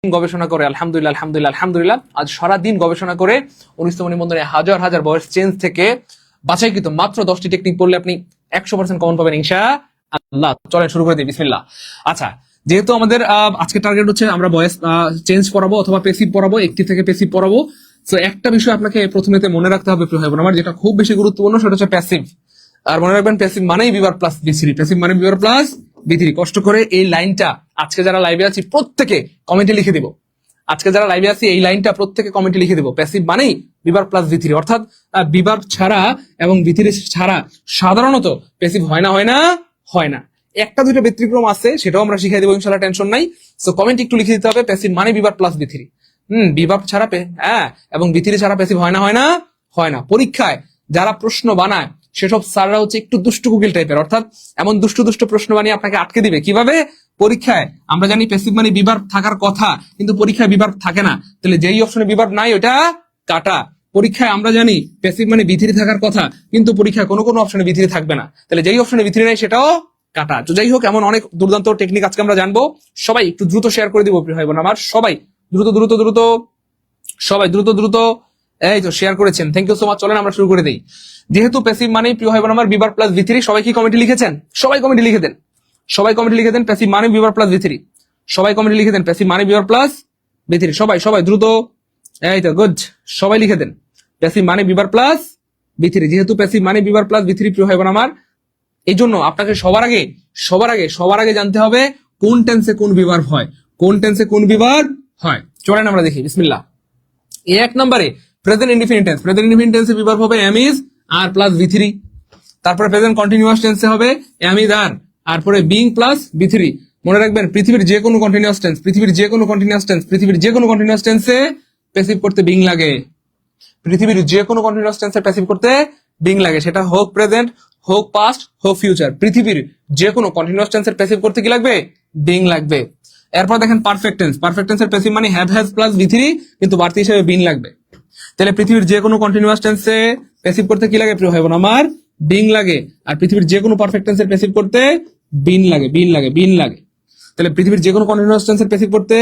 গবেষণা করে আলহামদুলিল্লাহ আলহামদুলিল্লাহ আলহামদুলিল্লাহ আজ সারাদিন গবেষণা করে 19তম নিবন্ধনে হাজার হাজার ভয়েস চেঞ্জ থেকে বাছাইকৃত মাত্র 10টি টেকনিক পড়লে আপনি 100% কমন পাবেন ইনশাআল্লাহ। চলেন শুরু করে দিই, বিসমিল্লাহ। আচ্ছা, যেহেতু আমাদের আজকে টার্গেট হচ্ছে আমরা ভয়েস চেঞ্জ পড়াবো অথবা প্যাসিভ পড়াবো, একটি থেকে প্যাসিভ পড়াবো। তো একটা বিষয় আপনাকে প্রথমেতে মনে রাখতে হবে প্রিয় ভাই বোন আমার, যেটা খুব বেশি গুরুত্বপূর্ণ, সেটা হচ্ছে প্যাসিভ। আর মনে রাখবেন প্যাসিভ মানেই বিভার প্লাস বি3, প্যাসিভ মানে বিভার প্লাস বি3। কষ্ট করে এই লাইনটা আজকে যারা লাইভে আছি প্রত্যেকে কমেন্টে লিখে দিব। আজকে যারা লাইভে আছি এই লাইনটা প্রত্যেকে কমেন্টে লিখে দেবো, প্যাসিভ মানেই বিভার প্লাস বি3, অর্থাৎ বিভার ছাড়া এবং বি3 ছাড়া সাধারণত প্যাসিভ হয় না। একটা দুটো ব্যতিক্রম আছে, সেটাও আমরা শিখাই দেবো ইনশাআল্লাহ, টেনশন নাই। সো কমেন্ট একটু লিখে দিতে হবে প্যাসিভ মানে বিভার প্লাস বি3। বিভার ছাড়া এবং বি3 ছাড়া প্যাসিভ হয় না। পরীক্ষায় যারা প্রশ্ন বানায় সেসব স্যাররা হচ্ছে একটু দুষ্টু গুগল টাইপের, অর্থাৎ এমন দুষ্টু প্রশ্ন বানিয়ে আপনাকে আটকে দিবে। কিভাবে? পরীক্ষায় আমরা জানি প্যাসিভ মানে বিভার থাকার কথা, কিন্তু পরীক্ষায় বিভার থাকে না, তাহলে যেই অপশনে বিভার নাই ওটা কাটা। পরীক্ষায় আমরা জানি প্যাসিভ মানে বি3 থাকার কথা, কিন্তু পরীক্ষায় কোনো অপশনে বি3 থাকবে না, তাহলে যেই অপশনে বি3 নাই সেটাও কাটা। তো যাই হোক, এমন অনেক দুর্দান্ত টেকনিক আজকে আমরা জানবো। সবাই একটু দ্রুত শেয়ার করে দিব প্রিয় ভাই বোন আমার, সবাই দ্রুত এই তো শেয়ার করেছেন, থ্যাংক ইউ সো মাচ। চলেন আমরা শুরু করে দিই। যেহেতু প্যাসিভ মানে প্রিয় ভাই বোন আমার বিভার প্লাস বি3, সবাই কি কমেন্টে লিখেছেন? সবাই কমেন্টে লিখে দেন প্যাসিভ মানে বিভার প্লাস বি3। সবাই কমেন্টে লিখে দেন প্যাসিভ মানে বিভার প্লাস বি3। সবাই দ্রুত, এই তো গুড, সবাই লিখে দেন প্যাসিভ মানে বিভার প্লাস বি3। যেহেতু প্যাসিভ মানে বিভার প্লাস বি3 প্রিয় ভাই বোন আমার, এই জন্য আপনাকে সবার আগে জানতে হবে কোন টেন্সে কোন বিভার হয়। চলেন আমরা দেখি, বিসমিল্লাহ। এক নম্বরে প্রেজেন্ট ইনডিফিনিট টেন্সে বিভার হবে এম ইজ আর প্লাস বি3। তারপরে প্রেজেন্ট কন্টিনিউয়াস টেন্সে হবে এম ইজ আর, তারপরে বিং প্লাস বি3। মনে রাখবেন পৃথিবীর যে কোনো কন্টিনিউয়াস টেন্সে প্যাসিভ করতে বিং লাগে। পৃথিবীর যে কোনো কন্টিনিউয়াস টেন্সে প্যাসিভ করতে বিং লাগে, সেটা হোক প্রেজেন্ট, হোক পাস্ট, হোক ফিউচার। পৃথিবীর যে কোনো কন্টিনিউয়াস টেন্সের প্যাসিভ করতে কি লাগবে? বিং লাগবে। এরপর দেখেন পারফেক্ট টেন্সের প্যাসিভ মানে হ্যাভ হ্যাজ প্লাস বি3, কিন্তু বাড়তি হিসেবে বিং লাগবে। তাহলে পৃথিবীর যে কোনো কন্টিনিউয়াস টেন্সে প্যাসিভ করতে কি লাগে প্রিয় ভাই বোন আমার? বিং লাগে। আর পৃথিবীর যে কোনো পারফেক্ট টেন্সের প্যাসিভ করতে বিন লাগে। তাহলে পৃথিবীর যে কোনো কন্টিনিউয়াস টেন্সের প্যাসিভ করতে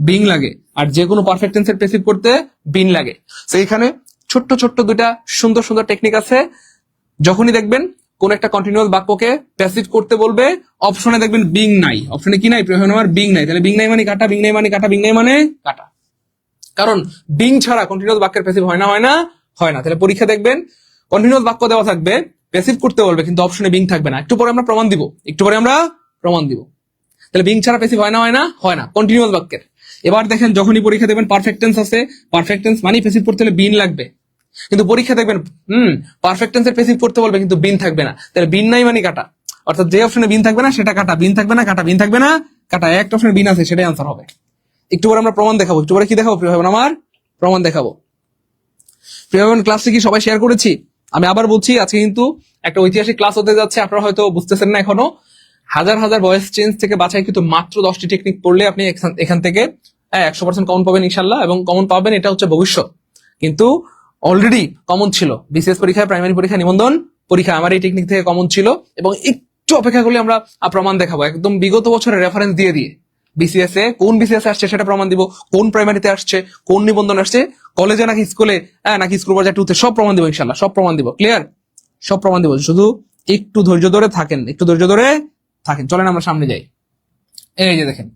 বিং লাগে, আর যে কোনো পারফেক্ট টেন্সের প্যাসিভ করতে বিন লাগে। তো এখানে ছোট্ট দুইটা সুন্দর টেকনিক আছে। যখনই দেখবেন কোন একটা কন্টিনিউয়াস বাক্যকে প্যাসিভ করতে বলবে, অপশনে দেখবেন বিং নাই, অপশনে কি নাই প্রিয় ভাই আমার? বিং নাই। তাহলে বিং নাই মানে কাটা। কারণ বিং ছাড়া কন্টিনিউয়াস বাক্যের প্যাসিভ হয় না। তাহলে পরীক্ষা দেখবেন কন্টিনিউয়াস বাক্য দেওয়া থাকবে, প্যাসিভ করতে বলবে, কিন্তু অপশনে বিং থাকবে না। একটু পরে আমরা প্রমাণ দিব। তাহলে বিং ছাড়া প্যাসিভ হয় না কন্টিনিউয়াস বাক্যের। এবার দেখেন যখনই পরীক্ষা দেখবেন পারফেক্ট টেন্স আছে, পারফেক্ট টেন্স মানে প্যাসিভ করতে হলে বিন লাগবে, কিন্তু পরীক্ষা দেখবেন পারফেক্ট টেন্সের প্যাসিভ করতে বলবে, কিন্তু বিন থাকবে না। তাহলে বিন নাই মানে কাটা, অর্থাৎ যে অপশনে বিন থাকবে না সেটা কাটা, বিন থাকবে না কাটা। একটা অপশনে বিন আছে, সেটাই আনসার হবে। একটু পরে আমরা প্রমাণ দেখাবো। একটু পরে কি দেখাবো প্রিয় ভাই বোন আমার? প্রমাণ দেখাবো। প্রিয় ভাই বোন, ক্লাসটি কি সবাই শেয়ার করেছি? আমি আবার বলছি, আজকে কিন্তু একটা ঐতিহাসিক ক্লাস হতে যাচ্ছে, আপনারা হয়তো বুঝতেছেন না এখনো। হাজার ভয়েস চেঞ্জ থেকে বাছাই কিন্তু মাত্র 10টি টেকনিক পড়লে আপনি এখান থেকে 100% কমন পাবেন ইনশাল্লাহ। এবং কমন পাবেন এটা হচ্ছে ভবিষ্যৎ, কিন্তু অলরেডি কমন ছিল বিসিএস পরীক্ষায়, প্রাইমারি পরীক্ষা, নিবন্ধন পরীক্ষা আমার এই টেকনিক থেকে কমন ছিল। এবং একটু অপেক্ষা করলে আমরা প্রমাণ দেখাবো, একদম বিগত বছরের রেফারেন্স দিয়ে বিসিএস এ কোন বিসিএস আসছে সেটা প্রমাণ দিব, কোন প্রাইমারিতে আসছে, কোন নিবন্ধন আসছে, কলেজে নাকি স্কুলে, নাকি স্কুল পর্যায়ে 2 তে, সব প্রমাণ দিব ইনশাল্লাহ, সব প্রমাণ দিব। ক্লিয়ার? সব প্রমাণ দিব, শুধু একটু ধৈর্য ধরে থাকেন। চলেন আমরা সামনে যাই। এই যে দেখেন,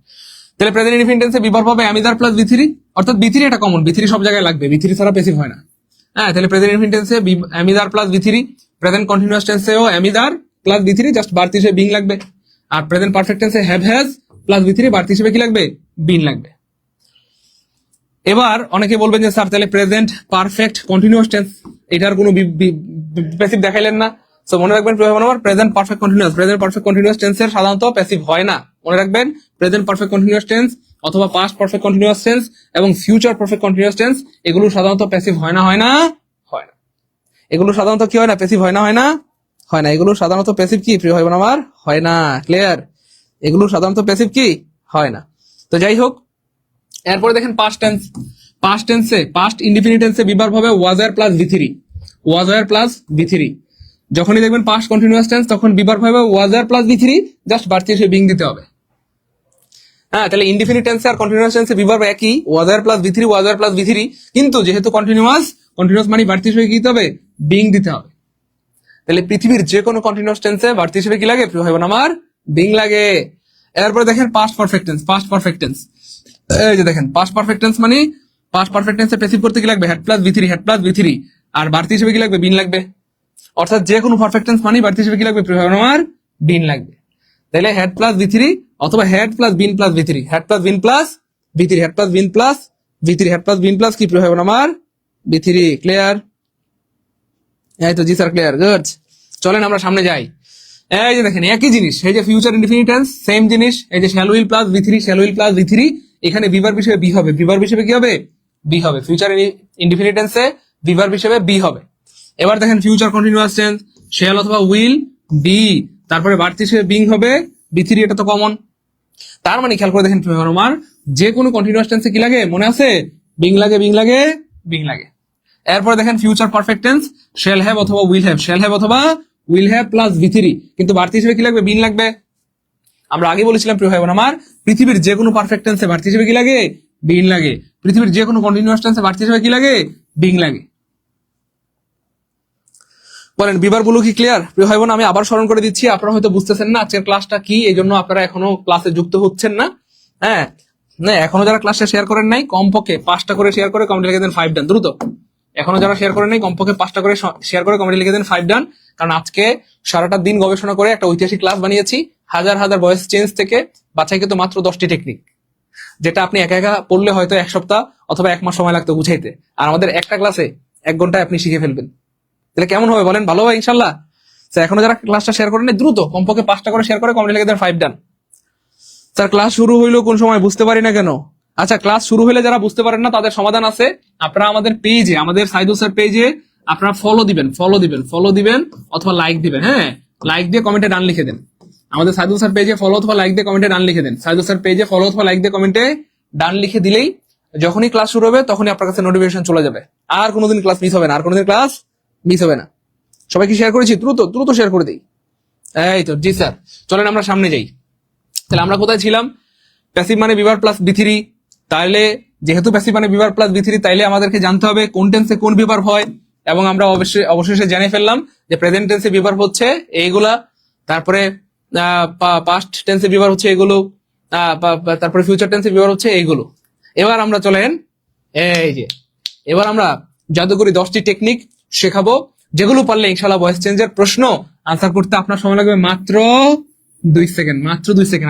তাহলে প্রেজেন্ট ইনডিফিনিট টেন্সে বিভার হবে এম ইজ আর প্লাস বি3, অর্থাৎ বি3 এটা কমন, বি3 সব জায়গায় লাগবে, বি3 ছাড়া প্যাসিভ হয় না। তাহলে প্রেজেন্ট ইনডিফিনিট টেন্সে এম ইজ আর প্লাস বি3, প্রেজেন্ট কন্টিনিউয়াস টেন্সেও এম ইজ আর প্লাস বি3, জাস্ট বাড়তি হিসেবে বিং লাগবে। আর প্রেজেন্ট পারফেক্ট টেন্সে হ্যাভ হ্যাজ প্লাস বি3, বাড়তি হিসেবে কি লাগবে? বিন লাগবে। এবার অনেকে বলবেন যে স্যার তাহলে প্রেজেন্ট পারফেক্ট কন্টিনিউয়াস টেন্স এটার কোনো প্যাসিভ দেখাইলেন না। সো মনে রাখবেন প্রেজেন্ট পারফেক্ট কন্টিনিউয়াস টেন্সের সাধারণত প্যাসিভ হয় না। মনে রাখবেন প্রেজেন্ট পারফেক্ট কন্টিনিউয়াস টেন্স অথবা পাস্ট পারফেক্ট কন্টিনিউয়াস টেন্স এবং ফিউচার পারফেক্ট কন্টিনিউয়াস টেন্স, এগুলো সাধারণত প্যাসিভ হয় না। এগুলো সাধারণত কি হয় না? প্যাসিভ হয় না। এগুলো সাধারণত প্যাসিভ কি প্রিয় ভাই বোন আমার? হয় না। ক্লিয়ার? এগুলো সাধারণত প্যাসিভ কি হয় না। তো যাই হোক, এরপরে দেখেন পাস্ট ইনডিফিনিট টেন্সে বিভার হবে ওয়াজ আর প্লাস বি3। যখনই দেখবেন পাস্ট কন্টিনিউয়াস টেন্স তখন বিভার হবে ওয়াজ আর প্লাস বি3, জাস্ট বাড়তি হিসেবে বিং দিতে হবে। হ্যাঁ, তাহলে ইনডিফিনিট টেন্সে আর কন্টিনিউয়াস টেন্সে বি ভার্ব একই, was R plus বি3 was R plus বি3, কিন্তু যেহেতু কন্টিনিউয়াস মানে বাড়তি হিসেবে কি দিতে হবে, বিং দিতে হবে। তাহলে পৃথিবীর যে কোনো কন্টিনিউয়াস টেন্সে বাড়তি হিসেবে কি লাগে, প্রিয় ভাই বোন আমার, বিং লাগে। এরপরে দেখেন পাস্ট পারফেক্ট টেন্স। এই যে দেখেন পাস্ট পারফেক্ট টেন্স মানে পাস্ট পারফেক্ট টেন্সে প্যাসিভ করতে কি লাগবে, হেড প্লাস বি3, আর বাড়তি হিসেবে কি লাগবে, বিন লাগবে। অর্থাৎ যে কোনো পারফেক্ট টেন্স মানে বাড়তি হিসেবে কি লাগবে, প্রিয় ভাই বোন আমার, বিন লাগবে। তাহলে হেড প্লাস বি3 অথবা হেড প্লাস বিন প্লাস বি3, হেড প্লাস বিন প্লাস বি3, হেড প্লাস বিন প্লাস বি3, হেড প্লাস বিন প্লাস কি, প্রিয় ভাই বোন আমার, বি3। ক্লিয়ার? এই তো জি স্যার, ক্লিয়ার, গুড। চলেন আমরা সামনে যাই। এই যে দেখেন একই জিনিস, এই যে ফিউচার ইনডিফিনিট টেন্স সেম জিনিস, এই যে শ্যাল উইল প্লাস বি3, এখানে বিভার হিসেবে বি হবে, বিভার হিসেবে কি হবে, বি হবে। ফিউচার ইনডিফিনিট টেন্সে বিভার হিসেবে বি হবে। এবার দেখেন ফিউচার কন্টিনিউয়াস টেন্স, শ্যাল অথবা উইল বি, তারপরে বাড়তি হিসেবে বিং হবে বি3, এটা তো কমন। তার মানে খেয়াল করে দেখেন আমার, যে কোনো কন্টিনিউয়াস টেন্সে কি লাগে, মনে আছে, বিং লাগে। এরপরে দেখেন future perfect tense, shall have অথবা উইল হ্যাভ প্লাস বি3, কিন্তু বাড়তি হিসেবে কি লাগবে, বিন লাগবে। আমরা আগে বলেছিলাম প্রিয় ভাই বোন আমার, পৃথিবীর যে কোনো পারফেক্ট টেন্সে বাড়তি হিসেবে কি লাগে, বিন লাগে। পৃথিবীর যে কোনো কন্টিনিউয়াস টেন্সে বাড়তি হিসেবে কি লাগে, বিং লাগে। বলেন বিবার গুলো কি ক্লিয়ার? প্রিয় ভাই বোন, আমি আবার স্মরণ করে দিচ্ছি, আপনারা হয়তো বুঝতেছেন না আজকের ক্লাসটা কি, এই জন্য আপনারা এখনো ক্লাসে যুক্ত হচ্ছেন না। হ্যাঁ, না এখনো যারা ক্লাসটা শেয়ার করেন নাই, কমপক্ষে 5টা করে শেয়ার করে কমেন্টে লিখে দেন 5 ডান, দ্রুত। এখনো যারা শেয়ার করেন নাই, কমপক্ষে 5টা করে শেয়ার করে কমেন্টে লিখে দেন 5 ডান। কারণ আজকে সারাটা দিন গবেষণা করে একটা ঐতিহাসিক ক্লাস বানিয়েছি, হাজার ভয়েস চেঞ্জ থেকে বাছাই কিন্তু মাত্র 10টি টেকনিক, যেটা আপনি একা একা পড়লে হয়তো 1 সপ্তাহ অথবা 1 মাস সময় লাগতো বুঝাইতে, আর আমাদের একটা ক্লাসে 1 ঘন্টায় আপনি শিখে ফেলবেন। তাহলে কেমন হবে বলেন, ভালো হবে ইনশাল্লাহ? এখনো যারা ক্লাসটা শেয়ার করেন দ্রুত কমপক্ষে 5টা করে শেয়ার করে কমেন্টে লিখে দেন 5 ডান। স্যার ক্লাস শুরু হইলো কোন সময়, বুঝতে পারি না কেন? আচ্ছা, ক্লাস শুরু হলে যারা বুঝতে পারেন না তাদের সমাধান আছে। আপনারা আমাদের পেজে, আমাদের সাইদুল স্যার পেজে আপনারা ফলো দিবেন অথবা লাইক দিবেন। হ্যাঁ, লাইক দিয়ে কমেন্টে ডান লিখে দেন। আমাদের সাইদুল স্যার পেজে ফলো অথবা লাইক দিয়ে কমেন্টে ডান লিখে দেন। সাইদুল স্যার পেজে ফলো অথবা লাইক দিয়ে কমেন্টে ডান লিখে দিলেই যখনই ক্লাস শুরু হবে তখনই আপনার কাছে নোটিফিকেশন চলে যাবে। আর কোনোদিন ক্লাস মিস হবে না, সবাইকে শেয়ার করেছি, দ্রুত শেয়ার করে দিই। এই তো জি স্যার, চলেন আমরা সামনে যাই। তাহলে আমরা কোথায় ছিলাম? প্যাসিভ মানে বিভার প্লাস বি3। তাহলে যেহেতু প্যাসিভ মানে বিভার প্লাস বি3, তাইলে আমাদেরকে জানতে হবে কোন টেন্সে কোন বিভার হয়, এবং আমরা অবশেষে জেনে ফেললাম যে প্রেজেন্ট টেন্সে বিভার হচ্ছে এইগুলা, তারপরে পাস্ট টেন্সে বিভার হচ্ছে এগুলো, তারপরে ফিউচার টেন্সে বিভার হচ্ছে এইগুলো। এবার আমরা চলেন, এবার আমরা জাদুকরি 10টি টেকনিক শেখাবো, যেগুলো পারলে ইনশাআল্লাহ ভয়েস চেঞ্জের প্রশ্ন আনসার করতে আপনার সময় লাগবে মাত্র 2 সেকেন্ড।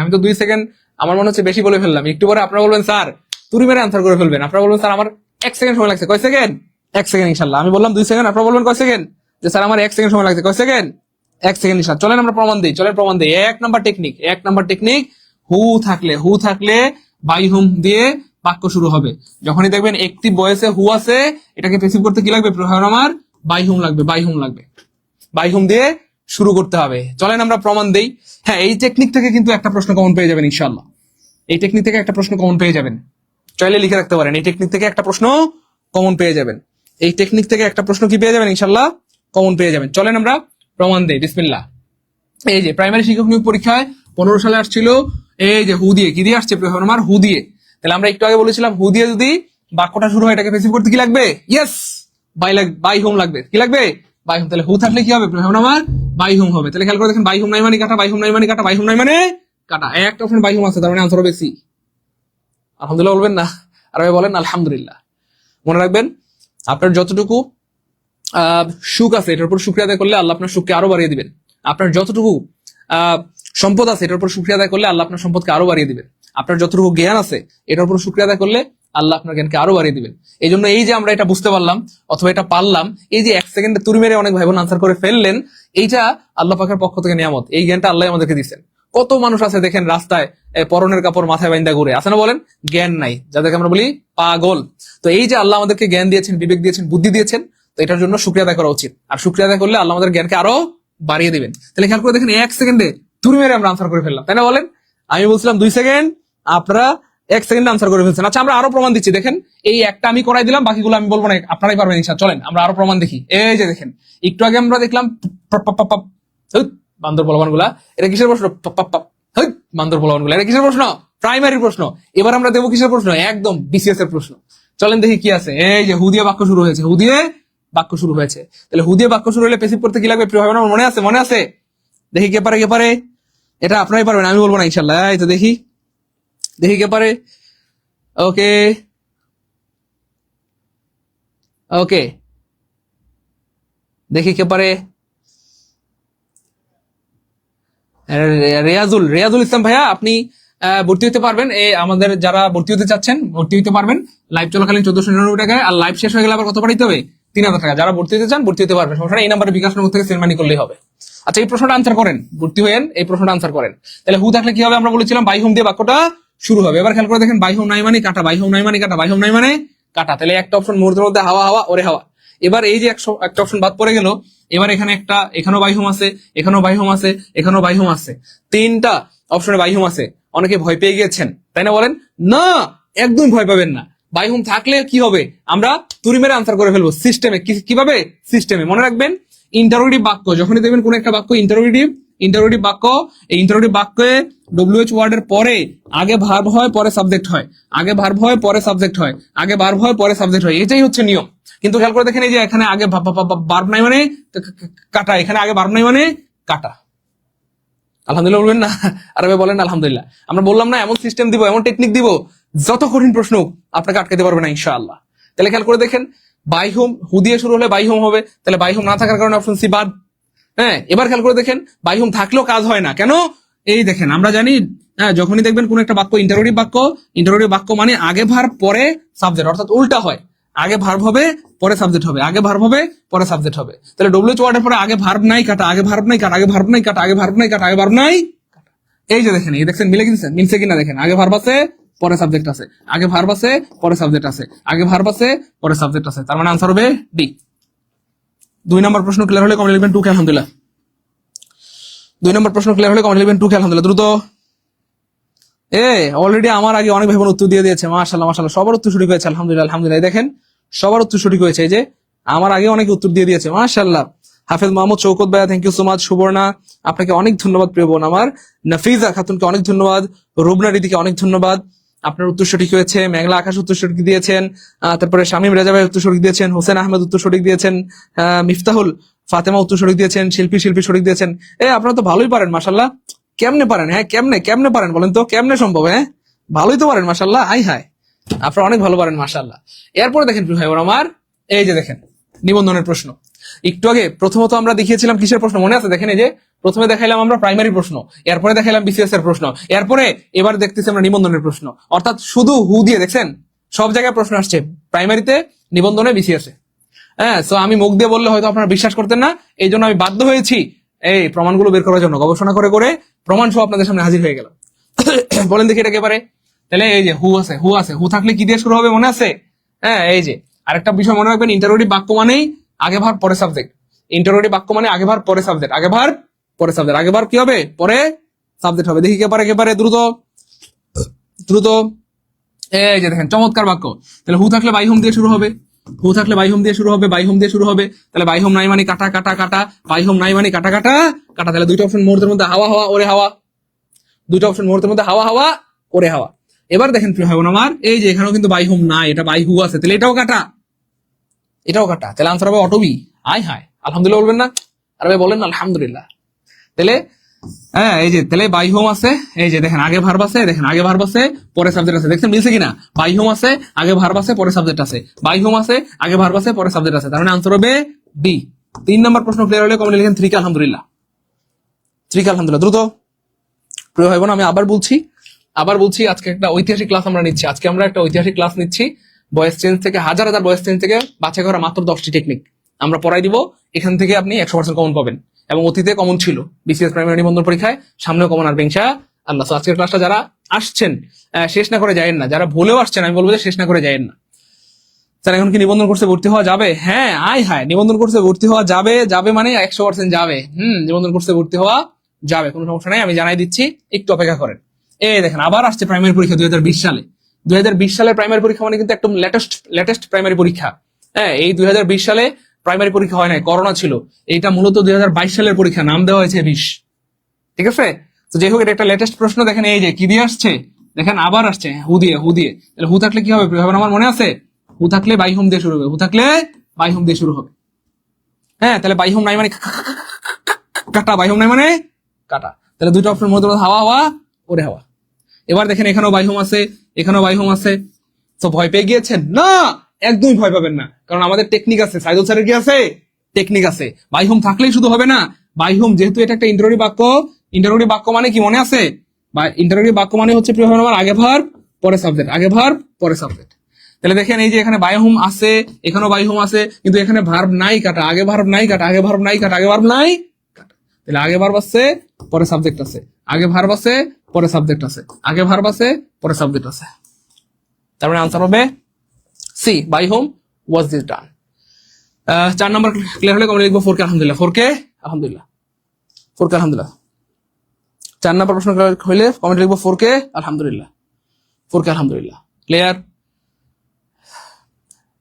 আমি তো 2 সেকেন্ড আমার মনে হচ্ছে বেশি বলে ফেললাম। একটু পরে আপনারা বলবেন স্যার তুরি মেরে আনসার করে ফেলবেন। আপনারা বলবেন স্যার আমার 1 সেকেন্ড সময় লাগছে। কয় সেকেন্ড? 1 সেকেন্ড ইনশাআল্লাহ। আমি বললাম 2 সেকেন্ড, আপনারা বলবেন কয় সেকেন্ড? যে স্যার আমার 1 সেকেন্ড সময় লাগছে। কয় সেকেন্ড? 1 সেকেন্ড ইনশাআল্লাহ। চলেন আমরা প্রমাণ দিই। 1 নাম্বার টেকনিক, হু থাকলে বাই হুম দিয়ে বাক্য শুরু হবে। যখনই দেখবেন একটি ভয়েসে হু আছে, এটাকে প্যাসিভ করতে কি লাগবে? প্রয়োজন আমার বাই হুম লাগবে। বাই হুম দিয়ে শুরু করতে হবে। চলেন আমরা প্রমাণ দেই। হ্যাঁ, এই টেকনিক থেকে কিন্তু একটা প্রশ্ন কমন পেয়ে যাবেন ইনশাআল্লাহ। এই টেকনিক থেকে একটা প্রশ্ন কমন পেয়ে যাবেন, চাইলে লিখে রাখতে পারেন। এই টেকনিক থেকে একটা প্রশ্ন কমন পেয়ে যাবেন। কি পেয়ে যাবেন ইনশাআল্লাহ? কমন পেয়ে যাবেন। চলেন আমরা প্রমাণ দেই। বিসমিল্লাহ। এই যে প্রাইমারি শিক্ষক নিয়োগ পরীক্ষায় 15 সালে আসছিল এই যে হু দিয়ে, কি দিয়ে আসছে? প্রয়োজন আমার হু দিয়ে। তাহলে আমরা একটু আগে বলেছিলাম হু দিয়ে যদি বাক্যটা শুরু হয়, এটাকে প্যাসিভ করতে কি লাগবে? ইয়েস, বাই হোম লাগবে। কি লাগবে? By home. তাহলে হু থাকলে কি হবে? প্রয়োজন আমার বাই হোম হবে। তাহলে খেয়াল করে দেখেন, বাই হোম নাই মানে কাটা, একটা অপশন বাই হোম আছে, তার মানে আনসার হবে সি। আলহামদুলিল্লাহ বলবেন না? আর বলেন আলহামদুলিল্লাহ। মনে রাখবেন, আপনার যতটুকু সুখ আছে এটার উপর শুকরিয়া আদায় করলে আল্লাহ আপনার সুখকে আরো বাড়িয়ে দিবেন। আপনার যতটুকু সম্পদ আছে এটার উপর শুকরিয়া আদায় করলে আল্লাহ আপনার সম্পদকে আরো বাড়িয়ে দিবেন। আপনার যতটুকু জ্ঞান আছে এটার উপর শুকরিয়া আদায় করলে আল্লাহ আপনার জ্ঞানকে আরো বাড়িয়ে দিবেন। এই জন্য এই যে আমরা এটা বুঝতে পারলাম অথবা এটা পারলাম, এই যে 1 সেকেন্ডে তুরি মেরে অনেক ভাই বোন আনসার করে ফেললেন, এইটা আল্লাহ পাকের পক্ষ থেকে নিয়ামত। এই জ্ঞানটা আল্লাহ আমাদেরকে দিচ্ছেন। কত মানুষ আছে দেখেন রাস্তায় পরনের কাপড় মাথায় বাইন্দা ঘুরে, আছে না বলেন? জ্ঞান নাই, যাদেরকে আমরা বলি পাগল। তো এই যে আল্লাহ আমাদেরকে জ্ঞান দিয়েছেন, বিবেক দিয়েছেন, বুদ্ধি দিয়েছেন, তো এটার জন্য শুকরিয়া আদায় করা উচিত। আর শুকরিয়া আদায় করলে আল্লাহ আমাদের জ্ঞানকে আরো বাড়িয়ে দিবেন। তাহলে খেয়াল করে দেখেন, 1 সেকেন্ডে তুরি মেরে আমরা আনসার করে ফেললাম, তাই না বলেন? আমি বলছিলাম 2 সেকেন্ড, আপনারা 1 সেকেন্ডে আনসার করে ফেলছেন। আচ্ছা, আমরা আরো প্রমাণ দিচ্ছি। দেখেন, এই একটা আমি করাই দিলাম, বাকিগুলো আমি বলবো না, আপনারাই পারবেন ইনশাআল্লাহ। চলেন আমরা আরো প্রমাণ দেখি। এই যে দেখেন, একটু আগে আমরা দেখলাম বান্দর বলবান গুলা, এটা কিসের প্রশ্ন? বান্দর বলবান গুলা, এটা কিসের প্রশ্ন? প্রাইমারি প্রশ্ন। এবার আমরা দেবো কিসের প্রশ্ন? একদম বিসিএস এর প্রশ্ন। চলেন দেখি কি আছে। এই যে হু দিয়ে বাক্য শুরু হয়েছে, হু দিয়ে বাক্য শুরু হয়েছে। তাহলে হু দিয়ে বাক্য শুরু হলে প্যাসিভ করতে কি লাগবে প্রিয় ভাই বোন? মনে আছে? মনে আছে? দেখি কে পারে, কে পারে? এটা আপনারাই পারবেন, আমি বলবো না ইনশাল্লাহ। এই তো দেখি দেখি কে পারে। ওকে ওকে, দেখি কে পারে। রেয়াজুল রেয়াজুল ইসলাম ভাইয়া, আপনি ভর্তি হতে পারবেন। আমাদের যারা ভর্তি হতে চাচ্ছেন ভর্তি হতে পারবেন। লাইভ চলাকালীন 1499 টাকায়, আর লাইভ শেষ হয়ে গেলে আবার কত পাঠাইতে হবে? 3000 টাকা। যারা ভর্তি হতে চান ভর্তি হতে পারবেন, সমস্যা নেই। এই নাম্বারে বিকাশ নগর থেকে সেন্ড মানি করলেই হবে। আচ্ছা, এই প্রশ্নটা আনসার করেন, ভর্তি হয়েন, এই প্রশ্নটা আনসার করেন। তাহলে হু থাকলে কি হবে? আমরা বলেছিলাম বাই হোম দিয়ে বাক্যটা শুরু হবে। এবার খেয়াল করে দেখেন, বাই হোম নাই মানে কাটা, বাই হোম নাই মানে কাটা, বাই হোম নাই মানে কাটা। তাহলে একটা অপশন মুহূর্তের মধ্যে হাওয়া হাওয়া ওরে হাওয়া। এবার এই যে একটা অপশন বাদ পড়ে গেল। এবার এখানে একটা, এখানেও বাই হোম আছে, এখানেও বাই হোম আছে, এখানেও বাই হোম আছে, তিনটা অপশনে বাই হোম আছে। অনেকে ভয় পেয়ে গিয়েছেন, তাই না? বলেন না, একদম ভয় পাবেন না। বাই হোম থাকলে কি হবে? আমরা তুড়ি মেরে আনসার করে ফেলবো সিস্টেমে। কিভাবে? সিস্টেমে। মনে রাখবেন, ইন্টারোগেটিভ বাক্য যখনই দেখবেন কোন একটা বাক্য ইন্টারোগেটিভ বাক্য, এই ইন্টারোগেটিভ বাক্যে ডব্লিউএইচ ওয়ার্ডের পরে আগে ভার্ব হয়, পরে সাবজেক্ট হয়, আগে ভার্ব হয়, পরে সাবজেক্ট হয়, আগে ভার্ব হয়, পরে সাবজেক্ট হয়। এটাই হচ্ছে নিয়ম। কিন্তু খেয়াল করে দেখেন, এই যে এখানে আগে ভার্ব নাই মানে কাটা, এখানে আগে ভার্ব নাই মানে কাটা। আলহামদুলিল্লাহ বলবেন না? আরবে বলেন আলহামদুলিল্লাহ। আমরা বললাম না, এমন সিস্টেম দিব, এমন টেকনিক দিব, যত কঠিন প্রশ্ন আপনাকে আটকাতে পারবে না ইনশাআল্লাহ। তাহলে খেয়াল করে দেখেন, বাই হোম, হু দিয়ে শুরু হলে বাই হোম হবে। তাহলে বাই হোম না থাকার কারণে অপশন সি বাদ। হ্যাঁ, এবার খেয়াল করে দেখেন, বাই হোম থাকলেও কাজ হয় না কেন? এই দেখেন, আমরা জানি যখনই দেখবেন কোন একটা বাক্য ইন্টারোগেটিভ বাক্য মানে আগে ভার্ব পরে সাবজেক্ট, অর্থাৎ উল্টা হয়। আগে ভার্ব হবে, পরে সাবজেক্ট হবে, আগে ভার্ব হবে, পরে সাবজেক্ট হবে। তাহলে ডব্লিউএইচ ওয়ার্ডের পরে আগে ভার্ব নাই কাটা, আগে ভার্ব নাই কাটা, আগে ভার্ব নাই কাটা, আগে ভার্ব নাই কাটা, আগে ভার্ব নাই কাটা। এই যে দেখেন, এই দেখছেন মিলছে কিনা দেখেন। আগে ভার্ব আছে, পরে সাবজেক্ট আছে, আগে ভার্ব আছে, পরে সাবজেক্ট আছে, আগে ভার্ব আছে, পরে সাবজেক্ট আছে। তার মানে আনসার হবে ডি। 2 নম্বর প্রশ্ন ক্লিয়ার হলে কমেন্ট লিখবেন 2 কে আলহামদুলিল্লাহ। 2 নম্বর প্রশ্ন ক্লিয়ার হলে কমেন্ট লিখবেন 2 কে আলহামদুলিল্লাহ, দ্রুত। অলরেডি আমার আগে অনেক ভাই বোন উত্তর দিয়ে দিয়েছে, মাশাআল্লাহ মাশাআল্লাহ, সবার উত্তর সঠিক হয়েছে আলহামদুলিল্লাহ আলহামদুলিল্লাহ। দেখেন, সবার উত্তর সঠিক হয়েছে। এই যে আমার আগে অনেকে উত্তর দিয়ে দিয়েছে, মাশাআল্লাহ। হাফেজ মোহাম্মদ শৌকত ভাইয়া, thank you so much. Suborna, আপনাকে অনেক ধন্যবাদ প্রিয় বোন আমার। নাফিজা খাতুনকে অনেক ধন্যবাদ। রুবনা রিদিকে অনেক ধন্যবাদ, আপনার উত্তর সঠিক হয়েছে। মেঘলা আকাশ উত্তর সঠিক দিয়েছেন। তারপরে শামীম রেজা ভাই উত্তর সঠিক দিয়েছেন। হোসেন আহমেদ উত্তর সঠিক দিয়েছেন। মিফতাহুল ফাতেমা উত্তর সঠিক দিয়েছেন। শিল্পী সঠিক দিয়েছেন। আপনারা তো ভালোই পারেন মাশাআল্লাহ। কেমনে পারেন? হ্যাঁ, কেমনে পারেন বলেন তো? কেমনে সম্ভব? ভালোই তো পারেন মাশাআল্লাহ। হাই আপনারা অনেক ভালো পারেন মাশাআল্লাহ। এরপরে দেখেন প্রিয় ভাই বোন আমার, এই যে দেখেন নিবন্ধনের প্রশ্ন। একটু আগে প্রথমত আমরা দেখিয়েছিলাম কিসের প্রশ্ন, মনে আছে? দেখেন, এই যে প্রথমে দেখাইলাম আমরা প্রাইমারি প্রশ্ন, এরপরে দেখাইলাম বিসিএস এর প্রশ্ন, এরপরে এবার দেখতেছি আমরা নিবন্ধনের প্রশ্ন। অর্থাৎ শুধু হু দিয়ে দেখছেন সব জায়গায় প্রশ্ন আসছে, প্রাইমারিতে, নিবন্ধনে, বিসিএস এ। সো আমি মুখ দিয়ে বললে হয়তো আপনারা বিশ্বাস করতেন না, এই জন্য আমি বাধ্য হয়েছি এই প্রমাণগুলো বের করার জন্য, গবেষণা করে করে প্রমাণ সহ আপনাদের সামনে হাজির হয়ে গেলাম। বলেন দেখি এটা একেবারে। তাহলে এই যে হু আছে, হু থাকলে কি দিয়ে শুরু হবে মনে আছে? এই যে আরেকটা বিষয় মনে রাখবেন, ইন্টারোগেটিভ বাক্য মানেই আগে ভার্ব পরে সাবজেক্ট। ইন্টারোগেটিভ বাক্য মানে আগে ভার্ব পরে সাবজেক্ট, আগে ভার্ব পরে সাবজেক্ট, আগে ভার্ব কি হবে? পরে সাবজেক্ট হবে। দেখি একেবারে দ্রুত দ্রুত। এই যে দেখেন চমৎকার বাক্য। তাহলে হু থাকলে বাই হোম দিয়ে শুরু হবে, হু থাকলে বাই হোম দিয়ে শুরু হবে, বাই হোম দিয়ে শুরু হবে। তাহলে বাই হোম নাই মানে কাটা কাটা কাটা, বাই হোম নাই মানে কাটা কাটা কাটা। তাহলে দুইটা অপশন মুহূর্তের মধ্যে হাওয়া হাওয়া ওরে হাওয়া, দুইটা অপশন মুহূর্তের মধ্যে হাওয়া হাওয়া ওরে হাওয়া। এবার দেখেন প্রিয় ভাই বোন আমার, এই যে এখানেও কিন্তু বাই হোম নাই, এটা বাই হু আছে, তাহলে এটাও কাটা, এটাও কাটা। তাহলে আনসার হবে অটোবি। হাই আলহামদুলিল্লাহ বলবেন না? আর ভাই বলেন না আলহামদুলিল্লাহ। তাহলে এই যে তাহলে বাই হোম আছে, এই যে দেখেন আগে ভার্ব আছে, দেখেন আগে ভার্ব আছে, পরে সাবজেক্ট আছে। দেখছেন মিলছে কিনা? বাই হোম আছে, আগে ভার্ব আছে, পরে সাবজেক্ট আছে, বাই হোম আছে, আগে ভার্ব আছে, পরে সাবজেক্ট আছে। তার মানে আনসার হবে বি। 3 নম্বর প্রশ্ন ক্লিয়ার হলে কমেন্ট লিখেন 3 কে আলহামদুলিল্লাহ, 3 কে আলহামদুলিল্লাহ, দ্রুত। প্রিয় ভাই বোন আমি আবার বলছি আজকে একটা ঐতিহাসিক ক্লাস আমরা নিচ্ছি। আজকে আমরা একটা ঐতিহাসিক ক্লাস নিচ্ছি, ভয়েস চেঞ্জ থেকে, হাজার ভয়েস চেঞ্জ থেকে বাছাই করা মাত্র 10টি টেকনিক আমরা পড়াই দিব। এখান থেকে আপনি 100% কমন পাবেন, এবং অতীতে কমন ছিল বিসিএস প্রাইমারি নিবন্ধন পরীক্ষায়, সামনেও কমন আসবে ইনশাআল্লাহ। সো আজকের ক্লাসটা যারা আসছেন শেষ না করে যায়েন না, যারা ভুলেও আসছেন আমি বলবো যে শেষ না করে যায়েন না। স্যার এখন কি নিবন্ধন কোর্সে ভর্তি হওয়া যাবে? হ্যাঁ, নিবন্ধন কোর্সে ভর্তি হওয়া যাবে মানে 100% যাবে। নিবন্ধন কোর্সে ভর্তি হওয়া যাবে, কোনো সমস্যা নাই, আমি জানাই দিচ্ছি, একটু অপেক্ষা করেন। এই দেখেন আবার আসছে প্রাইমারি পরীক্ষা 2020 সালে। 2020 সালের প্রাইমারি পরীক্ষা মানে কিন্তু একদম লেটেস্ট প্রাইমারি পরীক্ষা। এই 2020 সালে প্রাইমারি পরীক্ষা হয় নাই, করোনা ছিল। এইটা মূলত 2022 সালের পরীক্ষা, নাম দেওয়া হয়েছে 20। ঠিক আছে, তো যাই হোক, এটা একটা লেটেস্ট প্রশ্ন। দেখেন এই যে কি দিয়ে আসছে, দেখেন আবার আসছে হু দিয়ে, হু দিয়ে। তাহলে হু থাকলে কি হবে আমার মনে আছে? হু থাকলে বাই হোম দিয়ে শুরু হবে, হু থাকলে বাই হোম দিয়ে শুরু হবে। হ্যাঁ, তাহলে বাই হোম নাই মানে কাটা, বাই হোম নাই মানে কাটা। তাহলে দুইটা অপশন মধ্যে হাওয়া হাওয়া ওরে হাওয়া। এবার দেখেন এখানেও বাই হোম আছে, এখানেও বাই হোম আছে। তো ভয় পেয়ে গিয়েছেন? না, একদমই ভয় পাবেন না, কারণ আমাদের টেকনিক আছে। সাইদুল স্যারের কি আছে? টেকনিক আছে। বাই হোম থাকলেই শুধু হবে না, বাই হোম যেহেতু এটা একটা ইন্টারোগেটিভ বাক্য, ইন্টারোগেটিভ বাক্য মানে কি মনে আছে? বা ইন্টারোগেটিভ বাক্য মানে হচ্ছে প্রিয় আমার আগে ভার্ব পরে সাবজেক্ট, আগে ভার্ব পরে সাবজেক্ট। তাহলে দেখেন এই যে এখানে বাই হোম আছে, এখানেও বাই হোম আছে, কিন্তু এখানে ভার্ব নাই কাটা, আগে ভার্ব নাই কাটা, আগে ভার্ব নাই কাটা, আগে ভার্ব নাই কাটা। তাহলে আগে ভার্ব আছে পরে সাবজেক্ট আছে, আগে ভার্ব আছে পরে সাবজেক্ট আছে, আগে ভার্ব আছে পরে সাবজেক্ট আছে। তার মানে আনসার হবে C, by home was this done. 4 নম্বর ক্লিয়ার হলে কমেন্ট লিখবো 4 কে আলহামদুলিল্লাহ, 4 কে আলহামদুলিল্লাহ, 4 কে আলহামদুলিল্লাহ। 4 নম্বর প্রশ্ন হইলে কমেন্ট লিখবো 4 কে আলহামদুলিল্লাহ, 4 কে আলহামদুলিল্লাহ। ক্লিয়ার?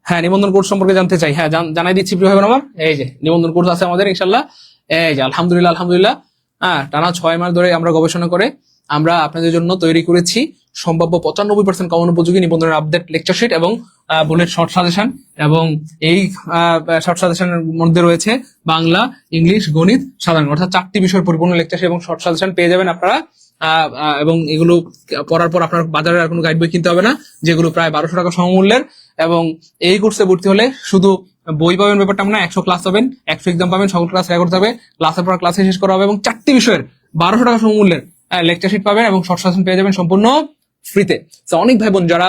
হ্যাঁ, নিবন্ধন কোর্স সম্পর্কে জানতে চাই, হ্যাঁ জানাই দিচ্ছি প্রিয় ভাই আমার। এই যে নিবন্ধন কোর্স আছে আমাদের ইনশাল্লাহ। এই যে আলহামদুলিল্লাহ আলহামদুলিল্লাহ, হ্যাঁ টানা 6 মাস ধরে আমরা গবেষণা করে আমরা আপনাদের জন্য তৈরি করেছি সম্ভাব্য 95% কমন উপযোগী নিবন্ধনের আপডেট লেকচার শিট এবং বুলেট শর্ট সাজেশন। এবং এই শর্ট সাজেশনের মধ্যে রয়েছে বাংলা, ইংলিশ, গণিত, সাধারণ, অর্থাৎ 4টি বিষয়ের পরিপূর্ণ লেকচার শিট এবং শর্ট সাজেশন পেয়ে যাবেন আপনারা। এবং এগুলো পড়ার পর আপনার বাজারে আর কোনো গাইড বই কিনতে হবে না, যেগুলো প্রায় 1200 টাকা সমমূল্যের। এবং এই কোর্সে ভর্তি হলে শুধু বই পাবেন ব্যাপারটা না, 100 ক্লাস পাবেন, 100 এক্সাম পাবেন, সকল ক্লাস রেকর্ড থাকবে, ক্লাসের পর ক্লাসে শেষ করা হবে, এবং 4টি বিষয়ের 1200 টাকা সমমূল্যের লেকচার শিট পাবেন এবং শর্ট সাজেশন পেয়ে যাবেন সম্পূর্ণ ফ্রিতে। তো অনেক ভাই বোন যারা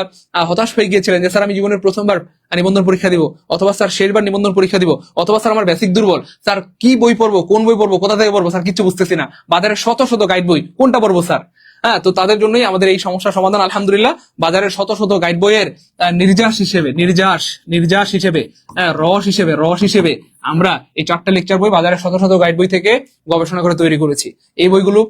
হতাশ হয়ে গিয়েছিলেন যে স্যার আমি জীবনের প্রথমবার নিবন্ধন পরীক্ষা দিব, অথবা স্যার শেষবার নিবন্ধন পরীক্ষা দিব, অথবা স্যার আমার বেসিক দুর্বল, স্যার কি বই পড়বো, কোন বই পড়বো, কোথা থেকে পড়বো স্যার কিছু বুঝতেছি না, বাজারে শত শত গাইড বই, কোনটা পড়বো স্যার? হ্যাঁ, তো তাদের জন্যই আমাদের এই সমস্যার সমাধান আলহামদুলিল্লাহ। বাজারের শত শত গাইড বইয়ের নির্যাস হিসেবে, নির্যাস হিসেবে, রস হিসেবে আমরা এই 4টা লেকচার বই বাজারের শত শত গাইড বই থেকে গবেষণা করে তৈরি করেছি। এই বইগুলো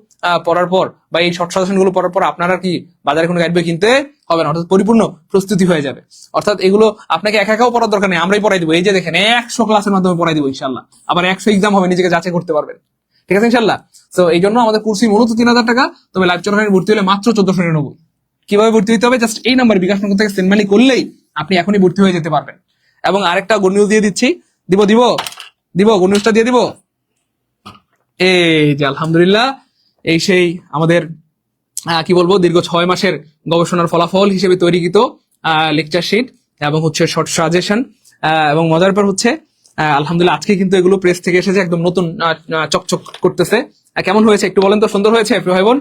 পড়ার পর বা এই শর্ট সাজেশন গুলো পড়ার পর আপনারা কি বাজারে কোনো গাইড বই কিনতে হবে না, অর্থাৎ পরিপূর্ণ প্রস্তুতি হয়ে যাবে। অর্থাৎ এগুলো আপনাকে একা একাও পড়ার দরকার নেই, আমরাই পড়াই দিব। এই যে দেখেন 100 ক্লাসের মাধ্যমে পড়াই দিব ইনশাল্লাহ, আবার 100 এক্সাম হবে, নিজেকে যাচাই করতে পারবেন। ঠিক আছে ইনশাল্লাহ। তো এই জন্য আমাদের কোর্স মূলত 3000 টাকা, তবে লাইভ চলাকালীন ভর্তি হলে মাত্র 1499। কিভাবে ভর্তি হতে হবে? জাস্ট এই নাম্বার বিকাশ নগর থেকে সেন্ড মানি করলেই আপনি এখনই ভর্তি হয়ে যেতে পারবেন। এবং আরেকটা গুড নিউজ দিয়ে দিচ্ছি, দিব গুড নিউজটা দিয়ে দিব। এই যে আলহামদুলিল্লাহ, এই সেই আমাদের কি বলবো দীর্ঘ 6 মাসের গবেষণার ফলাফল হিসেবে তৈরিকৃত লেকচার শিট এবং হচ্ছে শর্ট সাজেশন। এবং মজার ব্যাপার হচ্ছে আলহামদুলিল্লাহ আজকে কিন্তু এগুলো প্রেস থেকে এসেছে, একদম নতুন চকচক করতেছে। কেমন হয়েছে একটু বলেন তো? সুন্দর হয়েছে প্রিয় ভাই বোন?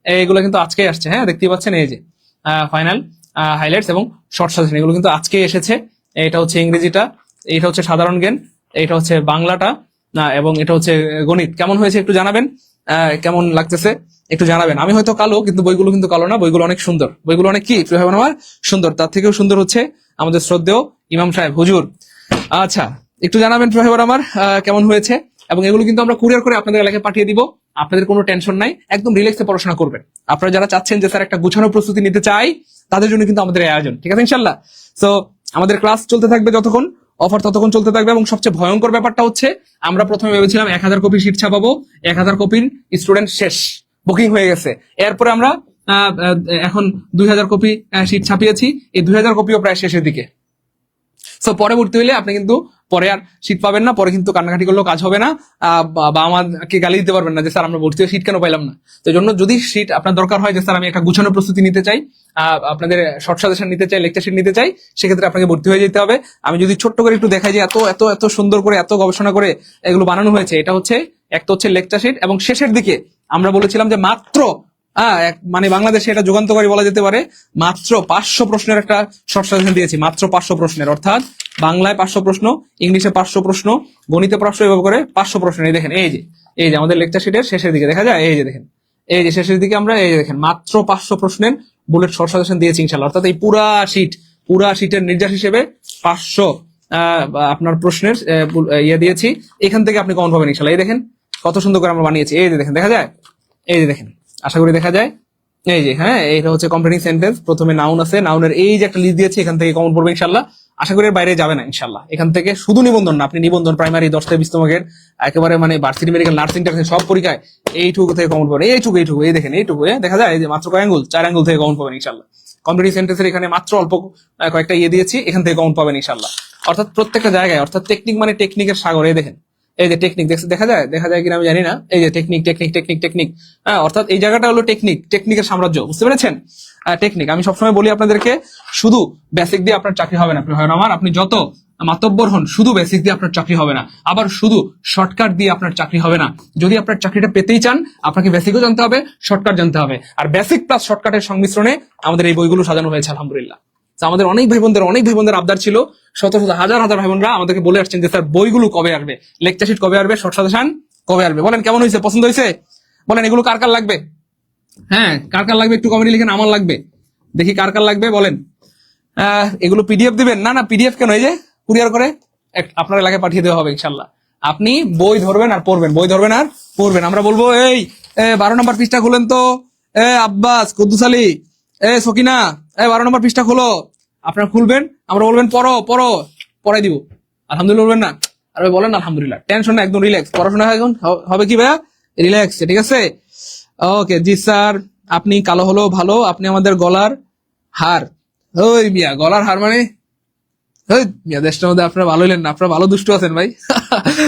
এগুলো কিন্তু আজকে আসছে, হ্যাঁ দেখতেই পাচ্ছেন। এই যে ফাইনাল হাইলাইটস এবং শর্ট সাজেশন, এগুলো কিন্তু আজকে এসেছে। এটা হচ্ছে ইংরেজিটা, এটা হচ্ছে সাধারণ জ্ঞান, এটা হচ্ছে বাংলাটা, এবং এটা হচ্ছে গণিত। কেমন হয়েছে একটু জানাবেন, কেমন লাগতেছে একটু জানাবেন। আমি হয়তো কালো, কিন্তু বইগুলো কিন্তু কালো না, বইগুলো অনেক সুন্দর, বইগুলো অনেক কি প্রিয় ভাই বোন আমার সুন্দর। তার থেকেও সুন্দর হচ্ছে আমাদের শ্রদ্ধেয় ইমাম সাহেব হুজুর। আচ্ছা, একটু জানাবেন প্রিয় ভাই বোন আমার কেমন হয়েছে। এবং এগুলো কিন্তু আমরা কুরিয়ার করে আপনাদের এলাকায় পাঠিয়ে দিব, আপনাদের কোনো টেনশন নাই, একদম রিল্যাক্সে পড়াশোনা করবেন। আপনারা যারা চাচ্ছেন যে স্যার একটা গুছানো প্রস্তুতি নিতে চাই, তাদের জন্য কিন্তু আমাদের এই আয়োজন। ঠিক আছে ইনশাল্লাহ। তো আমাদের ক্লাস চলতে থাকবে যতক্ষণ, অফার ততক্ষণ চলতে থাকবে। এবং সবচেয়ে ভয়ঙ্কর ব্যাপারটা হচ্ছে আমরা প্রথমে ভেবেছিলাম 1000 কপি শিট ছাপাবো, 1000 কপির স্টুডেন্ট শেষ, বুকিং হয়ে গেছে। এরপরে আমরা এখন 2000 কপি শিট ছাপিয়েছি, এই 2000 কপিও প্রায় শেষের দিকে। সো পরবর্তী হইলে আপনি কিন্তু পরে আর শীট পাবেন না, পরে কিন্তু কান্নাকাটি করলেও কাজ হবে না, বা আমাকে গালি দিতে পারবেন না যে স্যার আমরা ভর্তি হয়ে শীট কেন পাইলাম না। তো এই জন্য যদি শীট আপনার দরকার হয় যে স্যার আমি একটা গুছানো প্রস্তুতি নিতে চাই, আপনাদের শর্ট সাজেশন নিতে চাই, লেকচার শিট নিতে চাই, সেক্ষেত্রে আপনাকে ভর্তি হয়ে যেতে হবে। আমি যদি ছোট্ট করে একটু দেখাই যে এত এত এত সুন্দর করে এত গবেষণা করে এগুলো বানানো হয়েছে। এটা হচ্ছে একটা হচ্ছে লেকচার শিট, এবং শেষের দিকে আমরা বলেছিলাম যে মাত্র মানে বাংলাদেশে এটা যুগান্তকারী বলা যেতে পারে, মাত্র 500 প্রশ্নের একটা শর্ট সাজেশন দিয়েছি, মাত্র 500 প্রশ্নের। অর্থাৎ বাংলায় 500 প্রশ্ন, ইংলিশে 500 প্রশ্ন, গণিতে 500, এভাবে করে 500 প্রশ্ন। এই দেখেন, এই যে আমাদের লেকচার শিটের শেষের দিকে দেখা যায়, এই যে দেখেন, এই যে শেষের দিকে আমরা এই যে দেখেন মাত্র 500 প্রশ্নের বুলেট শর্ট সাজেশন দিয়েছি ইনশাল্লাহ। অর্থাৎ এই পুরা শিটের নির্যাস হিসেবে 500 আপনার প্রশ্নের ইয়ে দিয়েছি। এখান থেকে আপনি কমন পাবেন ইনশাল্লাহ। এই দেখেন কত সুন্দর করে আমরা বানিয়েছি, এই যে দেখেন, দেখা যায়, এই যে দেখেন, আশা করি দেখা যায়। এই যে হ্যাঁ, এটা হচ্ছে কমপ্লিটিং সেন্টেন্স, প্রথমে নাউন আছে, নাউনের এই যে একটা লিস্ট দিয়েছি, এখান থেকে কমন পড়বে ইনশাল্লাহ। আশা করি এর বাইরে যাবে না ইনশাল্লাহ। এখান থেকে শুধু নিবন্ধন না, আপনি নিবন্ধন, প্রাইমারি 10 থেকে 20 তমের একেবারে মানে ভার্সিটি, মেডিকেল, নার্সিং সব পরীক্ষায় এইটুকু থেকে কমন পাবেন, এইটুকু এই দেখেন, এইটুকু দেখা যায় এই যে মাত্র কয় আঙ্গুল, 4 আঙ্গুল থেকে কমন পাবেন ইনশাল্লাহ। কম্পিটিটিভ সেন্টেন্সের এখানে মাত্র অল্প কয়েকটা দিয়েছি, এখান থেকে কমন পাবেন ইনশাল্লাহ। অর্থাৎ প্রত্যেকটা জায়গায়, অর্থাৎ টেকনিক মানে টেকনিকের সাগর। এই দেখেন, এই যে টেকনিক দেখা যায় কিনা আমি জানি না, এই যে টেকনিক টেকনিক টেকনিক টেকনিক, হ্যাঁ, অর্থাৎ এই জায়গাটা হলো টেকনিক, টেকনিকের সাম্রাজ্য, বুঝতে পেরেছেন? টেকনিক। আমি সবসময় বলি আপনাদেরকে, শুধু বেসিক দিয়ে আপনার চাকরি হবে না আমার, আপনি যত মাতব্বর হন, শুধু বেসিক দিয়ে আপনার চাকরি হবে না, আবার শুধু শর্টকাট দিয়ে আপনার চাকরি হবে না। যদি আপনার চাকরিটা পেতেই চান, আপনাকে বেসিকও জানতে হবে, শর্টকাট জানতে হবে। আর বেসিক প্লাস শর্টকাটের সংমিশ্রণে আমাদের এই বইগুলো সাজানো হয়েছে আলহামদুলিল্লাহ। আমাদের অনেক ভাই বোনদের আবদার ছিল, শত শত হাজার হাজার ভাই বোনরা আমাদেরকে বলে আসছেন যে স্যার বইগুলো কবে আসবে, লেকচার শিট কবে আসবে, শর্ট সাজেশন কবে আসবে। বলেন কেমন হয়েছে, পছন্দ হয়েছে? বলেন এগুলো কার কার লাগবে? হ্যাঁ, কার কার লাগবে একটু কমেন্টে লিখেন, আমার লাগবে। দেখি কার কার লাগবে বলেন। এগুলো পিডিএফ দিবেন? না পিডিএফ কেন, এই যে কুরিয়ার করে আপনার এলাকায় পাঠিয়ে দেওয়া হবে ইনশাল্লাহ। আপনি বই ধরবেন আর পড়বেন, বই ধরবেন আর পড়বেন। আমরা বলবো এই 12 নম্বর পৃষ্ঠা খুলেন তো, আব্বাস, কুদ্দুস আলী, সকিনা, 12 নম্বর পৃষ্ঠা খোলো। আপনারা খুলবেন, আমরা বলবেন পড়ো পড়ো, পড়াই দিব। আলহামদুলিল্লাহ বলবেন না? আর বলেন আলহামদুলিল্লাহ, টেনশন না, একদম রিল্যাক্স। পড়াশোনা এখন হবে কি ভাইয়া, রিল্যাক্স, ঠিক আছে? ওকে জি স্যার, আপনি কালো হলো ভালো, আপনি আমাদের গলার হার। ওই মিয়া, গলার হার মানে মিয়া, দেশটার মধ্যে আপনারা ভালো হলেন না, আপনারা ভালো দুষ্টু আছেন ভাই।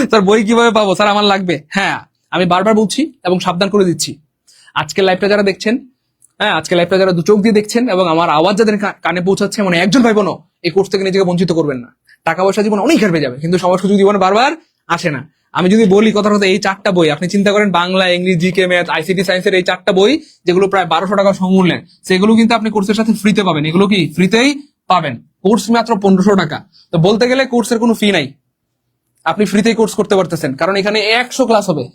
স্যার বই কিভাবে পাবো? স্যার আমার লাগবে। হ্যাঁ, আমি বারবার বলছি এবং সাবধান করে দিচ্ছি, আজকের লাইভটা যারা দেখছেন, হ্যাঁ, আজকে লাইভটা যারা দু চোখ দিয়ে দেখছেন এবং আমার আওয়াজ যাদের কানে পৌঁছাচ্ছে, মানে একজন ভাই বোনও এই কোর্স থেকে নিজেকে বঞ্চিত করবেন না। টাকা পয়সা জীবন অনেক হেরবে যাবে, কিন্তু সময় সুযোগ জীবনে বারবার আসে না। আমি যদি বলি কথা কথা, এই 4টা বই আপনি চিন্তা করেন, Bangla, English, GK, math, ICT, সায়েন্সের এই 4টা বই, যেগুলো প্রায় 1200 টাকা সমমূল্যের, সেগুলো কিন্তু আপনি কোর্সের সাথে ফ্রিতে পাবেন। এগুলো কি ফ্রিতেই পাবেন? কোর্স মাত্র 1500 টাকা। তো বলতে গেলে কোর্সের কোনো ফি নাই, আপনি ফ্রিতেই কোর্স করতে পারতেছেন, কারণ এখানে 100 ক্লাস হবে।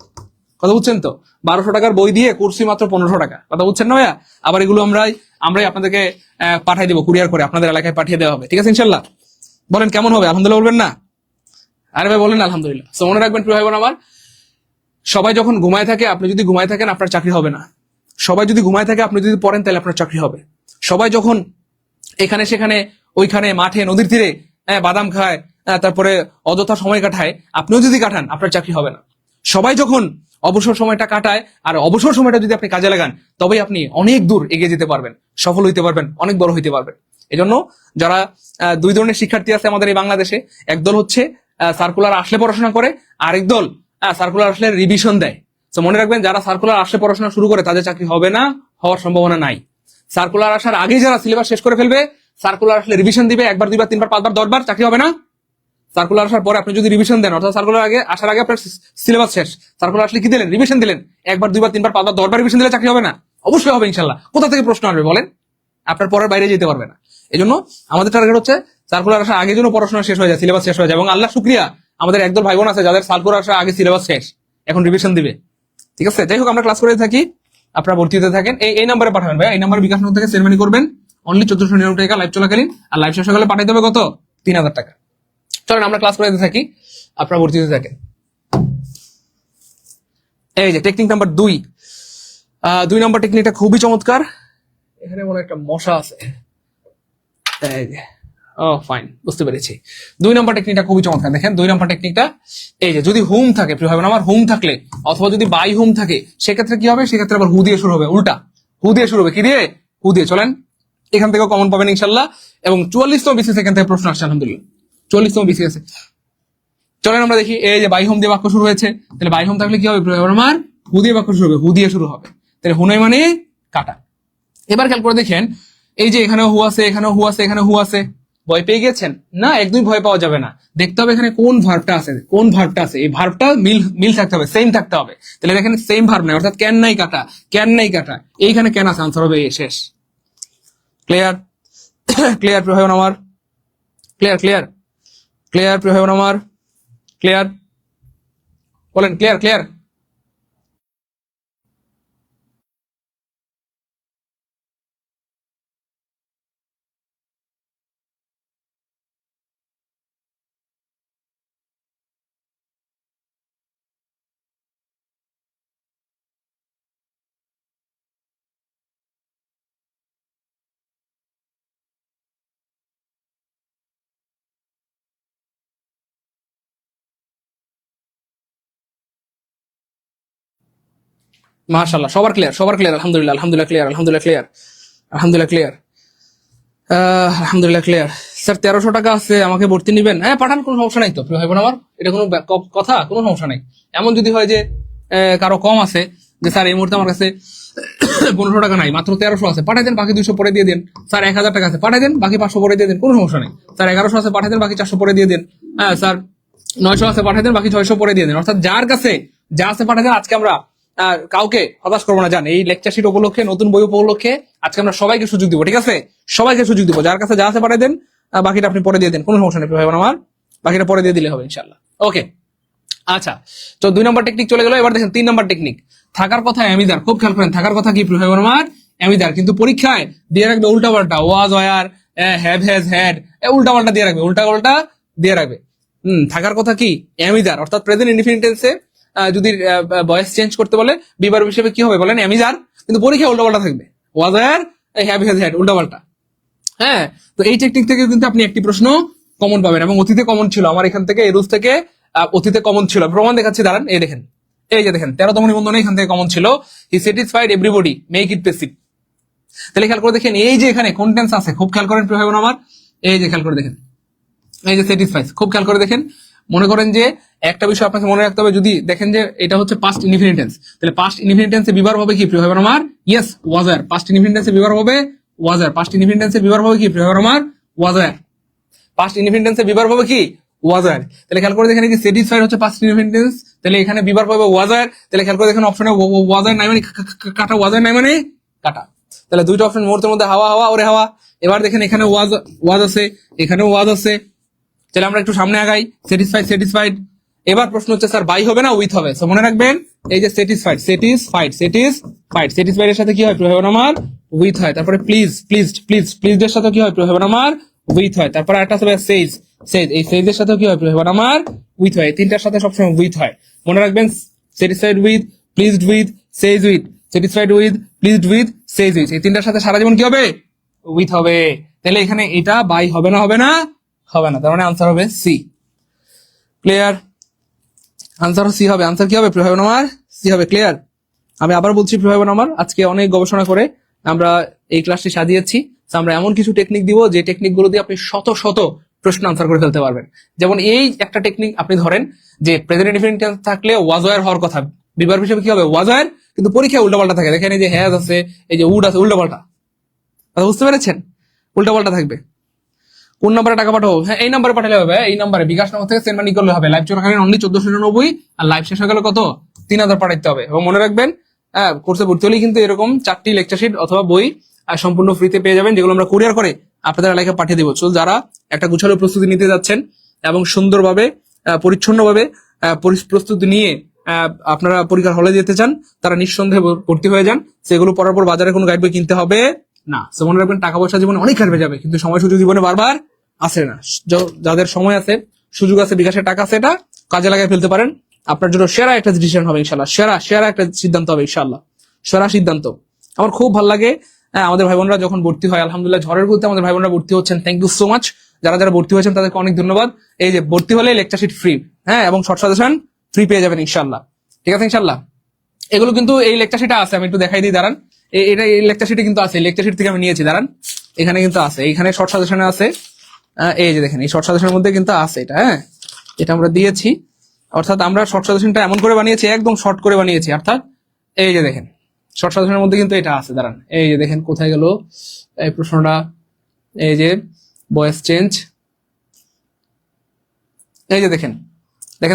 কথা বুঝছেন তো? 1200 টাকার বই দিয়ে কোর্সই মাত্র 1500 টাকা। কথা বুঝছেন না ভাইয়া? আবার এগুলো আমরাই আপনাদেরকে পাঠিয়ে দেবো, কুরিয়ার করে আপনাদের এলাকায় পাঠিয়ে দেওয়া হবে, ঠিক আছে ইনশাল্লাহ? বলেন কেমন হবে? আলহামদুলিল্লাহ বলবেন না? আরে ভাই বলেন আলহামদুলিল্লাহ। তো মনে রাখবেন প্রিয় ভাই বোন আমার, সবাই যখন ঘুমায় থাকে, আপনি যদি ঘুমায় থাকেন আপনার চাকরি হবে না। সবাই যদি ঘুমায় থাকে, আপনি যদি পড়েন, তাহলে আপনার চাকরি হবে। সবাই যখন এখানে সেখানে ওইখানে মাঠে নদীর তীরে বাদাম খায়, তারপরে অযথা সময় কাটায়, আপনিও যদি কাটান, আপনার চাকরি হবে না। সবাই যখন অবসর সময়টা কাটায়, আর অবসর সময়টা যদি আপনি কাজে লাগান, তবেই আপনি অনেক দূর এগিয়ে যেতে পারবেন, সফল হইতে পারবেন, অনেক বড় হইতে পারবেন। এজন্য যারা দুই ধরনের শিক্ষার্থী আছে আমাদের এই বাংলাদেশে, একদল হচ্ছে সার্কুলার আসলে পড়াশোনা করে, আরেক দল সার্কুলার আসলে রিভিশন দেয়। তো মনে রাখবেন, যারা সার্কুলার আসলে পড়াশোনা শুরু করে তাদের চাকরি হবে না, হওয়ার সম্ভাবনা নাই। সার্কুলার আসার আগেই যারা সিলেবাস শেষ করে ফেলবে, সার্কুলার আসলে রিভিশন দিবে 1বার 2বার 3বার 5বার 10বার, চাকরি হবে না। সার্কুলার আসার পরে আপনি যদি রিভিশন দেন, অর্থাৎ সার্কুলার আসার আগে আপনার সিলেবাস শেষ, সার্কুলার আসলে কি দিলেন? রিভিশন দিলেন। 1বার 2বার 3বার 5বার 10বার রিভিশন দিলে চাকরি হবে না? অবশ্যই হবে ইনশাল্লাহ। কোথা থেকে প্রশ্ন আসবে বলেন? আপনার পরের বাইরে যেতে পারবে না। এই জন্য আমাদের টার্গেট হচ্ছে সার্কুলার আসার আগে যেন পড়াশোনা শেষ হয়ে যায়, সিলেবাস শেষ হয়ে যায়। এবং আল্লাহ শুকরিয়া, আমাদের একদল ভাই বোন আছে যাদের সার্কুলার আসার আগে সিলেবাস শেষ, এখন রিভিশন দিবে, ঠিক আছে? যাই হোক, আমরা ক্লাস করে থাকি, আপনারা ভর্তি হতে থাকেন। এই নাম্বারে পাঠাবেন ভাই, এই নাম্বারে বিকাশ নগর থেকে সেন্ড মানি করবেন, অনলি 1499 টাকা লাইভ চলাকালীন। আর লাইভ শেষ হয়ে গেলে পাঠাইতে হবে কত? 3000 টাকা। চলেন আমরা ক্লাস করে থাকি, আপনারা ভর্তি হতে থাকেন। এই যে টেকনিক নাম্বার 2, 2 নম্বর টেকনিকটা খুবই চমৎকার। এখানে মনে একটা মশা আছে, এই যে, ও ফাইন, বুঝতে পেরেছি। 2 নম্বর টেকনিকটা খুবই চমৎকার। দেখেন 2 নম্বর টেকনিকটা, এই যে যদি হোম থাকে, প্রিয় ভাই বোন আমার, হোম থাকলে অথবা যদি বাই হোম থাকে, সেক্ষেত্রে কি হবে? সেক্ষেত্রে আবার হু দিয়ে শুরু হবে, উল্টা হু দিয়ে শুরু হবে। কি দিয়ে? হু দিয়ে। চলেন এখান থেকেও কমন পাবেন ইনশাল্লাহ। এবং 44তম বিসিএস এখান থেকে প্রশ্ন আসছে আলহামদুলিল্লাহ, 44তম বিসিএস। চলেন আমরা দেখি, এই যে বাই হোম দিয়ে বাক্য শুরু হয়েছে, তাহলে বাই হোম থাকলে কি হবে? আমার হু দিয়ে বাক্য শুরু হবে, হু দিয়ে শুরু হবে। তাহলে হুনাই মানে কাটা। এবার খেয়াল করে দেখেন, এই যে এখানেও হু আছে, এখানেও হু আছে, এখানে হু আছে। ভয় পেয়ে গেছেন না? একদমই ভয় পাওয়া যাবে না। দেখতে হবে এখানে কোন ভার্বটা আছে, কোন ভার্বটা আছে, এই ভার্বটা মিল থাকতে হবে, সেম থাকতে হবে। তাহলে দেখেন সেম ভার্ব নাই, অর্থাৎ ক্যান নাই কাটা, ক্যান নাই কাটা, এইখানে ক্যান আছে, আনসার হবে শেষ। ক্লিয়ার? ক্লিয়ার প্রিয় ভাই বোন আমার? ক্লিয়ার ক্লিয়ার ক্লিয়ার প্রিয় ভাই বোন আমার? ক্লিয়ার? বলেন ক্লিয়ার ক্লিয়ার। মাশাআল্লাহ, সবার ক্লিয়ার, আলহামদুলিল্লাহ ক্লিয়ার। আলহামদুলিল্লাহ ক্লিয়ার। স্যার 1300 টাকা আছে, আমাকে ভর্তি নিবেন? হ্যাঁ পাঠান, কোনো সমস্যা নাই তো প্রিয় ভাই বোন আমার, এটা কোনো কথা, কোনো সমস্যা নাই। এমন যদি হয় যে কারো কম আছে, যে স্যার এই মুহূর্তে আমার কাছে 1500 টাকা নাই, মাত্র 1300 আছে, পাঠাই দেন, বাকি 200 পরে দিয়ে দেন। স্যার 1000 টাকা আছে, পাঠাই দেন, বাকি 500 পরে দিয়ে দেন, কোনো সমস্যা নেই। স্যার 1100 আছে, পাঠাই দেন, বাকি 400 পরে দিয়ে দেন। হ্যাঁ স্যার 900 আছে, পাঠাই দেন, বাকি 600 পরে দিয়ে দেন। অর্থাৎ যার কাছে যা আছে পাঠাই দেন। আজকে আমরা কাউকে হতাশ করবো না, জান এই লেকচার শিট উপলক্ষে, নতুন বই উপলক্ষে আজকে আমরা সবাইকে সুযোগ দিব, ঠিক আছে? সবাইকে সুযোগ দিব, যার কাছে যা আছে পাঠিয়ে দেন, বাকিটা আপনি পরে দিয়ে দেন, কোনো সমস্যা নেই ভাই বোন আমার, বাকিটা পরে দিয়ে দিলে হবে ইনশাল্লাহ। ওকে আচ্ছা, তো 2 নম্বর টেকনিক চলে গেল। এবার দেখেন 3 নম্বর টেকনিক, থাকার কথা অ্যামিদার। খুব খেয়াল করেন, থাকার কথা কি ভাই বোন আমার? অ্যামিদার। কিন্তু পরীক্ষায় দিয়ে রাখবে উল্টা পাল্টা, was were, have has had, উল্টা পাল্টা দিয়ে রাখবে, উল্টা পাল্টা দিয়ে রাখবে। থাকার কথা কি অ্যামিদার, অর্থাৎ প্রেজেন্ট ইনডিফিনিট টেন্সে যদি ভয়েস চেঞ্জ করতে বলে বিভার হিসেবে কি হবে বলেন? অ্যামিজার। কিন্তু পরীক্ষায় উল্টাপাল্টা থাকবে, was were, have has had, উল্টাপাল্টা। হ্যাঁ, তো এই টেকনিক থেকে কিন্তু আপনি একটি প্রশ্ন কমন পাবেন, এবং অতীতে কমন ছিল আমার এখান থেকে, এই রুলস থেকে অতীতে কমন ছিল। প্রমাণ দেখাচ্ছি, দাঁড়ান, এই দেখেন, এই যে দেখেন 13তম নিবন্ধনে এখান থেকে কমন ছিল, he satisfied everybody, make it passive. তাহলে খেয়াল করে দেখেন, এই যে এখানে কোন টেন্স আছে, খুব খেয়াল করেন প্রিয় ভাই বোন আমার, এই যে খেয়াল করে দেখেন, এই যে স্যাটিসফাইড, খুব খেয়াল করে দেখেন। মনে করেন যে একটা বিষয় আপনাকে মনে রাখতে হবে, যদি দেখেন যে এটা হচ্ছে পাস্ট ইনডিফিনিট টেন্স, তাহলে পাস্ট ইনডিফিনিট টেন্সে বিভার হবে কি প্রিয় ভাই বোন আমার? ইয়েস, ওয়াজার। পাস্ট ইনডিফিনিট টেন্সে বিভার হবে ওয়াজার। পাস্ট ইনডিফিনিট টেন্সে বিভার হবে কি প্রিয় ভাই বোন আমার? ওয়াজার। পাস্ট ইনডিফিনিট টেন্সে বিভার হবে কি? ওয়াজার। তাহলে খেয়াল করে দেখেন, এই যে স্যাটিসফাইড হচ্ছে পাস্ট ইনডিফিনিট টেন্স, তাহলে এখানে বিভার হবে ওয়াজার। তাহলে খেয়াল করে দেখেন অপশনে ওয়াজার নাই মানে কাটা, ওয়াজার নাই মানে কাটা। তাহলে দুইটা অপশন, মুহূর্তের মধ্যে হাওয়া হাওয়া ওরে হাওয়া। এবার দেখেন এখানে ওয়াজ আছে, এখানেও ওয়াজ আছে। তাহলে আমরা একটু সামনে আগাই, স্যাটিসফাইড। এবার প্রশ্ন হচ্ছে স্যার বাই হবে না উইথ হবে? তো মনে রাখবেন, এই যে স্যাটিসফাইড এর সাথে কি হয় প্রিয় ভাই বোন আমার? উইথ হয়। তারপরে প্লিজড এর সাথে কি হয় প্রিয় ভাই বোন আমার? উইথ হয়। তারপরে একটা হবে সেইজ, এই সেইজ এর সাথে কি হয় প্রিয় ভাই বোন আমার? উইথ হয়। তিনটার সাথে সবসময় উইথ হয়, মনে রাখবেন। Satisfied with, pleased with, সেইজ with. Satisfied with, pleased with, সেইজ with, এই তিনটার সাথে সারা জীবন কি হবে? উইথ হবে। তাহলে এখানে এটা বাই হবে না? হবে না? হবে না। তার মানে আনসার হবে সি। ক্লিয়ার? আনসার সি হবে। আনসার কি হবে প্রিয় ভাই বোন আমার? সি হবে। ক্লিয়ার? আমি আবার বলছি প্রিয় ভাই বোন আমার, আজকে অনেক গবেষণা করে আমরা এই ক্লাসটি সাজিয়েছি। আমরা এমন কিছু টেকনিক দিব, যে টেকনিক গুলো দিয়ে আপনি শত শত প্রশ্ন আনসার করে ফেলতে পারবেন। যেমন এই একটা টেকনিক আপনি ধরেন, যে প্রেজেন্ট ইনডিফিনিট টেন্স থাকলে ওয়াজওয়ার হওয়ার কথা, বিভার হিসেবে কি হবে? ওয়াজওয়ার। কিন্তু পরীক্ষায় উল্টাপাল্টা থাকে। দেখেন এই যে হ্যাজ আছে, এই যে উড আছে, উল্টাপাল্টা। বুঝতে পেরেছেন? উল্টাপাল্টা থাকবে। কোন নাম্বারে টাকা পাঠাবো? হ্যাঁ, এই নাম্বারে পাঠালে হবে। এই নাম্বারে বিকাশ নম্বর থেকে সেন্ড মানি করলে হবে। লাইভ চলাকালীন অনলি 1499, আর লাইভ শেষ হয়ে গেলে কত? 3000 পাঠাইতে হবে। এবং মনে রাখবেন, কোর্সে ভর্তি হলেই কিন্তু এরকম 4টি লেকচার শিট অথবা বই সম্পূর্ণ ফ্রিতে পেয়ে যাবেন, যেগুলো আমরা কুরিয়ার করে আপনাদের এলাকায় পাঠিয়ে দেবো। সো যারা একটা গুছালো প্রস্তুতি নিতে যাচ্ছেন এবং সুন্দরভাবে পরিচ্ছন্নভাবে প্রস্তুতি নিয়ে আপনারা পরীক্ষার হলে যেতে চান, তারা নিঃসন্দেহে ভর্তি হয়ে যান। সেগুলো পড়ার পর বাজারে কোনো গাইড বই কিনতে হবে না। সো মনে রাখবেন, টাকা পয়সা জীবনে অনেক কাটবে যাবে, কিন্তু সময় সুযোগ জীবনে বারবার আসে না। যাদের সময় আছে, সুযোগ আছে, বিকাশের টাকা আছে, এটা কাজে লাগাই ফেলতে পারেন। আপনার জন্য সেরা একটা ডিসিশন হবে ইনশাল্লাহ। সেরা একটা সিদ্ধান্ত হবে ইনশাল্লাহ, সেরা সিদ্ধান্ত। আমার খুব ভালো লাগে আমাদের ভাই বোনরা যখন ভর্তি হয়। আলহামদুলিল্লাহ, ঝড়ের গতিতে আমাদের ভাই বোনরা ভর্তি হচ্ছেন। Thank you so much. যারা যারা ভর্তি হয়েছেন তাদেরকে অনেক ধন্যবাদ। এই যে ভর্তি হলে লেকচার শিট ফ্রি, হ্যাঁ, এবং শর্ট সাজেশন ফ্রি পেয়ে যাবেন ইনশাল্লাহ। ঠিক আছে ইনশাল্লাহ? এগুলো কিন্তু এই লেকচার শিটে আছে, আমি একটু দেখাই দিই, দাঁড়ান। এটা এই লেকচার শিটে কিন্তু আছে, লেকচার শিট থেকে আমি নিয়েছি, দাঁড়ান। এখানে কিন্তু আছে, এইখানে শর্ট সাজেশনে আছে। এই যে দেখেন, এই শর্ট সাজেশনের মধ্যে কিন্তু আছে এটা, হ্যাঁ, এটা আমরা দিয়েছি। অর্থাৎ আমরা শর্ট সাজেশনটা এমন করে বানিয়েছি, একদম শর্ট করে বানিয়েছি। অর্থাৎ এই যে দেখেন, শর্ট সাজেশনের মধ্যে কিন্তু এটা আছে, দাঁড়ান। এই যে দেখেন, কোথায় গেল এই প্রশ্নটা? এই যে ভয়েস চেঞ্জ, এই যে দেখেন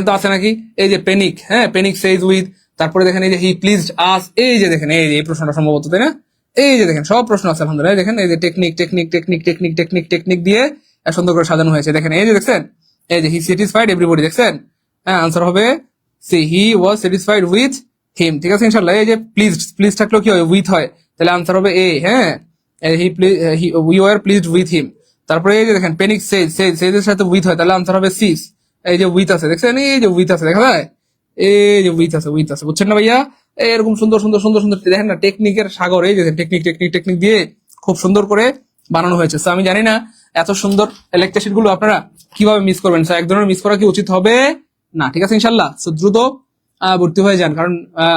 তো আছে নাকি? এই যে প্যানিক, হ্যাঁ, প্যানিক সেইজ উইথ। তারপরে দেখেন এই যে হি প্লিজড আস, এই যে দেখেন, এই যে এই প্রশ্নটা সম্ভবত, তাই না? এই যে দেখেন, সব প্রশ্ন আছে আলহামদুলিল্লাহ। দেখেন এই যে টেকনিক দিয়ে সুন্দর করে সাজানো হয়েছে। দেখেন এই যে দেখছেন, এই যে হি স্যাটিসফাইড এভরিবডি, দেখছেন? হ্যাঁ, আনসার হবে C, he was satisfied with him. ঠিক আছে ইনশাআল্লাহ? এই যে প্লিজ থাকলেও কি হয়? উইথ হয়। তাহলে আনসার হবে এ, হ্যাঁ, we were pleased with him. তারপরে এই যে দেখেন প্যানিক সেইজের সাথে উইথ হয়, তাহলে আনসার হবে সিস। এই যে উইথ আছে, দেখছেন? এই যে উইথ আছে, দেখা যায়? এই যে উইথ আছে, বুঝছেন না ভাইয়া? এরকম সুন্দর দেখেন না, টেকনিকের সাগর। এই যে টেকনিক দিয়ে খুব সুন্দর করে বানানো হয়েছে। আমি জানি না এত সুন্দর লেকচার শিট গুলো আপনারা কিভাবে মিস করবেন। এক ধরনের মিস করা কি উচিত হবে না? ঠিক আছে ইনশাল্লাহ? দ্রুত ভর্তি হয়ে যান, কারণ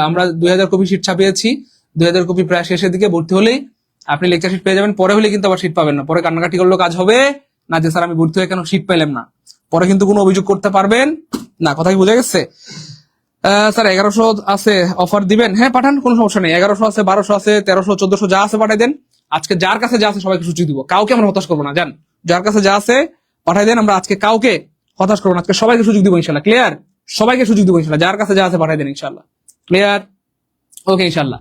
আমরা 2000 কপি সিট ছাপিয়েছি, 2000 কপি প্রায় শেষের দিকে। ভর্তি হলেই আপনি লেকচার সিট পেয়ে যাবেন, পরে হলে কিন্তু আবার সিট পাবেন না, পরে কান্নাকাটি করলেও কাজ হবে না যে স্যার আমি ভর্তি হয়ে কেন সিট পেলাম না, পরে কিন্তু কোনো অভিযোগ করতে পারবেন না। কথা কি বোঝা গেছে? স্যার 1100 আছে, অফার দিবেন? হ্যাঁ পাঠান, কোনো সমস্যা নেই। 1100 আছে, 1200 আছে, 1300, 1400 যা আছে পাঠাই দেন। আজকে যার কাছে যা আছে সবাইকে সুযোগ দিব, কাউকে আমরা হতাশ করবো না। জান, যার কাছে যা আছে পাঠাই দেন, আমরা আজকে কাউকে হতাশ করবো না, আজকে সবাইকে সুযোগ দিব ইনশাল্লাহ। ক্লিয়ার? সবাইকে সুযোগ দিব ইনশাল্লাহ, যার কাছে যা আছে পাঠাই দেন ইনশাল্লাহ। ক্লিয়ার? ওকে ইনশাল্লাহ।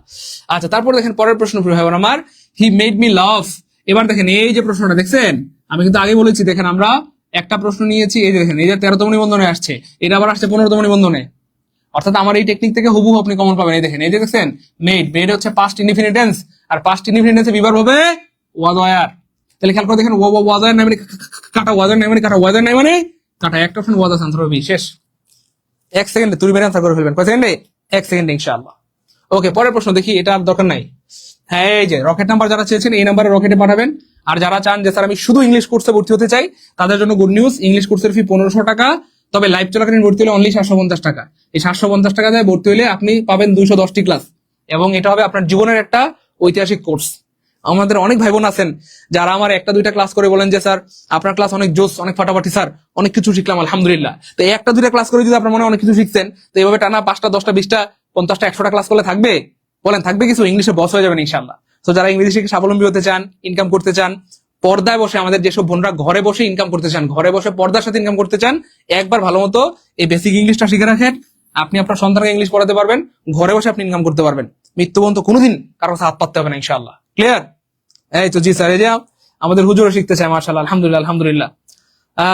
আচ্ছা, তারপর দেখেন পরের প্রশ্ন প্রিয় ভাই বোন আমার, হি মেড মি লাভ। এবার দেখেন এই যে প্রশ্নটা দেখছেন, আমি কিন্তু আগে বলেছি, দেখেন আমরা একটা প্রশ্ন নিয়েছি, এই যে দেখেন এই যে 13তম নিবন্ধনে আসছে, এটা আবার আসছে 15তম নিবন্ধনে, অর্থাৎ আমার এই টেকনিক থেকে হুবহু আপনি কমন পাবেন। এই দেখেন, এই যে দেখছেন মেড, মেড হচ্ছে পাস্ট ইনডিফিনিটেন্স, আর পাস্ট ইনডিফিনিটেন্সে বিভার হবে ওয়াজ ওয়ার। তাহলে খেয়াল করে দেখেন, ওয়াজ ওয়ার নাই মানে কাটা, ওয়াজ ওয়ার নাই মানে কাটা, ওয়াজ ওয়ার নাই মানে কাটা, একটা অপশন ওয়াজ আনসার হবে। শেষ, 1 সেকেন্ডে তুই বের আনসার করে ফেলবেন। কয় সেকেন্ডে? 1 সেকেন্ডে ইনশাআল্লাহ। ওকে, পরের প্রশ্ন দেখি, এটা আর দরকার নাই। হ্যাঁ, এই যে রকেট নাম্বার যারা চেয়েছেন এই নাম্বারে রকেটে পাঠাবেন। আর যারা চান যে স্যার আমি শুধু ইংলিশ কোর্সে ভর্তি হতে চাই, তাদের জন্য গুড নিউজ, ইংলিশ কোর্সের ফি 1500 টাকা, তবে লাইভ চলাকালীন ভর্তি হলে অনলি 750 টাকা। এই 750 টাকা দিয়ে ভর্তি হলে আপনি পাবেন 210টি ক্লাস, এবং এটা হবে আপনার জীবনের একটা ঐতিহাসিক কোর্স। আমাদের অনেক ভাই বোন আছেন যারা আমার 1-2টা ক্লাস করে বলেন যে স্যার আপনার ক্লাস অনেক জোস, অনেক ফাটাফাটি স্যার, অনেক কিছু শিখলাম আলহামদুলিল্লাহ। তো 1-2টা ক্লাস করে যদি আপনার মনে অনেক কিছু শিখছেন, তো এইভাবে টানা 5টা 10টা 20টা 50টা 100টা ক্লাস করলে থাকবে? বলেন থাকবে কিছু? ইংলিশে বস হয়ে যাবেন ইনশাআল্লাহ। তো যারা ইংলিশ শিখে স্বাবলম্বী হতে চান, ইনকাম করতে চান, পর্দায় বসে, আমাদের যেসব বোনরা ঘরে বসে ইনকাম করতে চান, ঘরে বসে পর্দার সাথে ইনকাম করতে চান, একবার ভালো মতো এই বেসিক ইংলিশটা শিখে রাখেন, আপনি আপনার সন্তানকে ইংলিশ পড়াতে পারবেন, ঘরে বসে আপনি ইনকাম করতে পারবেন, মৃত্যু পর্যন্ত কোনোদিন কারো কাছে হাত পাততে হবে না ইনশাআল্লাহ। ক্লিয়ার? এই তো জি স্যার, এই যে আমাদের হুজুরও শিখতে চায়, মাশাআল্লাহ, আলহামদুলিল্লাহ আলহামদুলিল্লাহ।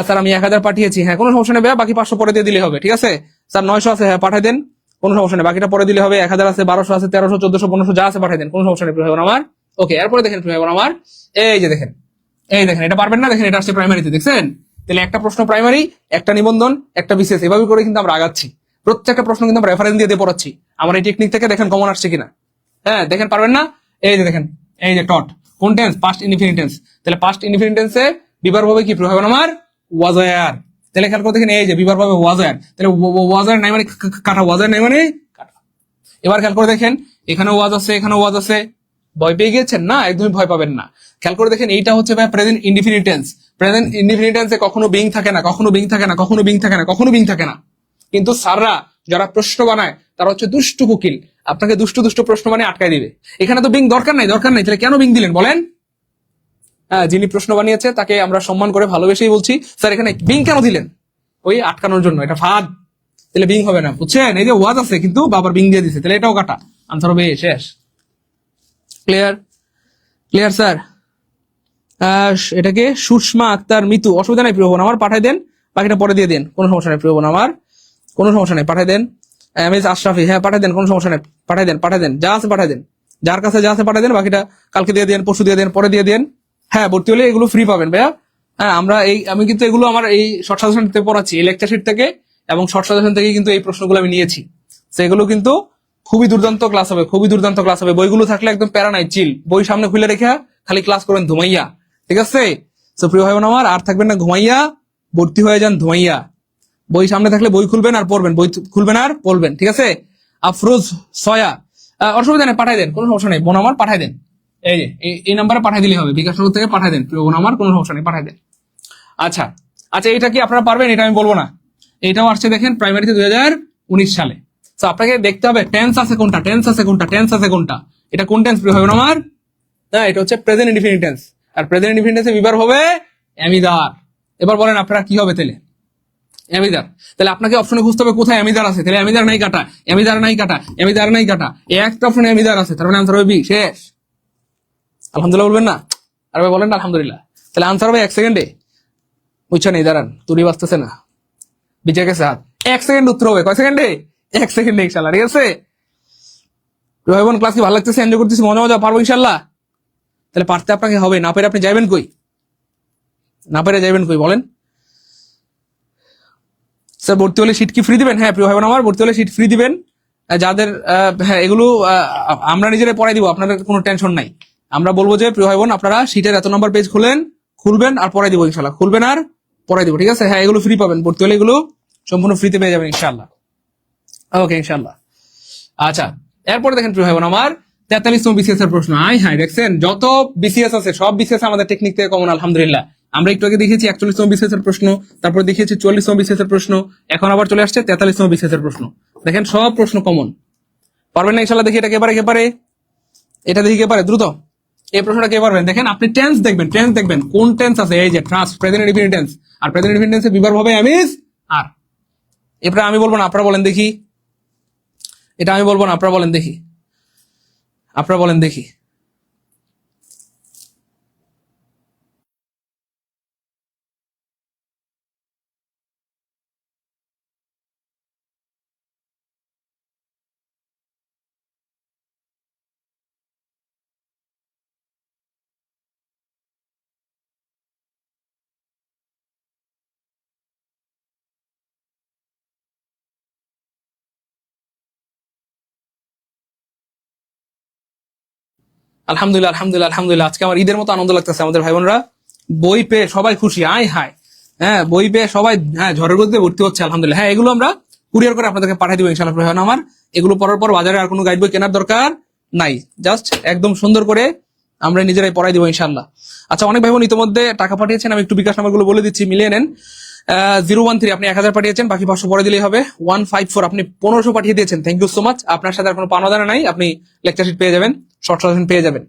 স্যার আমি 1000 পাঠিয়েছি, হ্যাঁ কোনো সমস্যা নেই ভাইয়া, বাকি 500 পরে দিয়ে দিলে হবে, ঠিক আছে? স্যার 900 আছে, হ্যাঁ পাঠাই দেন, কোনো সমস্যা নেই, বাকিটা পরে দিলে হবে। 1000 আছে, 1200 আছে, 1300, 1400, 1500 যা আছে পাঠাই দেন, কোনো সমস্যা নেই প্রিয় ভাই বোন আমার। ওকে, এরপরে দেখেন প্রিয় ভাই বোন আমার, এই যে দেখেন, এই দেখেন, এটা পারবেন না? দেখেন এটা আসছে প্রাইমারিতে, দেখছেন? তাহলে একটা প্রশ্ন প্রাইমারি, একটা নিবন্ধন, একটা বিশেষ, এভাবে করে কিন্তু আমরা আগাচ্ছি। প্রত্যেকটা প্রশ্ন কিন্তু আমরা রেফারেন্স দিয়ে পড়াচ্ছি আমার এই টেকনিক থেকে। দেখেন কমন আসছে কিনা। হ্যাঁ দেখেন, পারবেন না? এই যে দেখেন, এই যে টট কোন টেন্স? Past indefinite tense. তাহলে পাস্ট ইনডিফিনিট টেন্সে বিভার হবে কি প্রিয় ভাই বোন আমার? Was were. তাহলে খেয়াল করে দেখেন, এই যে বিভার হবে ওয়াজ ওয়ার, তাহলে ওয়াজ ওয়ার নাই মানে কাটা, ওয়াজ ওয়ার নাই মানে কাটা। এবার খেয়াল করে দেখেন, এখানে ওয়াজ আছে, এখানে ওয়াজ আছে, ভয় পেয়ে গেছেন না? একদমই ভয় পাবেন না। খেয়াল করে দেখেন, এইটা হচ্ছে ভাই present indefinite tense. Present indefinite টেন্সে কখনো বিং থাকে না, কখনো বিং থাকে না, কখনো বিং থাকে না, কখনো বিং থাকে না। কিন্তু স্যাররা যারা প্রশ্ন বানায় তারা হচ্ছে দুষ্টু কুকিল, আপনাকে দুষ্টু দুষ্টু প্রশ্ন মানে আটকায় দিবে। এখানে তো বিং দরকার নাই, দরকার নাই, তাহলে কেন বিং দিলেন বলেন? হ্যাঁ, যিনি প্রশ্ন বানিয়েছে তাকে আমরা সম্মান করে ভালোবেসেই বলছি, স্যার এখানে বিং কেন দিলেন? ওই আটকানোর জন্য, এটা ফাঁদ, তাহলে বিং হবে না, বুঝছেন? এই যে ওয়াজ আছে কিন্তু বাবার বিং দিয়ে দিছে, তাহলে এটাও কাটা, আনসার হবে শেষ। ক্লিয়ার? Clear sir? এটাকে সুষমা আক্তার মিতু, অসুবিধা নাই প্রিয় বোন আমার, পাঠাই দেন, বাকিটা পরে দিয়ে দেন, কোনো সমস্যা নেই প্রিয় বোন আমার, কোনো সমস্যা নেই, পাঠাই দেন। এমএস আশরাফি, হ্যাঁ পাঠাই দেন, কোনো সমস্যা নেই, পাঠাই দেন, পাঠাই দেন, যা আছে পাঠাই দেন, যার কাছে যা আছে পাঠাই দেন, বাকিটা কালকে দিয়ে দেন, পরশু দিয়ে দেন, পরে দিয়ে দেন। হ্যাঁ ভর্তি হলে এগুলো ফ্রি পাবেন ভাইয়া। হ্যাঁ আমি কিন্তু এগুলো আমার এই শর্ট সাজেশন থেকে পড়াচ্ছি, এই লেকচার শিট থেকে এবং শর্ট সাজেশন থেকে কিন্তু এই প্রশ্নগুলো আমি নিয়েছি। তো এগুলো কিন্তু খুবই দুর্দান্ত ক্লাস হবে, খুবই দুর্দান্ত ক্লাস হবে। বইগুলো থাকলে একদম প্যারা নাই, চিল, বই সামনে খুলে রেখে খালি ক্লাস করেন ধুমাইয়া, ঠিক আছে? তো প্রিয় ভাই বোন আমার, আর থাকবেন না ঘুমাইয়া, ভর্তি হয়ে যান ধুমাইয়া। বই সামনে থাকলে বই খুলবেন আর পড়বেন, বই খুলবেন আর পড়বেন, ঠিক আছে? আফরোজ সয়া, অসুবিধা নেই, পাঠাই দেন, কোনো সমস্যা নেই বোন আমার, পাঠাই দেন। এই যে এই নাম্বারে পাঠাই দিলে হবে, বিকাশ থেকে পাঠাই দেন প্রিয় বোন আমার, কোনো সমস্যা নেই, পাঠাই দেন। আচ্ছা আচ্ছা, এটা কি আপনারা পারবেন? এটা আমি বলবো না, এটাও আসছে দেখেন প্রাইমারিতে 2019 সালে। তো আপনাকে দেখতে হবে টেন্স আছে কোনটা, টেন্স আছে কোনটা, টেন্স আছে কোনটা, এটা কোন টেন্স প্রিয় ভাই বোন আমার? না, এটা হচ্ছে প্রেজেন্ট ইনডিফিনিট টেন্স, আর প্রেজেন্ট ইনডিফিনিট টেন্সে বিভার হবে এমিদার। এবার বলেন আপনারা কি হবে তাহলে? এমিদার। তাহলে আপনাকে অপশনে খুঁজতে হবে কোথায় এমিদার আছে, তাহলে এমিদার নাই কাটা, এমিদার নাই কাটা, এমিদার নাই কাটা, একটা অপশনে এমিদার আছে, তার মানে আনসার হবে বি। শেষ। আলহামদুলিল্লাহ বলবেন না? আর ভাই বলেন না আলহামদুলিল্লাহ। তাহলে আনসার হবে 1 সেকেন্ডে। বুঝছেন? এই দাঁড়ান, তুলি বাঁচতেছে না, বিচার গেছে হাত, 1 সেকেন্ড উত্তর হবে। কয় সেকেন্ডে? 1 সেকেন্ডে ইনশাল্লাহ, ঠিক আছে? ভাই বোন ক্লাস কি ভালো লাগতেছে? এনজয় করতেছি, মজা মজা, পারবো ইনশাল্লাহ? তাহলে পারতে আপনাকে হবে, না পেরে আপনি যাবেন কই? না পেরে যাবেন কই বলেন? স্যার ভর্তি হলে সিট কি ফ্রি দিবেন? হ্যাঁ প্রিয় ভাই বোন আমার, ভর্তি হলে সিট ফ্রি দিবেন। যাদের হ্যাঁ এগুলো আমরা নিজেরাই পড়াই দিব, আপনাদের কোনো টেনশন নাই। আমরা বলবো যে প্রিয় ভাই বোন আপনারা সিটের এত নম্বর পেজ খুলবেন আর পড়াই দিব ইনশাল্লাহ, খুলবেন আর পড়াই দিব, ঠিক আছে? হ্যাঁ এগুলো ফ্রি পাবেন, ভর্তি হলে এগুলো সম্পূর্ণ ফ্রিতে পেয়ে যাবেন ইনশাল্লাহ। ওকে ইনশাল্লাহ। আচ্ছা, এরপরে দেখেন প্রিয় ভাই বোন আমার 43তম বিসিএস এর প্রশ্ন। হাই দেখছেন যত বিসিএস আছে সব বিসিএস আমাদের টেকনিক থেকে কমন আলহামদুলিল্লাহ। আমরা একটু আগে দেখেছি 41তম বিসিএস এর প্রশ্ন, তারপর দেখিয়েছি 44তম বিসিএস এর প্রশ্ন, এখন আবার চলে আসছে 43তম বিসিএস এর প্রশ্ন। দেখেন সব প্রশ্ন কমন। পারবেন না ইনশাল্লাহ? দেখি এটা কে পারে, এটা দেখি কে পারে দ্রুত। এই প্রশ্নটা কে পারবেন? দেখেন আপনি টেন্স দেখবেন কোন টেন্স আছে। এই যে ট্রাস্ট, প্রেজেন্ট ইনডিফিনিট টেন্স, আর প্রেজেন্ট ইনডিফিনিট টেন্সে বিভার্ব হবে am is আর। এরপরে আমি বলবো না, আপনারা বলেন দেখি। এটা আমি বলবো না, আপনারা বলেন দেখি। আলহামদুলিল্লাহ আজকে আমার ঈদের মতো আনন্দ লাগতেছে। আমাদের ভাই বোনরা বই পেয়ে সবাই খুশি, আয় হায়। হ্যাঁ, বই পেয়ে সবাই ঝড়ের গতিতে ভর্তি হচ্ছে আলহামদুলিল্লাহ। হ্যাঁ, এগুলো আমরা কুরিয়ার করে আপনাদেরকে পাঠিয়ে দিব ইনশাআল্লাহ। ভাই বোন আমার এগুলো পড়ার পর বাজারে আর কোনো গাইড বই কেনার দরকার নাই, জাস্ট একদম সুন্দর করে আমরা নিজেরাই পড়াই দিব ইনশাআল্লাহ। আচ্ছা, অনেক ভাই বোন ইতিমধ্যে টাকা পাঠিয়েছেন, আমি একটু বিকাশ নাম্বারগুলো বলে দিচ্ছি, মিলিয়ে নেন। 013 আপনি 1000 পাঠিয়েছেন, বাকি 500 পরে দিলেই হবে। 154 আপনি 1500 পাঠিয়ে দিয়েছেন, থ্যাংক ইউ সো মাচ। আপনার সাথে আর কোনো পাওনা দানা নাই, আপনি লেকচার শিট পেয়ে যাবেন, শর্ট সাজেশন পেয়ে যাবেন।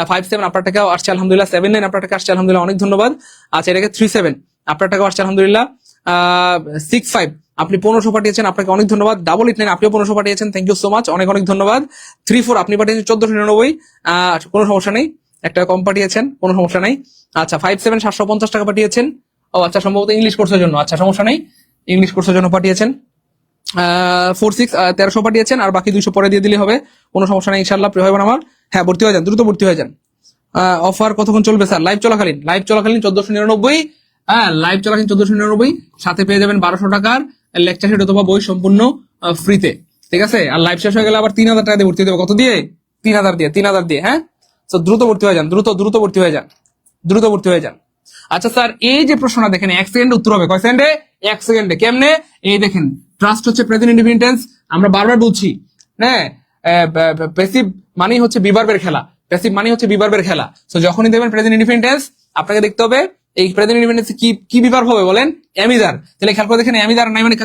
57 আপনার টাকা আসছে আলহামদুলিল্লাহ। 79 আপনার টাকা আসছে আলহামদুলিল্লাহ, অনেক ধন্যবাদ। আচ্ছা, এটাকে 37 আপনার টাকা আসছে আলহামদুলিল্লাহ। 65 আপনি 1500 পাঠিয়েছেন, আপনাকে অনেক ধন্যবাদ। 889 আপনিও 1500 পাঠিয়েছেন, থ্যাংক ইউ সো মাচ, অনেক ধন্যবাদ। 34 আপনি পাঠিয়েছেন 1499, কোনো সমস্যা নেই, একটা কম পাঠিয়েছেন, কোনো সমস্যা নেই। আচ্ছা, 57 750 টাকা পাঠিয়েছেন। ও আচ্ছা, সম্ভবত ইংলিশ কোর্সের জন্য, আচ্ছা সমস্যা নেই, ইংলিশ কোর্সের জন্য পাঠিয়েছেন। 46 1300 পাঠিয়েছেন, আর বাকি 200 পরে দিয়ে দিলে হবে, কোনো সমস্যা নেই ইনশাআল্লাহ। প্রিয় ভাই বোন আমার, হ্যাঁ ভর্তি হয়ে যান, দ্রুত ভর্তি হয়ে যান। অফার কতক্ষণ চলবে স্যার? লাইভ চলাকালীন 1499। হ্যাঁ, লাইভ চলাকালীন 1499, সাথে পেয়ে যাবেন 1200 টাকার লেকচার শিট অথবা বই সম্পূর্ণ ফ্রিতে, ঠিক আছে? আর লাইভ শেষ হয়ে গেলে আবার 3000 টাকা দিয়ে ভর্তি দেবে। কত দিয়ে? 3000 দিয়ে। হ্যাঁ, তো দ্রুত ভর্তি হয়ে যান, দ্রুত ভর্তি হয়ে যান। আচ্ছা স্যার, এই যে প্রশ্নটা দেখেন 1 সেকেন্ডে উত্তর হবে। কয় সেকেন্ডে? 1 সেকেন্ডে। কেমনে? এই দেখেন, ট্রাস্ট হচ্ছে প্রেজেন্ট ইনডিফিনিট টেন্স, আমরা বারবার বলছি। হ্যাঁ, প্যাসিভ মানেই হচ্ছে বিভার্বের খেলা। তো যখনই দেখবেন প্রেজেন্ট ইনডিফিনিট টেন্স, আপনাকে দেখতে হবে এই প্রেজেন্ট ইনডিফিনিট টেন্সে কি বিভার্ব হবে বলেন? অ্যামিদার। তাহলে খেয়াল করে দেখেন, অ্যামিদার নাই মানে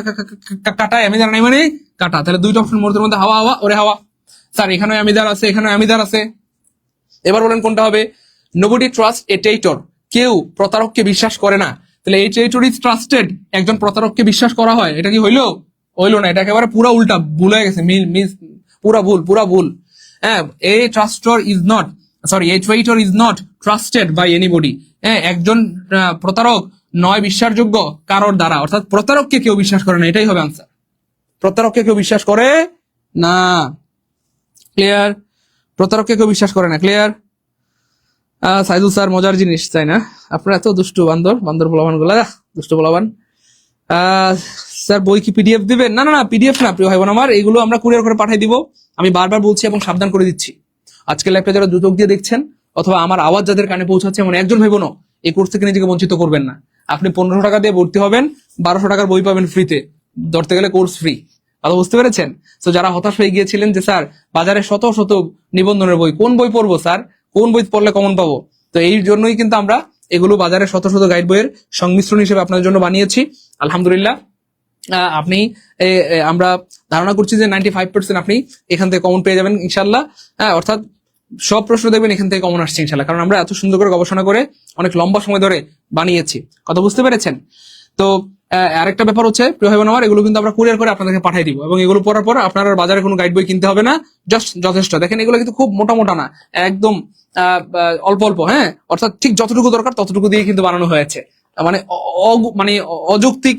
কাটা, অ্যামিদার নাই মানে কাটা। তাহলে দুইটা অপশন মধ্যে হাওয়া ওরে হাওয়া। স্যার এখানেও অ্যামিদার আছে, এখানেও অ্যামিদার আছে। এবার বলেন কোনটা হবে? নোবডি ট্রাস্ট এ ট্রেইটর, কেউ প্রতারককে বিশ্বাস করে না। তাহলে এই ট্রেইটর ইজ ট্রাস্টেড, একজন প্রতারককে বিশ্বাস করা হয়। এটা কি হইলো না, এটা একেবারে পুরা উল্টা, ভুল হয়ে গেছে, পুরা ভুল। হ্যাঁ, a truster is not, a traitor is not trusted by anybody. হ্যাঁ, একজন প্রতারক নয় বিশ্বাসযোগ্য কারোর দ্বারা, অর্থাৎ প্রতারককে কেউ বিশ্বাস করে না, এটাই হবে আনসার। প্রতারককে কেউ বিশ্বাস করে না, ক্লিয়ার? প্রতারককে কেউ বিশ্বাস করে না, ক্লিয়ার? সাইদুল স্যার মজার জিনিস, তাই না? আপনারা এত দুষ্টু বান্দর পোলাবান গুলা, দুষ্টু পোলাবান। স্যার বই কি পিডিএফ দিবেন? না পিডিএফ না প্রিয় ভাই বোন আমার, এগুলো আমরা কুরিয়ার করে পাঠিয়ে দিব। আমি বারবার বলছি এবং সাবধান করে দিচ্ছি, আজকে লাইভটা যারা দুচোখ দিয়ে দেখছেন অথবা আমার আওয়াজ যাদের কানে পৌঁছাচ্ছে, এমন একজন ভাই বোনও এই কোর্স থেকে নিজেকে বঞ্চিত করবেন না। আপনি 1500 টাকা দিয়ে ভর্তি হবেন, 1200 টাকার বই পাবেন ফ্রিতে, ধরতে গেলে কোর্স ফ্রি। কথা বুঝতে পেরেছেন? তো যারা হতাশ হয়ে গিয়েছিলেন যে স্যার বাজারে শত নিবন্ধনের বই, কোন বই পড়বো স্যার, কোন বই পড়লে কমন পাবো, তো এই জন্যই কিন্তু আমরা এগুলো বাজারে শত গাইড বইয়ের সংমিশ্রণ হিসেবে আপনাদের জন্য বানিয়েছি আলহামদুলিল্লাহ। আপনি আমরা ধারণা করছি যে 95% আপনি এখান থেকে কমন পেয়ে যাবেন ইনশাল্লাহ। হ্যাঁ, অর্থাৎ সব প্রশ্ন দেখবেন এখান থেকে কমন আসছে ইনশাল্লাহ, কারণ আমরা এত সুন্দর করে গবেষণা করে অনেক লম্বা সময় ধরে বানিয়েছি। কথা বুঝতে পেরেছেন? তো আরেকটা ব্যাপার হচ্ছে প্রিয় ভাই বোন আমার, এগুলো কিন্তু আমরা কুরিয়ার করে আপনাদেরকে পাঠিয়ে দিব, এবং এগুলো পড়ার পর আপনারা বাজারে কোনো গাইড বই কিনতে হবে না, জাস্ট যথেষ্ট। দেখেন এগুলো কিন্তু খুব মোটা না, একদম অল্প। হ্যাঁ, অর্থাৎ ঠিক যতটুকু দরকার ততটুকু দিয়ে কিন্তু বানানো হয়েছে, মানে মানে অযৌক্তিক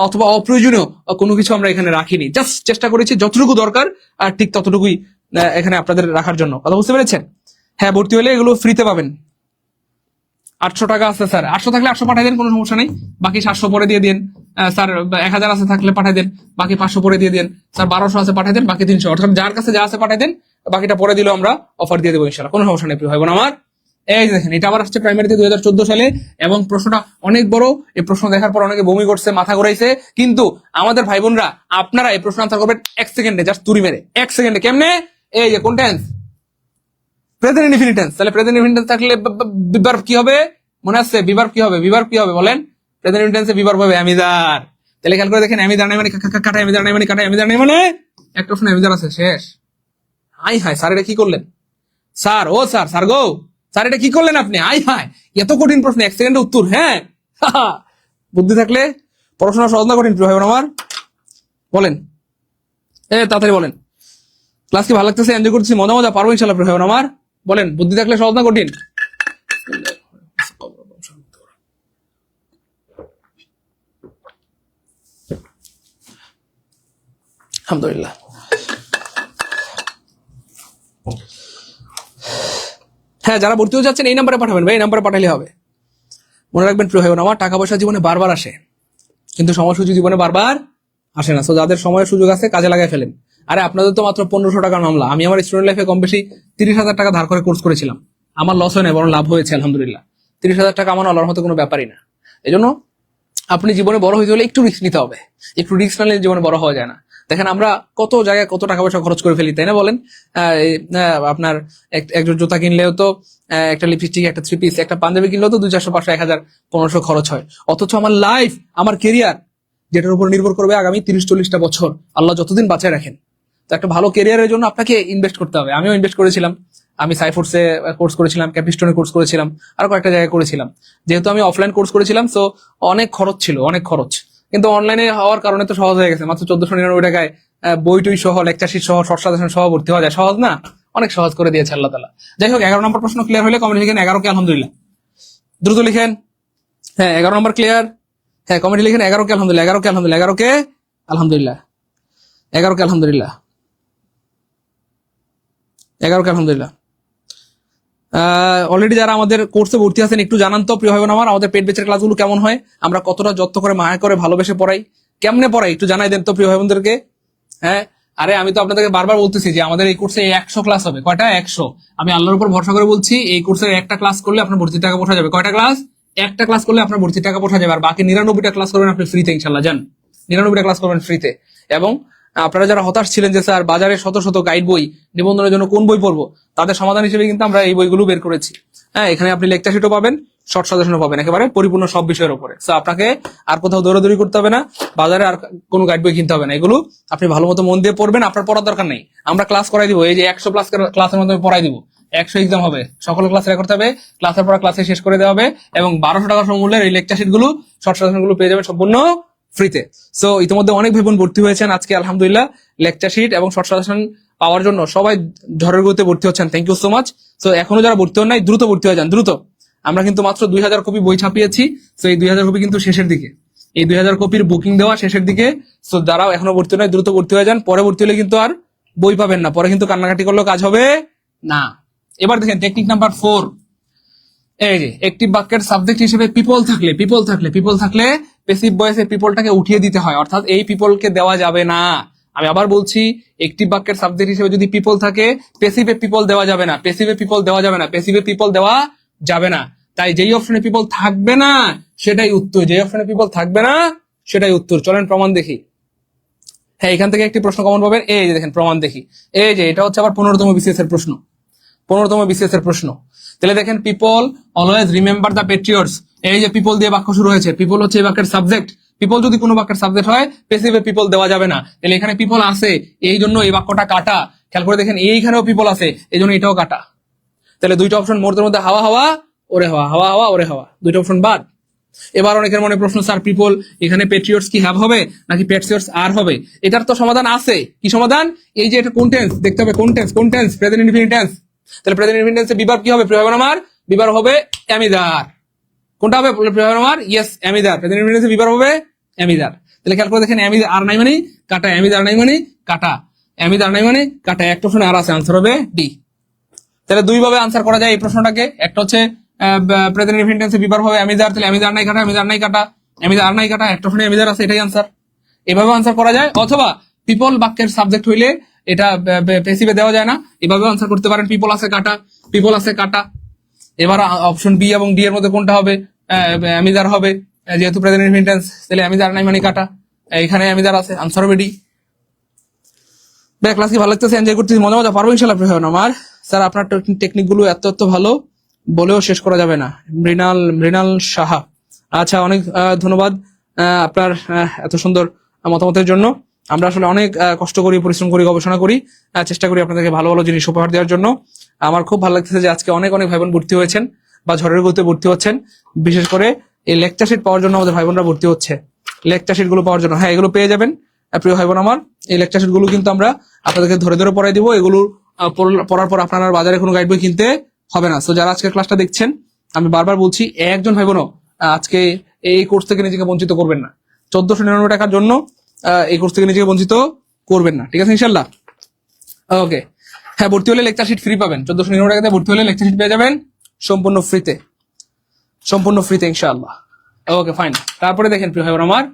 অথবা অপ্রয়োজনীয় কোনো কিছু আমরা এখানে রাখিনি। জাস্ট চেষ্টা করেছি যতটুকু দরকার আর ঠিক ততটুকুই এখানে আপনাদের রাখার জন্য। কথা বুঝতে পেরেছেন? হ্যাঁ, ভর্তি হলে এগুলো ফ্রিতে পাবেন। 800 টাকা আছে স্যার, 800 থাকলে 800 পাঠিয়ে দেন, কোনো সমস্যা নেই। বাকি 700 পরে দিয়ে দিন স্যার। 1000 আছে থাকলে পাঠিয়ে দেন, বাকি 500 পরে দিয়ে দেন স্যার। 1200 আছে পাঠিয়ে দেন, বাকি 300। অর্থাৎ যার কাছে যা আছে পাঠিয়ে দেন, বাকিটা পরে দিলেও আমরা অফার দিয়ে দেবো ইনশাআল্লাহ, কোনো সমস্যা নেই প্রিয় ভাই বোন আমার। এই যে দেখেন, এটা আবার আসছে প্রাইমারিতে 2014 সালে, এবং প্রশ্নটা অনেক বড়। এই প্রশ্ন দেখার পর অনেকে বমি করছে, মাথা ঘুরাইছে, কিন্তু আমাদের ভাই বোনরা আপনারা এই প্রশ্ন আনসার করবেন 1 সেকেন্ডে, জাস্ট তুড়ি মেরে 1 সেকেন্ডে। কেমনে? এই যে কোন টেন্স? Present indefinite tense. তাহলে প্রেজেন্ট ইনডিফিনিট টেন্স থাকলে বিভার্ব কি হবে? মনে আছে বিভার্ব কি হবে? বিভার্ব কি হবে বলেন? প্রেজেন্ট ইনডিফিনিট টেন্সে বিভার্ব হবে অ্যামিজার। তাহলে খেয়াল করে দেখেন, অ্যামিজার নাই মানে কাটা, অ্যামিজার নাই মানে কাটা, অ্যামিজার নাই মানে একটা প্রশ্ন অ্যামিজার আছে, শেষ। হাই হাই স্যার, এটা কি করলেন স্যার? ও স্যার, স্যার গো স্যার, এটা কি করলেন আপনি? আই হাই, এত কঠিন প্রশ্ন 1 সেকেন্ডে উত্তর। হ্যাঁ, বুদ্ধি থাকলে পড়াশোনা সহজ না কঠিন প্রিয় ভাই বোন আমার? বলেন, তাড়াতাড়ি বলেন। ক্লাস কি ভালো লাগতেছে? এনজয় করতেছি, মজা মজা পারবো ইনশাল্লাহ প্রিয় ভাই বোন আমার? বলেন, বুদ্ধি থাকলে সহজ না কঠিন? আলহামদুলিল্লাহ। হ্যাঁ, যারা ভর্তি হয়ে যাচ্ছেন এই নাম্বারে পাঠাবেন ভাই, এই নাম্বারে পাঠালে হবে। মনে রাখবেন প্রিয় ভাই বোন আমার, টাকা পয়সা জীবনে বারবার আসে, কিন্তু সময় সুযোগ জীবনে বারবার আসে না। তো যাদের সময়ের সুযোগ আছে কাজে লাগাই ফেলেন। আরে আপনাদের তো মাত্র 1500 টাকার মামলা। আমি আমার স্টুডেন্ট লাইফে কম বেশি 30,000 টাকা ধার করে কোর্স করেছিলাম। আমার লস হয় না, বরং লাভ হয়েছে আলহামদুলিল্লাহ। 30,000 টাকা আমার আল্লাহর মতো কোনো ব্যাপারই না। এই জন্য আপনি জীবনে বড় হইতে হলে একটু রিস্ক নিতে হবে। একটু রিস্ক না নিলে জীবনে বড় হওয়া যায় না। দেখেন আমরা কত জায়গায় কত টাকা পয়সা খরচ করে ফেলি, তাই না বলেন? আপনার একজন জুতা কিনলেও তো একটা লিপস্টিক, একটা 3 পিস, একটা পাঞ্জাবি কিনলেও তো 200, 400, 500, 1000, 1500 খরচ হয়। অথচ আমার লাইফ, আমার কেরিয়ার, যেটার উপর নির্ভর করবে আগামী 30-40টা বছর, আল্লাহ যতদিন বাঁচায় রাখেন, তো একটা ভালো কেরিয়ারের জন্য আপনাকে ইনভেস্ট করতে হবে। আমিও ইনভেস্ট করেছিলাম। আমি সাইফোর্সে কোর্স করেছিলাম, ক্যাপিস্টোনে কোর্স করেছিলাম, আর কয়েকটা জায়গায় করেছিলাম। যেহেতু আমি অফলাইন কোর্স করেছিলাম, সো অনেক খরচ ছিল, অনেক খরচ। কিন্তু অনলাইনে হওয়ার কারণে তো সহজ হয়ে গেছে। মাত্র 1499 টাকায় বই টই সহ, লেকচার শিট সহ, শর্ট সাজেশন সহ ভর্তি হওয়া যায়। সহজ না? অনেক সহজ করে দিয়েছে আল্লাহ তাআলা। যাই হোক, 11 নম্বর প্রশ্ন ক্লিয়ার হলে কমেন্ট লিখেন 11 কে আলহামদুলিল্লাহ, দ্রুত লিখেন। হ্যাঁ, 11 নম্বর ক্লিয়ার। হ্যাঁ, কমেন্ট লিখেন 11 কে আলহামদুলিল্লাহ, 11 কে আলহামদুলিল্লাহ, 11 কে আলহামদুলিল্লাহ, 11 কে আলহামদুলিল্লাহ, 11 কে আলহামদুলিল্লাহ। অলরেডি যারা আমাদের কোর্সে ভর্তি আছেন একটু জানান তো প্রিয় ভাই বোন আমার, আমাদের পেট বেচের ক্লাসগুলো কেমন হয়, আমরা কতটা যত্ন করে মায়া করে ভালোবেসে পড়াই, কেমনে পড়াই একটু জানাই দেন তো প্রিয় ভাই বোনদেরকে। হ্যাঁ, আরে আমি তো আপনাদেরকে বারবার বলতেছি যে আমাদের এই কোর্সে 100 ক্লাস হবে। কয়টা? 100। আমি আল্লাহর উপর ভরসা করে বলছি, এই কোর্সে একটা ক্লাস করলে আপনার ভর্তির টাকা পোষা যাবে। কয়টা ক্লাস? একটা ক্লাস করলে আপনার ভর্তির টাকা পোষা যাবে। আর বাকি 99টা ক্লাস করবেন আপনি ফ্রিতে ইনশাল্লাহ। জান, 99টা ক্লাস করবেন ফ্রিতে। এবং আপনারা যারা হতাশ ছিলেন যে স্যার বাজারে শত শত গাইড বই, নিবন্ধনের জন্য কোন বই পড়বো, তাদের সমাধান হিসেবে কিন্তু আমরা এই বইগুলো বের করেছি। হ্যাঁ, এখানে আপনি লেকচার শিটও পাবেন, শর্ট সাজেশনও পাবেন, একেবারে পরিপূর্ণ সব বিষয়ের উপরে। তো আপনাকে আর কোথাও দৌড়াদৌড়ি করতে হবে না, বাজারে আর কোনো গাইড বই কিনতে হবে না। এগুলো আপনি ভালো মতো মন দিয়ে পড়বেন, আপনার পড়ার দরকার নেই। আমরা ক্লাস করাই দিব, এই যে 100 প্লাস ক্লাসের মাধ্যমে পড়াই দিব। 100 এক্সাম হবে, সকল ক্লাস রেকর্ড হবে, ক্লাসের পর ক্লাসে শেষ করে দেওয়া হবে, এবং 1200 টাকা সমমূল্যের এই লেকচার শিট গুলো, শর্ট সাজেশন গুলো পেয়ে যাবেন সম্পূর্ণ ফ্রিতে। সো ইতিমধ্যে অনেক ভাই বোন ভর্তি হয়েছেন আজকে আলহামদুলিল্লাহ। লেকচার শিট এবং শর্ট সাজেশন পাওয়ার জন্য সবাই ঝড়ের গতিতে ভর্তি হচ্ছেন, thank you so much. So এখনো যারা ভর্তি হন নাই দ্রুত ভর্তি হয়ে যান, দ্রুত। আমরা কিন্তু মাত্র 2000 কপি বই ছাপিয়েছি। সো এই 2000 কপি কিন্তু শেষের দিকে, এই 2000 কপির বুকিং দেওয়া শেষের দিকে। সো যারা এখনো ভর্তি নয় দ্রুত ভর্তি হয়ে যান, পরে ভর্তি হলে কিন্তু আর বই পাবেন না, পরে কিন্তু কান্নাকাটি করলেও কাজ হবে না। এবার দেখেন টেকনিক নাম্বার 4, এই যে একটি বাক্যের সাবজেক্ট হিসেবে পিপল থাকলে প্যাসিভ ভয়েসে পিপলটাকে উঠিয়ে দিতে হয়, অর্থাৎ এই পিপলকে দেওয়া যাবে না। আমি আবার বলছি, একটি বাক্যের সাবজেক্ট হিসেবে যদি পিপল থাকে, প্যাসিভে পিপল দেওয়া যাবে না, প্যাসিভে পিপল দেওয়া যাবে না, প্যাসিভে পিপল দেওয়া যাবে না। তাই যেই অপশনে পিপল থাকবে না সেটাই উত্তর, যেই অপশনে পিপল থাকবে না সেটাই উত্তর। চলেন প্রমাণ দেখি। হ্যাঁ, এখান থেকে একটি প্রশ্ন কমন পাবেন। এই যে দেখেন প্রমাণ দেখি, এই যে এটা হচ্ছে আবার 15তম বিসিএস এর প্রশ্ন, 15তম বিসিএস এর প্রশ্ন। তাহলে দেখেন, people always remember the Patriots. এই যে পিপল দিয়ে বাক্য শুরু হয়েছে, পিপল হচ্ছে এই বাক্যের সাবজেক্ট। পিপল যদি কোনো বাক্যের সাবজেক্ট হয়, প্যাসিভে পিপল দেওয়া যাবে না। তাহলে এখানে পিপল আছে, এই জন্য এই বাক্যটা কাটা। খেয়াল করে দেখেন, এইখানেও পিপল আছে, এই জন্য এটাও কাটা। তাহলে দুইটা অপশন মোটের মধ্যে হাওয়া হাওয়া ওরে হাওয়া, হাওয়া হাওয়া ওরে হাওয়া, দুইটা অপশন বাদ। এবার অনেকের মনে প্রশ্ন, স্যার পিপল এখানে পেট্রিয়টস কি হ্যাভ হবে নাকি পেট্রিয়টস আর হবে? এটার তো সমাধান আছে। কি সমাধান? এই যে এটা কোন টেন্স দেখতে হবে, কোন টেন্স, প্রেজেন্ট ইনডিফিনিট টেন্স। তাহলে প্রেজেন্ট ইনডিফিনিট টেন্সে বিভার্ব কি হবে প্রিয় ভাই আমার? বিভার্ব হবে অ্যামিদার। কোনটা হবে প্রিয় ভাই আমার? ইয়েস, অ্যামিদার। প্রেজেন্ট ইনডিফিনিট টেন্সে বিভার্ব হবে অ্যামিদার। তাহলে খেয়াল করে দেখেন, অ্যামিদার আর নাই মানে কাটা, অ্যামিদার নাই মানে কাটা, অ্যামিদার নাই মানে কাটা। একটা অপশনে আর আছে, আনসার হবে ডি। তাহলে দুই ভাবে আনসার করা যায় এই প্রশ্নটাকে। একটা হচ্ছে প্রেজেন্ট ইনডিফিনিট টেন্সে বিভার্ব হবে অ্যামিদার, তাহলে অ্যামিদার নাই কাটা, অ্যামিদার নাই কাটা, অ্যামিদার নাই কাটা, একটা অপশনে অ্যামিদার আছে, এটাই আনসার। এভাবে আনসার করা যায়। অথবা পিপল বাক্যের সাবজেক্ট হইলে এটা প্যাসিভে দেওয়া যায় না, এভাবে আনসার করতে পারেন। পিপল আছে কাটা, পিপল আছে কাটা, এবার অপশন বি এবং ডি এর মধ্যে কোনটা হবে? অ্যামিজার হবে, যেহেতু প্রেজেন্ট ইনফিনিট টেন্স, তাহলে অ্যামিজার নাই মানে কাটা, এখানে অ্যামিজার আছে, আনসার হবে ডি। ক্লাস কি ভালো লাগতেছে, এনজয় করতেছি, মজা মজা পারবো ইনশাল্লাহ প্রিয় ভাইবোন আমার। স্যার আপনার টেকনিক গুলো এত এত ভালো, বলেও শেষ করা যাবে না। মৃণাল মৃণাল সাহা, আচ্ছা অনেক ধন্যবাদ আপনার এত সুন্দর মতামতের জন্য। আমরা আসলে অনেক কষ্ট করি, পরিশ্রম করি, গবেষণা করি, চেষ্টা করি আপনাদেরকে ভালো ভালো জিনিস উপহার দেওয়ার জন্য। আমার খুব ভালো লাগতেছে যে আজকে অনেক অনেক ভাই বোন ভর্তি হয়েছেন বা ঝড়ের গতিতে ভর্তি হচ্ছেন, বিশেষ করে এই লেকচার শিট পাওয়ার জন্য আমাদের ভাই বোনরা ভর্তি হচ্ছে, লেকচার শিট গুলো পাওয়ার জন্য। হ্যাঁ, এগুলো পেয়ে যাবেন প্রিয় ভাই বোন আমার। এই লেকচার শিট গুলো কিন্তু আমরা আপনাদেরকে ধরে ধরে পড়াই দিব। এগুলো পড়ার পর আপনারা বাজারে কোনো গাইড বই কিনতে হবে না। তো যারা আজকের ক্লাসটা দেখছেন, আমি বারবার বলছি, একজন ভাই বোনও আজকে এই কোর্স থেকে নিজেকে বঞ্চিত করবেন না। 1499 টাকার জন্য এই কোর্স থেকে নিজেকে বঞ্চিত করবেন না, ঠিক আছে ইনশাল্লাহ? ওকে, হ্যাঁ, ভর্তি হলে লেকচার শিট ফ্রি পাবেন। 1499 টাকাতে ভর্তি হলে লেকচার শিট পেয়ে যাবেন সম্পূর্ণ ফ্রিতে, সম্পূর্ণ ফ্রিতে ইনশাআল্লাহ। Okay fine. তারপরে দেখেন প্রিয় ভাই বোন আমার,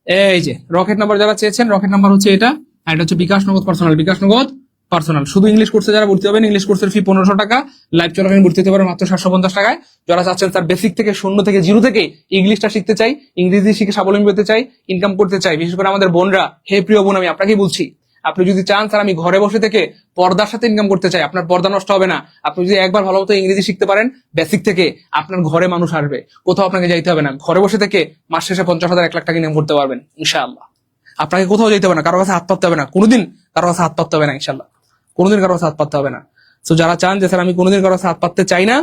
এই যে রকেট নাম্বার যারা চেয়েছেন, রকেট নাম্বার হচ্ছে এটা, আর এটা হচ্ছে বিকাশ নগদ পার্সোনাল, বিকাশ নগদ পার্সোনাল। শুধু ইংলিশ কোর্সে যারা ভর্তি হবেন, ইংলিশ কোর্সের ফি 1500 টাকা, লাইভ চলাকালীন ভর্তি হতে পারেন মাত্র 750 টাকায়। যারা চাচ্ছেন তার বেসিক থেকে, শূন্য থেকে, জিরো থেকে ইংলিশটা শিখতে চাই, ইংরেজি শিখে স্বাবলম্বী হতে চাই, ইনকাম করতে চাই, বিশেষ করে আমাদের বোনরা, হে প্রিয় বোন, আমি আপনাকেই বলছি, আপনি যদি চান স্যার আমি ঘরে বসে থেকে পর্দার সাথে ইনকাম করতে চাই, আপনার পর্দা নষ্ট হবে না। আপনি যদি একবার ভালো মতো ইংরেজি শিখতে পারেন বেসিক থেকে, আপনার ঘরে মানুষ আসবে, কোথাও আপনাকে যাইতে হবে না। ঘরে বসে থেকে মাস শেষে 50,000 1 লাখ টাকা ইনকাম করতে পারবেন ইনশাআল্লাহ। আপনাকে কোথাও যেতে হবে না, কারো কাছে হাত পাততে হবে না, কোনোদিন কারো কাছে হাত পাততে হবে না ইনশাআল্লাহ, কোনোদিন কারো কাছে হাত পাততে হবে না। তো যারা চান যে স্যার আমি কোনোদিন কারো কাছে হাত পাততে চাই না,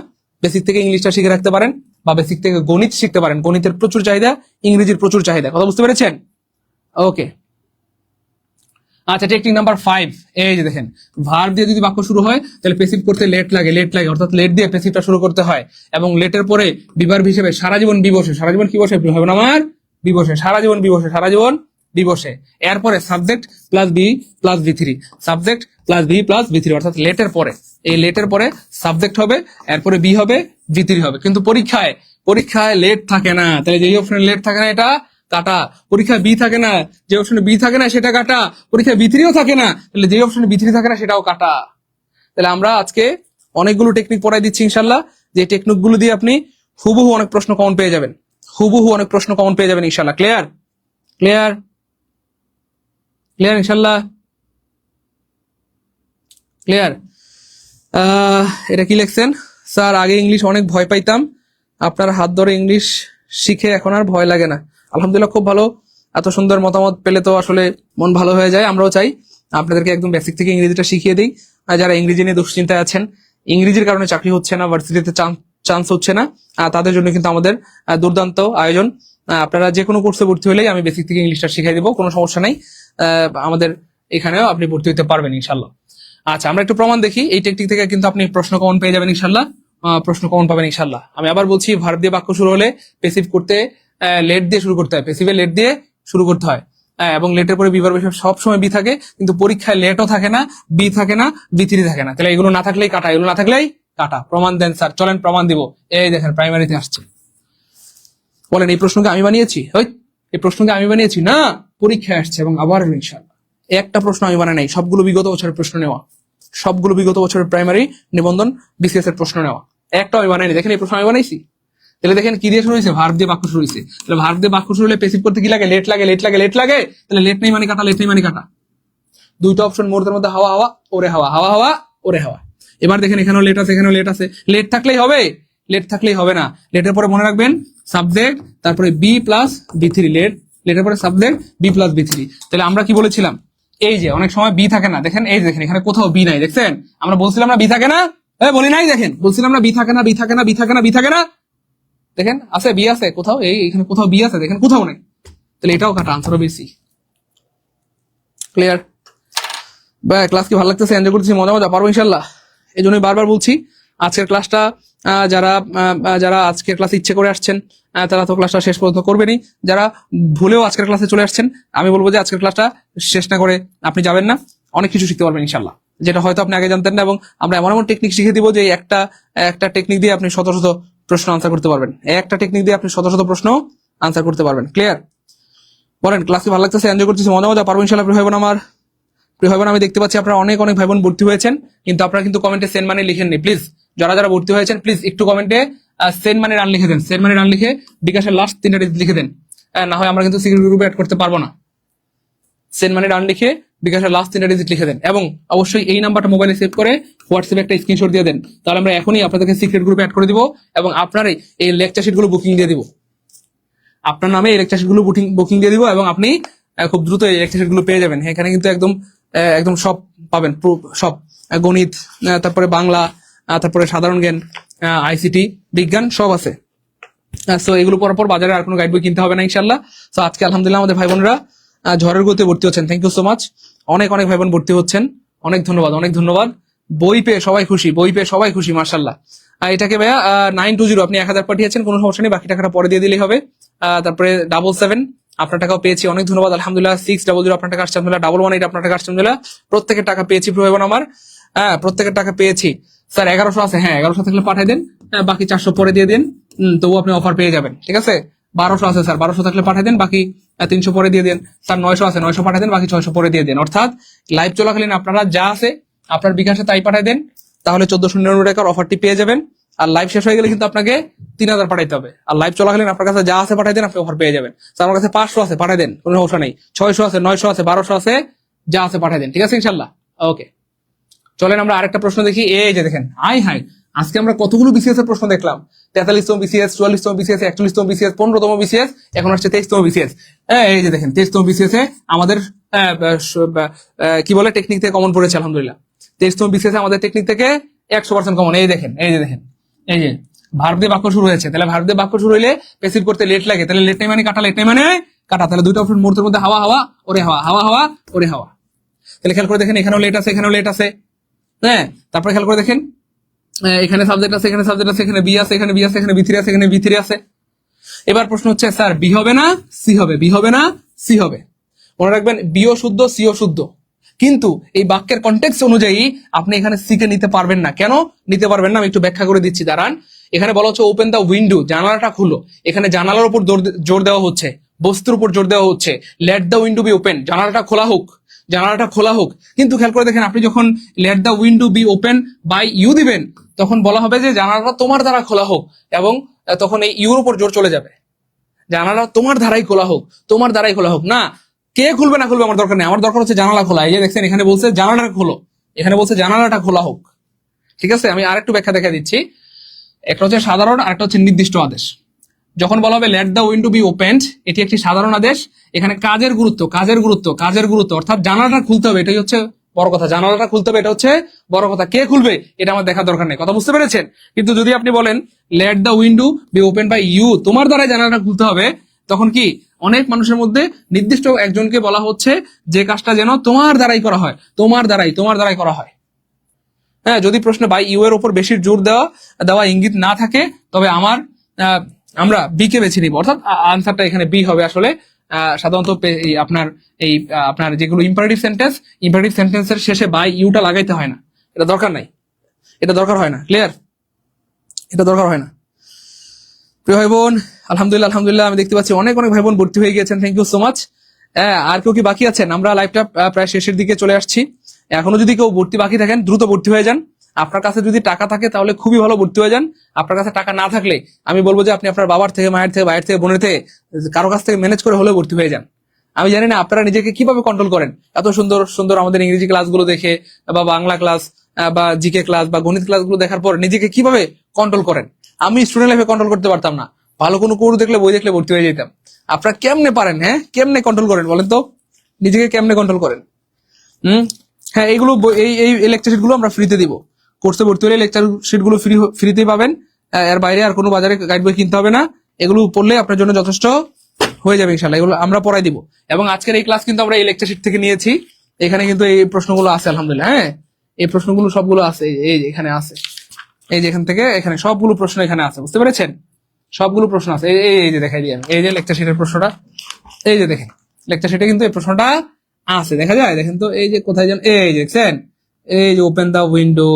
বেসিক থেকে ইংলিশটা শিখে রাখতে পারেন, বা বেসিক থেকে গণিত শিখতে পারেন। গণিতের প্রচুর চাহিদা, ইংরেজির প্রচুর চাহিদা, কথা বুঝতে পেরেছেন? ওকে, আচ্ছা টেকনিক নাম্বার 5, এই যে দেখেন, ভার্ব দিয়ে যদি বাক্য শুরু হয় তাহলে পেসিভ করতে লেট লাগে, লেট লাগে, অর্থাৎ লেট দিয়ে পেসিভটা শুরু করতে হয়। এবং লেটের পরে বিভার্ব হিসেবে সারা জীবন বি বসে, সারা জীবন কি বসে হবে না আমার? বি বসে, সারা জীবন বি বসে, সারা জীবন বি বসে। এরপরে subject plus B plus B three, subject plus B plus B three, অর্থাৎ লেটের পরে, এই লেটের পরে সাবজেক্ট হবে, এরপরে বি হবে, বি থ্রি হবে। কিন্তু পরীক্ষায় লেট থাকে না, তাহলে যেই অপশনে লেট থাকে না এটা কাটা। পরীক্ষায় বি থাকে না, যে অপশনে বি থাকে না সেটা কাটা। পরীক্ষায় বি থ্রিও থাকে না, তাহলে যে অপশনে বি থ্রি থাকে না সেটাও কাটা। তাহলে আমরা আজকে অনেকগুলো টেকনিক পড়াই দিচ্ছি ইনশাল্লাহ, যে টেকনিক গুলো দিয়ে আপনি হুবহু অনেক প্রশ্ন কমন পেয়ে যাবেন, হুবহু অনেক প্রশ্ন কমন পেয়ে যাবেন ইনশাল্লাহ। ক্লিয়ার ক্লিয়ার ক্লিয়ার ইনশাল্লাহ ক্লিয়ার। এটা কি লিখছেন? স্যার আগে ইংলিশ অনেক ভয় পাইতাম, আপনার হাত ধরে ইংলিশ শিখে এখন আর ভয় লাগে না। আলহামদুলিল্লাহ, খুব ভালো। এত সুন্দর মতামত পেলে তো আসলে মন ভালো হয়ে যায়। আমরাও চাই আপনাদেরকে একদম বেসিক থেকে ইংরেজিটা শিখিয়ে দিই। আর যারা ইংরেজি নিয়ে দুশ্চিন্তায় আছেন, ইংরেজির কারণে চাকরি হচ্ছে না, ভার্সিটিতে চান্স হচ্ছে না, তাদের জন্য কিন্তু আমাদের দুর্দান্ত আয়োজন। আপনারা যে কোনো কোর্সে ভর্তি হলেই আমি বেসিক থেকে ইংলিশটা শিখাই দিব, কোনো সমস্যা নাই। আমাদের এখানেও আপনি ভর্তি হতে পারবেন ইনশাল্লাহ। আচ্ছা, আমরা একটু প্রমাণ দেখি। এই টেকনিক থেকে কিন্তু আপনি প্রশ্ন কমন পেয়ে যাবেন ইনশাল্লাহ, প্রশ্ন কমন পাবেন ইনশাল্লাহ। আমি আবার বলছি, ভার্ব দিয়ে বাক্য শুরু হলে পেসিভ করতে লেট দিয়ে শুরু করতে হয়, পেসিভে লেট দিয়ে শুরু করতে হয়। এবং লেটের পরে বিভার্ব হিসেবে সবসময় বি থাকে, কিন্তু পরীক্ষায় লেটও থাকে না, বি থাকে না, বি থ্রি থাকে না। তাহলে এগুলো না থাকলেই কাটা, এগুলো না থাকলেই কাটা। প্রমাণ দেন স্যার, চলেন প্রমাণ দিব। এই দেখেন প্রাইমারিতে আসছে, বলেন এই প্রশ্নকে আমি বানিয়েছি? এই প্রশ্নকে আমি বানিয়েছি না, পরীক্ষায় আসছে এবং আবার ইনশাআল্লাহ। একটা প্রশ্ন আমি বানাই নাই, সবগুলো বিগত বছরের প্রশ্ন নেওয়া, সবগুলো বিগত বছরের প্রাইমারি নিবন্ধন বিসিএস এর প্রশ্ন নেওয়া, একটা আমি বানাইনি। দেখেন এই প্রশ্ন আমি বানাইছি। তাহলে দেখেন কি দিয়ে শুরু হয়েছে? ভার্ব দিয়ে বাক্য শুরু হয়েছে। তাহলে ভার্ব দিয়ে বাক্য শুরু হলে পেসিভ করতে কি লাগে? লেট লাগে, লেট লাগে, লেট লাগে। তাহলে লেট নেই মানে কাটা, লেট নেই মানে কাটা। দুইটা অপশন মোড়দের মধ্যে হাওয়া হাওয়া, ওরে হাওয়া, হাওয়া হাওয়া, ওরে হাওয়া। এবার দেখেন এখানেও লেট আছে, এখানেও লেট আছে। লেট থাকলেই হবে? লেট থাকলেই হবে না। লেটের পরে মনে রাখবেন সাবজেক্ট, তারপরে বি প্লাস বি থ্রি। লেটের পরে subject B plus B three. তাহলে আমরা কি বলেছিলাম? এই যে অনেক সময় বি থাকে না, দেখেন এই দেখেন এখানে কোথাও বি নাই, দেখছেন? আমরা বলছিলাম না বি থাকে না, বলি নাই? দেখেন বলছিলাম না বি থাকে না, বি থাকে না, বি থাকে না, বি থাকে না। দেখেন আছে, বি আছে কোথাও, এইখানে কোথাও বি আছে, দেখেন কোথাও নেই। তাহলে এটাও কাটা, আনসার হবে সি। ক্লিয়ার? ক্লাস কি ভালো লাগতেছে? এনজয় করতেছি, মজা মজা পারবো ইনশাল্লাহ। এই জন্যই বারবার বলছি আজকের ক্লাসটা যারা আজকের ক্লাসে ইচ্ছে করে আসছেন তারা তো ক্লাসটা শেষ পর্যন্ত করবেনই। যারা ভুলেও আজকের ক্লাসে চলে আসছেন, আমি বলবো যে আজকের ক্লাসটা শেষ না করে আপনি যাবেন না, অনেক কিছু শিখতে পারবেন ইনশাল্লাহ, যেটা হয়তো আপনি আগে জানতেন না। এবং আমরা এমন এমন টেকনিক শিখে দিব যে একটা টেকনিক দিয়ে আপনি শত শত প্রশ্ন আনসার করতে পারবেন, একটা টেকনিক দিয়ে আপনি শত শত প্রশ্ন আনসার করতে পারবেন। ক্লিয়ার? বলেন ক্লাস কি ভালো লাগতেছে? এনজয় করতেছি, মজা মজা পারবো ইনশাল্লাহ। প্রিয় ভাই বোন আমার, প্রিয় ভাই বোন, আমি দেখতে পাচ্ছি আপনারা অনেক অনেক ভাই বোন ভর্তি হয়েছেন, কিন্তু আপনারা কিন্তু কমেন্টে সেন্ড মানি লিখেননি। প্লিজ যারা যারা ভর্তি হয়েছেন প্লিজ একটু কমেন্টে সেন্ড মানি রান লিখে দেন, সেন্ড মানি রান লিখে বিকাশের লাস্ট 3টা ডিজিট লিখে দেন, না হয় আমরা কিন্তু সিক্রেট গ্রুপে অ্যাড করতে পারবো না। সেন্ড মানি রান লিখে বিকাশের লাস্ট 3টা ডিজিট লিখে দেন এবং অবশ্যই এই নাম্বারটা মোবাইলে সেভ করে হোয়াটসঅ্যাপে একটা স্ক্রিনশট দিয়ে দেন, তাহলে আমরা এখনই আপনাদেরকে সিক্রেট গ্রুপে অ্যাড করে দিব এবং আপনার এই লেকচার শিটগুলো বুকিং দিয়ে দিব, আপনার নামে এই লেকচার শিটগুলো বুকিং দিয়ে দিব এবং আপনি খুব দ্রুত এই লেকচার শিটগুলো পেয়ে যাবেন। এখানে কিন্তু একদম একদম সব পাবেন, সব গণিত, তারপরে বাংলা, তারপরে সাধারণ জ্ঞান, আইসিটি, বিজ্ঞান সব আছে। সো এগুলো পড়ার পর বাজারে আর কোনো গাইড বই কিনতে হবে না ইনশাল্লাহ। সো আজকে আলহামদুলিল্লাহ আমাদের ভাই বোনরা ঝড়ের গতিতে ভর্তি হচ্ছেন, থ্যাংক ইউ সো মাচ, অনেক অনেক ভাই বোন ভর্তি হচ্ছেন, অনেক ধন্যবাদ, অনেক ধন্যবাদ। বই পেয়ে সবাই খুশি, বই পেয়ে সবাই খুশি, মার্শাল্লাহ। এটাকে ভাইয়া 920 আপনি 1000 পাঠিয়েছেন, কোনো সমস্যা নেই, বাকি টাকাটা পরে দিয়ে দিলেই হবে। তারপরে 77 আপনার টাকাও পেয়েছি, অনেক ধন্যবাদ আলহামদুলিল্লাহ। 600 আপনার টাকা আসছে আলহামদুলিল্লাহ। 118 আপনার টাকা আসছে আলহামদুলিল্লাহ। প্রত্যেকের টাকা পেয়েছি ভাই বোন আমার, প্রত্যেকের টাকা পেয়েছি। স্যার 1100 আছে, হ্যাঁ 1100 থাকলে পাঠিয়ে দেন, বাকি 400 পরে দিয়ে দিন, তবু আপনি অফার পেয়ে যাবেন, ঠিক আছে। 1200 আছে স্যার, 1200 থাকলে পাঠিয়ে দেন, বাকি 300 পরে দিয়ে দেন। স্যার 900 আছে, 900 পাঠিয়ে দেন, বাকি 600 পরে দিয়ে দেন। অর্থাৎ লাইভ চলাকালীন আপনারা যা আছে আপনার বিকাশে তাই পাঠিয়ে দেন, তাহলে 1499 টাকার অফারটি পেয়ে যাবেন। আর লাইভ শেষ হয়ে গেলে কিন্তু আপনাকে 3000 পাঠাইতে হবে। আর লাইভ চলাকালীন আপনার কাছে যা আছে পাঠিয়ে দেন, আপনি অফার পেয়ে যাবেন। স্যার আমার কাছে 500 আছে, পাঠিয়ে দেন, কোনো সমস্যা নেই। 600 আছে, 900 আছে, 1200 আছে, যা আছে পাঠিয়ে দেন, ঠিক আছে ইনশাল্লাহ। ওকে, চলেন আমরা আরেকটা প্রশ্ন দেখি। এই যে দেখেন, হাই আজকে আমরা কতগুলো বিসিএস এর প্রশ্ন দেখলাম। 43তম বিসিএস, 44তম বিসিএস, 41তম বিসিএস, 15তম বিসিএস, এখন আসছে 23তম বিসিএস। এই যে দেখেন 23তম বিসিএস এ আমাদের কি বলে টেকনিক থেকে কমন পড়েছে আলহামদুলিল্লাহ। 23তম বিসিএস এ আমাদের টেকনিক থেকে 100% কমন। এই দেখেন, এই যে দেখেন, এই যে ভার্ব দিয়ে বাক্য শুরু হয়েছে, তাহলে ভার্ব দিয়ে বাক্য শুরু হইলে প্যাসিভ করতে লেট লাগে, তাহলে লেট নাই মানে কাটা, লেট নাই মানে কাটা, তাহলে দুইটা অপশন মুহূর্তের মধ্যে হাওয়া হাওয়া ওরে হাওয়া, হাওয়া হাওয়া ওরে হাওয়া। তাহলে খেয়াল করে দেখেন, এখানেও লেট আছে, এখানেও লেট আছে, হ্যাঁ। তারপরে খেয়াল করে দেখেন, এখানে সাবজেক্ট আছে, এখানে সাবজেক্ট আছে, এখানে বি আছে, এখানে বি আছে, এখানে বি থ্রি আছে, এখানে বি থ্রি আছে। এবার প্রশ্ন হচ্ছে স্যার বি হবে না সি হবে, বি হবে না সি হবে? মনে রাখবেন বিও শুদ্ধ, সিও শুদ্ধ, কিন্তু এই বাক্যের কনটেক্সট অনুযায়ী আপনি এখানে সি কে নিতে পারবেন না। কেন নিতে পারবেন না আমি একটু ব্যাখ্যা করে দিচ্ছি, দাঁড়ান। এখানে বলা হচ্ছে ওপেন দ্য উইন্ডো, জানালাটা খুলো। এখানে জানালার উপর জোর দেওয়া হচ্ছে, বস্তুর উপর জোর দেওয়া হচ্ছে। Let the window be open, জানালাটা খোলা হোক, জানালাটা খোলা হোক। কিন্তু খেয়াল করে দেখেন, আপনি যখন let the window be open by you দিবেন, তখন বলা হবে যে জানালাটা তোমার দ্বারা খোলা হোক, এবং তখন এই ইউর উপর জোর চলে যাবে। জানালা তোমার ধারাই খোলা হোক, তোমার দ্বারাই খোলা হোক না, কে খুলবে না খুলবে আমার দরকার নেই, আমার দরকার হচ্ছে জানালা খোলা। এই যে দেখছেন এখানে বলছে জানালাটা খোলো, এখানে বলছে জানালাটা খোলা হোক, ঠিক আছে। আমি আরেকটু ব্যাখ্যা দেখা দিচ্ছি। একটা হচ্ছে সাধারণ, আরেকটা হচ্ছে নির্দিষ্ট আদেশ। যখন বলা হবে late the window be opened, এটি একটি সাধারণ আদেশ। এখানে কাজের গুরুত্ব, কাজের গুরুত্ব, কাজের গুরুত্ব, অর্থাৎ জানালাটা খুলতে হবে, এটাই হচ্ছে বড় কথা। জানালাটা খুলতে হবে, এটা হচ্ছে বড় কথা। কে খুলবে এটা আমার দেখার দরকার নেই, কথা বুঝতে পেরেছেন? কিন্তু যদি আপনি বলেন let the window be open by you, তোমার দ্বারাই জানালাটা খুলতে হবে, তখন কি অনেক মানুষের মধ্যে নির্দিষ্ট একজনকে বলা হচ্ছে যে কাজটা যেন তোমার দ্বারাই করা হয়, তোমার দ্বারাই করা হয়। হ্যাঁ, যদি প্রশ্নে বাই ইউ এর উপর বেশি জোর দেওয়া ইঙ্গিত না থাকে, তবে আমরা বি কে বেছে নিব, অর্থাৎ আনসারটা এখানে বি হবে। আসলে সাধারণত আপনার যেগুলো ইম্পারেটিভ সেন্টেন্সের শেষে বাই ইউটা লাগাইতে হয় না, এটা দরকার নাই, এটা দরকার হয় না, ক্লিয়ার, এটা দরকার হয় না। প্রিয় ভাই বোন, আলহামদুলিল্লাহ আমি দেখতে পাচ্ছি অনেক অনেক ভাই বোন ভর্তি হয়ে গিয়েছেন, থ্যাংক ইউ সো মাচ। আর কেউ কি বাকি আছেন? আমরা লাইভটা প্রায় শেষের দিকে চলে আসছি। এখনো যদি কেউ ভর্তি বাকি থাকেন, দ্রুত ভর্তি হয়ে যান। আপনার কাছে যদি টাকা থাকে তাহলে খুবই ভালো, ভর্তি হয়ে যান। আপনার কাছে টাকা না থাকলে আমি বলবো যে আপনি আপনার বাবার থেকে, মায়ের থেকে, ভাইয়ের থেকে, বোনের থেকে, কারো কাছ থেকে ম্যানেজ করে হলেও ভর্তি হয়ে যান। আমি জানি না আপনারা নিজেকে কিভাবে কন্ট্রোল করেন, এত সুন্দর সুন্দর আমাদের ইংরেজি ক্লাসগুলো দেখে, বা বাংলা ক্লাস, বা জিকে ক্লাস, বা গণিত ক্লাসগুলো দেখার পর নিজেকে কিভাবে কন্ট্রোল করেন। আমি স্টুডেন্ট লাইফে কন্ট্রোল করতে পারতাম না, ভালো কোনো কোর্স দেখলে, বই দেখলে ভর্তি হয়ে যেতাম। আপনারা কেমনে পারেন? হ্যাঁ, কেমনে কন্ট্রোল করেন বলেন তো, নিজেকে কেমনে কন্ট্রোল করেন? হ্যাঁ, এইগুলো এই লেকচার শিট গুলো আমরা ফ্রিতে দিব। কোর্সে ভর্তি হলে লেকচার শিট গুলো ফ্রিতেই পাবেন। এর বাইরে আর কোনো বাজারে গাইড বই কিনতে হবে না। এগুলো পড়লে আপনার জন্য যথেষ্ট হয়ে যাবে ইনশাল্লাহ। এগুলো আমরা পড়াই দিব। এবং আজকের এই ক্লাস কিন্তু আমরা এই লেকচার শিট থেকে নিয়েছি। এখানে কিন্তু এই প্রশ্নগুলো আছে আলহামদুলিল্লাহ। হ্যাঁ, এই প্রশ্নগুলো সবগুলো আছে, এই যে এখানে আছে, এই যে এখান থেকে এখানে সবগুলো প্রশ্ন এখানে আছে, বুঝতে পেরেছেন? সবগুলো প্রশ্ন আছে। এই যে দেখাই দিই আমি, এই যে লেকচার শিটের প্রশ্নটা, এই যে দেখেন লেকচার শিটে কিন্তু এই প্রশ্নটা আছে, দেখা যায়। দেখেন তো, এই যে কোথায় যান, এই যে দেখছেন, এই যে ওপেন দা উইন্ডো,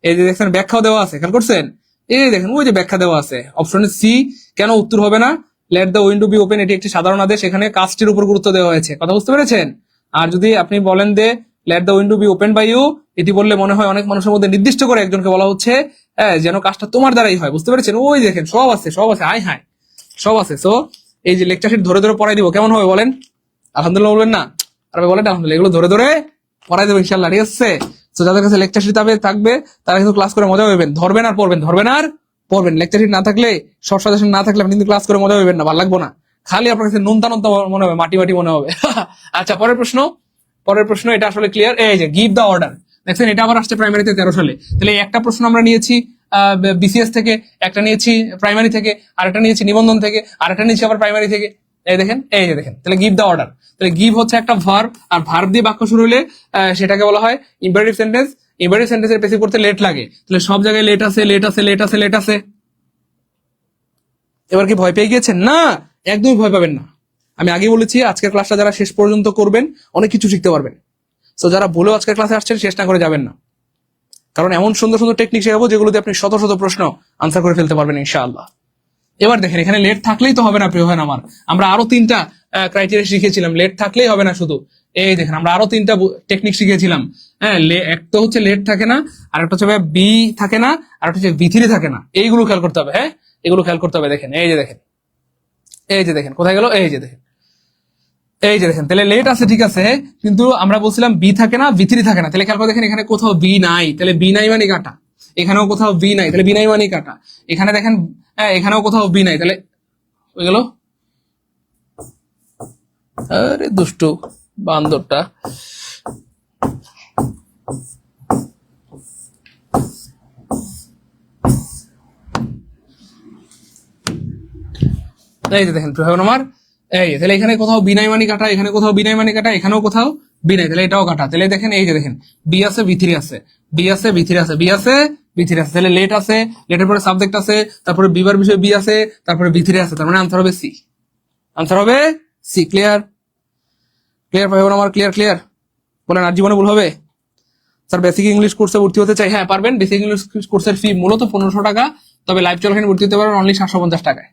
এই যে দেখছেন ব্যাখ্যাও দেওয়া আছে, খেয়াল করছেন? এই দেখেন ওই যে ব্যাখ্যা দেওয়া আছে। অপশনে সি কেন উত্তর হবে না? Late the window be open, এটি একটি সাধারণ আদেশ, এখানে কাজটির উপর গুরুত্ব দেওয়া হয়েছে, কথা বুঝতে পেরেছেন? আর যদি আপনি বলেন যে let the window be open by you, এটি বললে মনে হয় অনেক মানুষের মধ্যে নির্দিষ্ট করে একজনকে বলা হচ্ছে যেন কাজটা তোমার দ্বারাই হয়, বুঝতে পেরেছেন? ওই দেখেন সব আছে, হাই হাই সব আছে। সো এই যে লেকচার শিট ধরে ধরে পড়াই দিব, কেমন হবে বলেন? আলহামদুলিল্লাহ বলবেন না? আর বলেন আলহামদুলিল্লাহ, এগুলো ধরে ধরে পড়াই দেবো ইনশাল্লাহ, ঠিক আছে? তো যাদের কাছে লেকচার শিট থাকবে তারা কিন্তু ক্লাস করে মজা পাবেন, ধরবেন আর পড়বেন, ধরবেন আর পড়বেন। লেকচার শিট না থাকলে, শর্ট সাজেশন না থাকলে আপনি কিন্তু ক্লাস করে মজা পাবেন না, ভালো লাগবো না, খালি আপনার কাছে নুনতা নুনতা মনে হবে, মাটি মাটি মনে হবে। আচ্ছা, পরের প্রশ্ন এটা আসলে ক্লিয়ার। এই যে গিভ দ্য অর্ডার, দেখছেন এটা আবার আসছে প্রাইমারিতে 13 সালে। তাহলে একটা প্রশ্ন আমরা নিয়েছি বিসিএস থেকে, একটা নিয়েছি প্রাইমারি থেকে, আরেকটা নিয়েছি নিবন্ধন থেকে, আরেকটা নিয়েছি আবার প্রাইমারি থেকে। এই দেখেন, এই যে দেখেন, তাহলে গিভ দ্য অর্ডার, তাহলে গিভ হচ্ছে একটা ভার্ব, আর ভার্ব দিয়ে বাক্য শুরু হলে সেটাকে বলা হয় ইম্পারেটিভ সেন্টেন্স। ইম্পারেটিভ সেন্টেন্সের প্যাসিভ করতে লেট লাগে, তাহলে সব জায়গায় লেট আছে, লেট আছে, লেট আছে, লেট আছে। এবার কি ভয় পেয়ে গিয়েছেন? না, একদমই ভয় পাবেন না। আমি আগে বলেছি আজকের ক্লাসটা যারা শেষ পর্যন্ত করবেন অনেক কিছু শিখতে পারবেন। তো যারা বলেও আজকের ক্লাসে আসছেন শেষ না করে যাবেন না, কারণ এমন সুন্দর সুন্দর টেকনিক শেখাবো যেগুলোতে আপনি শত শত প্রশ্ন আনসার করে ফেলতে পারবেন ইনশাআল্লাহ। এবার দেখেন, এখানে লেট থাকলেই তো হবে না প্রিয় ভাই আমার, আমরা আরো 3টা ক্রাইটেরিয়া শিখেছিলাম, লেট থাকলেই হবে না শুধু। এই দেখেন, আমরা আরো 3টা টেকনিক শিখেছিলাম। হ্যাঁ, এক তো হচ্ছে লেট থাকে না, আর একটা হচ্ছে বি থাকে না, আর একটা হচ্ছে বি3 থাকে না। এইগুলো খেয়াল করতে হবে। হ্যাঁ, এগুলো খেয়াল করতে হবে। দেখেন, এই যে দেখেন, এই যে দেখেন, কোথায় গেল? এই যে দেখেন, এই যে দেখেন, তাহলে লেট আছে ঠিক আছে, কিন্তু আমরা বলছিলাম বি থাকে না, বি3 থাকে না। তাহলে খেয়াল করে দেখেন, এখানে কোথাও বি নাই, তাহলে বি নাই মানে কাটা। এখানেও কোথাও বি নাই, তাহলে বি নাই মানে কাটা। এখানে দেখেন, হ্যাঁ, এখানেও কোথাও বি নাই, তাহলে হয়ে গেল। আরে দুষ্টু বান্দরটা। এই যে দেখেন আমার, এই তাহলে এখানে কোথাও বিনাই মানি কাটা, এখানে কোথাও বিনাই মানি কাটা, এখানেও কোথাও বিনাই, তাহলে এটাও কাটা। তাহলে দেখেন, এই যে দেখেন, বি আছে, বি3 আছে, বি আছে, বি3 আছে, বি আছে, বি3 আছে, তাহলে লেট আছে, লেটের পরে সাবজেক্ট আছে, তারপরে বিবার বিষয় বি আছে, তারপরে বি3 আছে, তার মানে আনসার হবে সি। আনসার হবে সি। ক্লিয়ার? ক্লিয়ার ভাই আমার? ক্লিয়ার? বলেন, আর জীবনে ভুল হবে? স্যার বেসিক ইংলিশ কোর্সে ভর্তি হতে চাই। হ্যাঁ পারবেন। বেসিক ইংলিশ কোর্সের ফি মূলত 1500 টাকা, তবে লাইভ চলাকালীন ভর্তি হতে পারেন অনলি 750 টাকায়।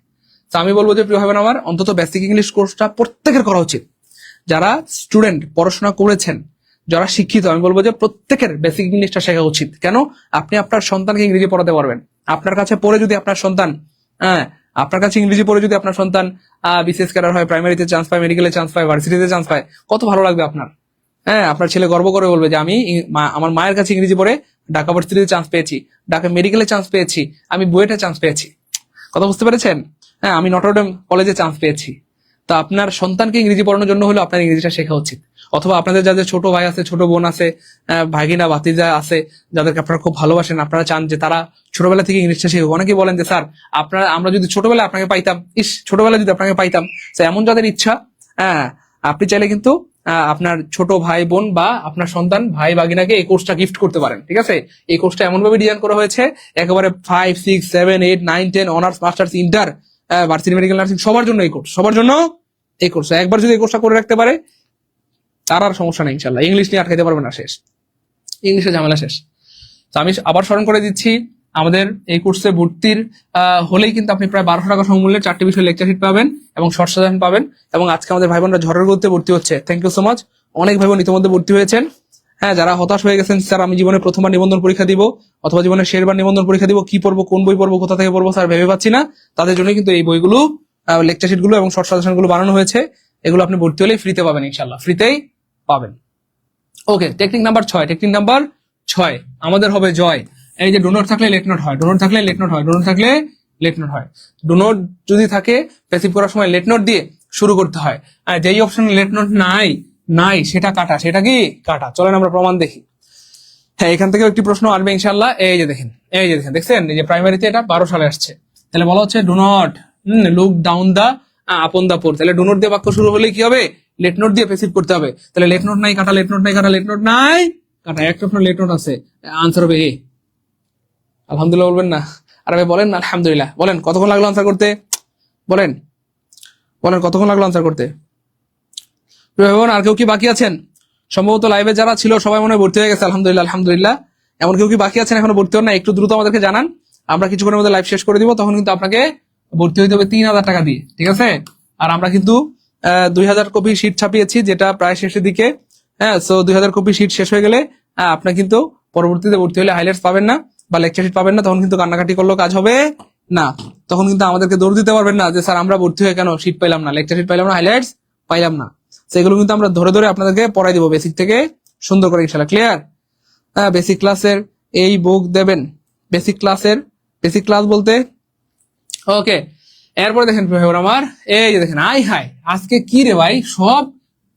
তো আমি বলবো যে প্রিয় ভাই আমার, অন্তত বেসিক ইংলিশ কোর্সটা প্রত্যেকের করা উচিত। যারা স্টুডেন্ট, পড়াশোনা করেছেন, যারা শিক্ষিত, আমি বলবো যে প্রত্যেকের বেসিক ইংলিশটা শেখা উচিত। কেন? আপনি আপনার সন্তানকে ইংরেজি পড়াতে পারবেন। আপনার কাছে পড়ে যদি আপনার সন্তান, আপনার কাছে ইংরেজি পড়ে যদি আপনার সন্তান বিসিএস ক্যাডার হয়, প্রাইমারিতে চান্স পায়, মেডিকেলে চান্স পায়, ভার্সিটিতে চান্স পায়, কত ভালো লাগবে আপনার। হ্যাঁ, আপনার ছেলে গর্ব করে বলবে যে আমি আমার মায়ের কাছে ইংরেজি পড়ে ঢাকা ভার্সিটিতে চান্স পেয়েছি, ঢাকা মেডিকেলে চান্স পেয়েছি, আমি বুয়েটে চান্স পেয়েছি। কথা বুঝতে পেরেছেন? হ্যাঁ, আমি নটরডেম কলেজে চান্স পেয়েছি। তা আপনার সন্তানকে ইংরেজি পড়ানোর জন্য হলো আপনার ইংরেজিটা শেখা উচিত। অথবা আপনাদের যাদের ছোট ভাই আছে, ছোট বোন আছে, ভাগিনা ভাতিজা আছে, যাদেরকে আপনারা খুব ভালোবাসেন, আপনারা চান যে তারা ছোটবেলা থেকে ইংলিশটা শেখুক। অনেকেই বলেন যে স্যার আমরা যদি ছোটবেলায় আপনাকে পাইতাম, ছোটবেলায় যদি আপনাকে পাইতাম। এমন যাদের ইচ্ছা, আপনি চাইলে কিন্তু আপনার ছোট ভাই বোন বা আপনার সন্তান ভাই ভাগিনাকে এই কোর্সটা গিফট করতে পারেন। ঠিক আছে? এই কোর্সটা এমন ভাবে ডিজাইন করা হয়েছে, একেবারে 5, 6, 7, 8, 9, 10 honours, masters, inter, varsity, medical, nursing সবার জন্য এই কোর্স, সবার জন্য এই কোর্স। একবার যদি এই কোর্সটা করে রাখতে পারে তার আর সমস্যা নেই ইনশাল্লাহ। ইংলিশ নিয়ে আটকাইতে পারবে না, শেষ, ইংলিশের ঝামেলা শেষ। তো আমি আবার স্মরণ করে দিচ্ছি, আমাদের এই কোর্সে ভর্তির হলেই কিন্তু আপনি প্রায় 1200 টাকা সমমূল্যে 4টি বিষয় লেকচার শিট পাবেন এবং শর্ট সাজেশন পাবেন। এবং আজকে আমাদের ভাই বোনরা ঝড়ের গতিতে ভর্তি হচ্ছে, থ্যাংক ইউ সো মাচ। অনেক ভাই বোন ইতিমধ্যে ভর্তি হয়েছেন। হ্যাঁ, যারা হতাশ হয়ে গেছেন, স্যার আমি জীবনে প্রথমবার নিবন্ধন পরীক্ষা দিব অথবা জীবনে শেষবার নিবন্ধন পরীক্ষা দিব, কি পড়বো, কোন বই পড়বো, কোথা থেকে পড়বো স্যার ভেবে পাচ্ছি না, তাদের জন্য কিন্তু এই বইগুলো, লেকচার শিট গুলো এবং শর্ট সাজেশন গুলো বানানো হয়েছে। এগুলো আপনি ভর্তি হলেই ফ্রিতে পাবেন ইনশাল্লাহ, ফ্রিতেই পাবেন। ওকে, টেকনিক নাম্বার 6 আমাদের হবে জয়। এই যে ডোনট থাকলে লেট নোট হয়, ডোনট থাকলে লেট নোট হয়, ডোনট থাকলে লেট নোট হয়। ডোনট যদি থাকে প্যাসিভ করার সময় লেট নোট দিয়ে শুরু করতে হয়। আর যেই অপশনে লেট নোট নাই সেটা কাটা, সেটা কি কাটা। চলেন আমরা প্রমাণ দেখি। হ্যাঁ, এখান থেকে একটি প্রশ্ন আসবে ইনশাল্লাহ। এই যে দেখেন, দেখছেন, এই যে প্রাইমারিতে এটা 12 সালে আসছে। তাহলে বলা হচ্ছে do not look down the upon the পোর। তাহলে ডু নট দিয়ে বাক্য শুরু হলে কি হবে? লেট নোট দিয়ে প্যাসিভ করতে হবে। তাহলে লেট নোট নাই কাটা, লেট নোট নাই কাটা, লেট নোট নাই কাটা, একটা প্রশ্ন লেট নোট আছে, আনসার হবে এ। আলহামদুলিল্লাহ বলবেন না? আর ভাই বলেন আলহামদুলিল্লাহ। বলেন কতক্ষণ লাগলো আনসার করতে? বলেন কতক্ষণ লাগলো আনসার করতে? আর কেউ কি বাকি আছেন? সম্ভবত লাইভে যারা ছিল সবাই মনে হয় ভর্তি হয়ে গেছে। আলহামদুলিল্লাহ। এমন কেউ কি বাকি আছেন এখনো ভর্তি হন না? একটু দ্রুত আমাদেরকে জানান, আমরা কিছুক্ষণের মধ্যে লাইভ শেষ করে দিব। তখন কিন্তু আপনাকে ভর্তি হইতে হবে 3000 টাকা দিয়ে। ঠিক আছে? আর আমরা কিন্তু 2000 কপি শীট ছাপিয়েছি, যেটা প্রায় শেষের দিকে হ্যাঁ, সো 2000 কপি শীট শেষ হয়ে গেলে আপনার কিন্তু পরবর্তীতে ভর্তি হলে হাইলাইটস পাবেন না বা লেকচার শিট পাবেন না, তখন কিন্তু কান্নাকাটি করলেও কাজ হবে না। তখন কিন্তু আমাদেরকে দৌড় দিতে পারবেন না যে স্যার আমরা ভর্তি হয়ে কেন শীট পাইলাম না, লেকচার শিট পাইলাম না, হাইলাইটস পাইলাম না। সেগুলো কিন্তু আমরা ধরে ধরে আপনাদেরকে পড়াই দিব বেসিক থেকে সুন্দর করে, ইনশাআল্লাহ। ক্লিয়ার? হ্যাঁ, বেসিক ক্লাসের এই বুক দেবেন, বেসিক ক্লাস বলতে ওকে। এরপরে দেখেন আমার এই যে দেখেন, আই হাই আজকে কি রে ভাই, সব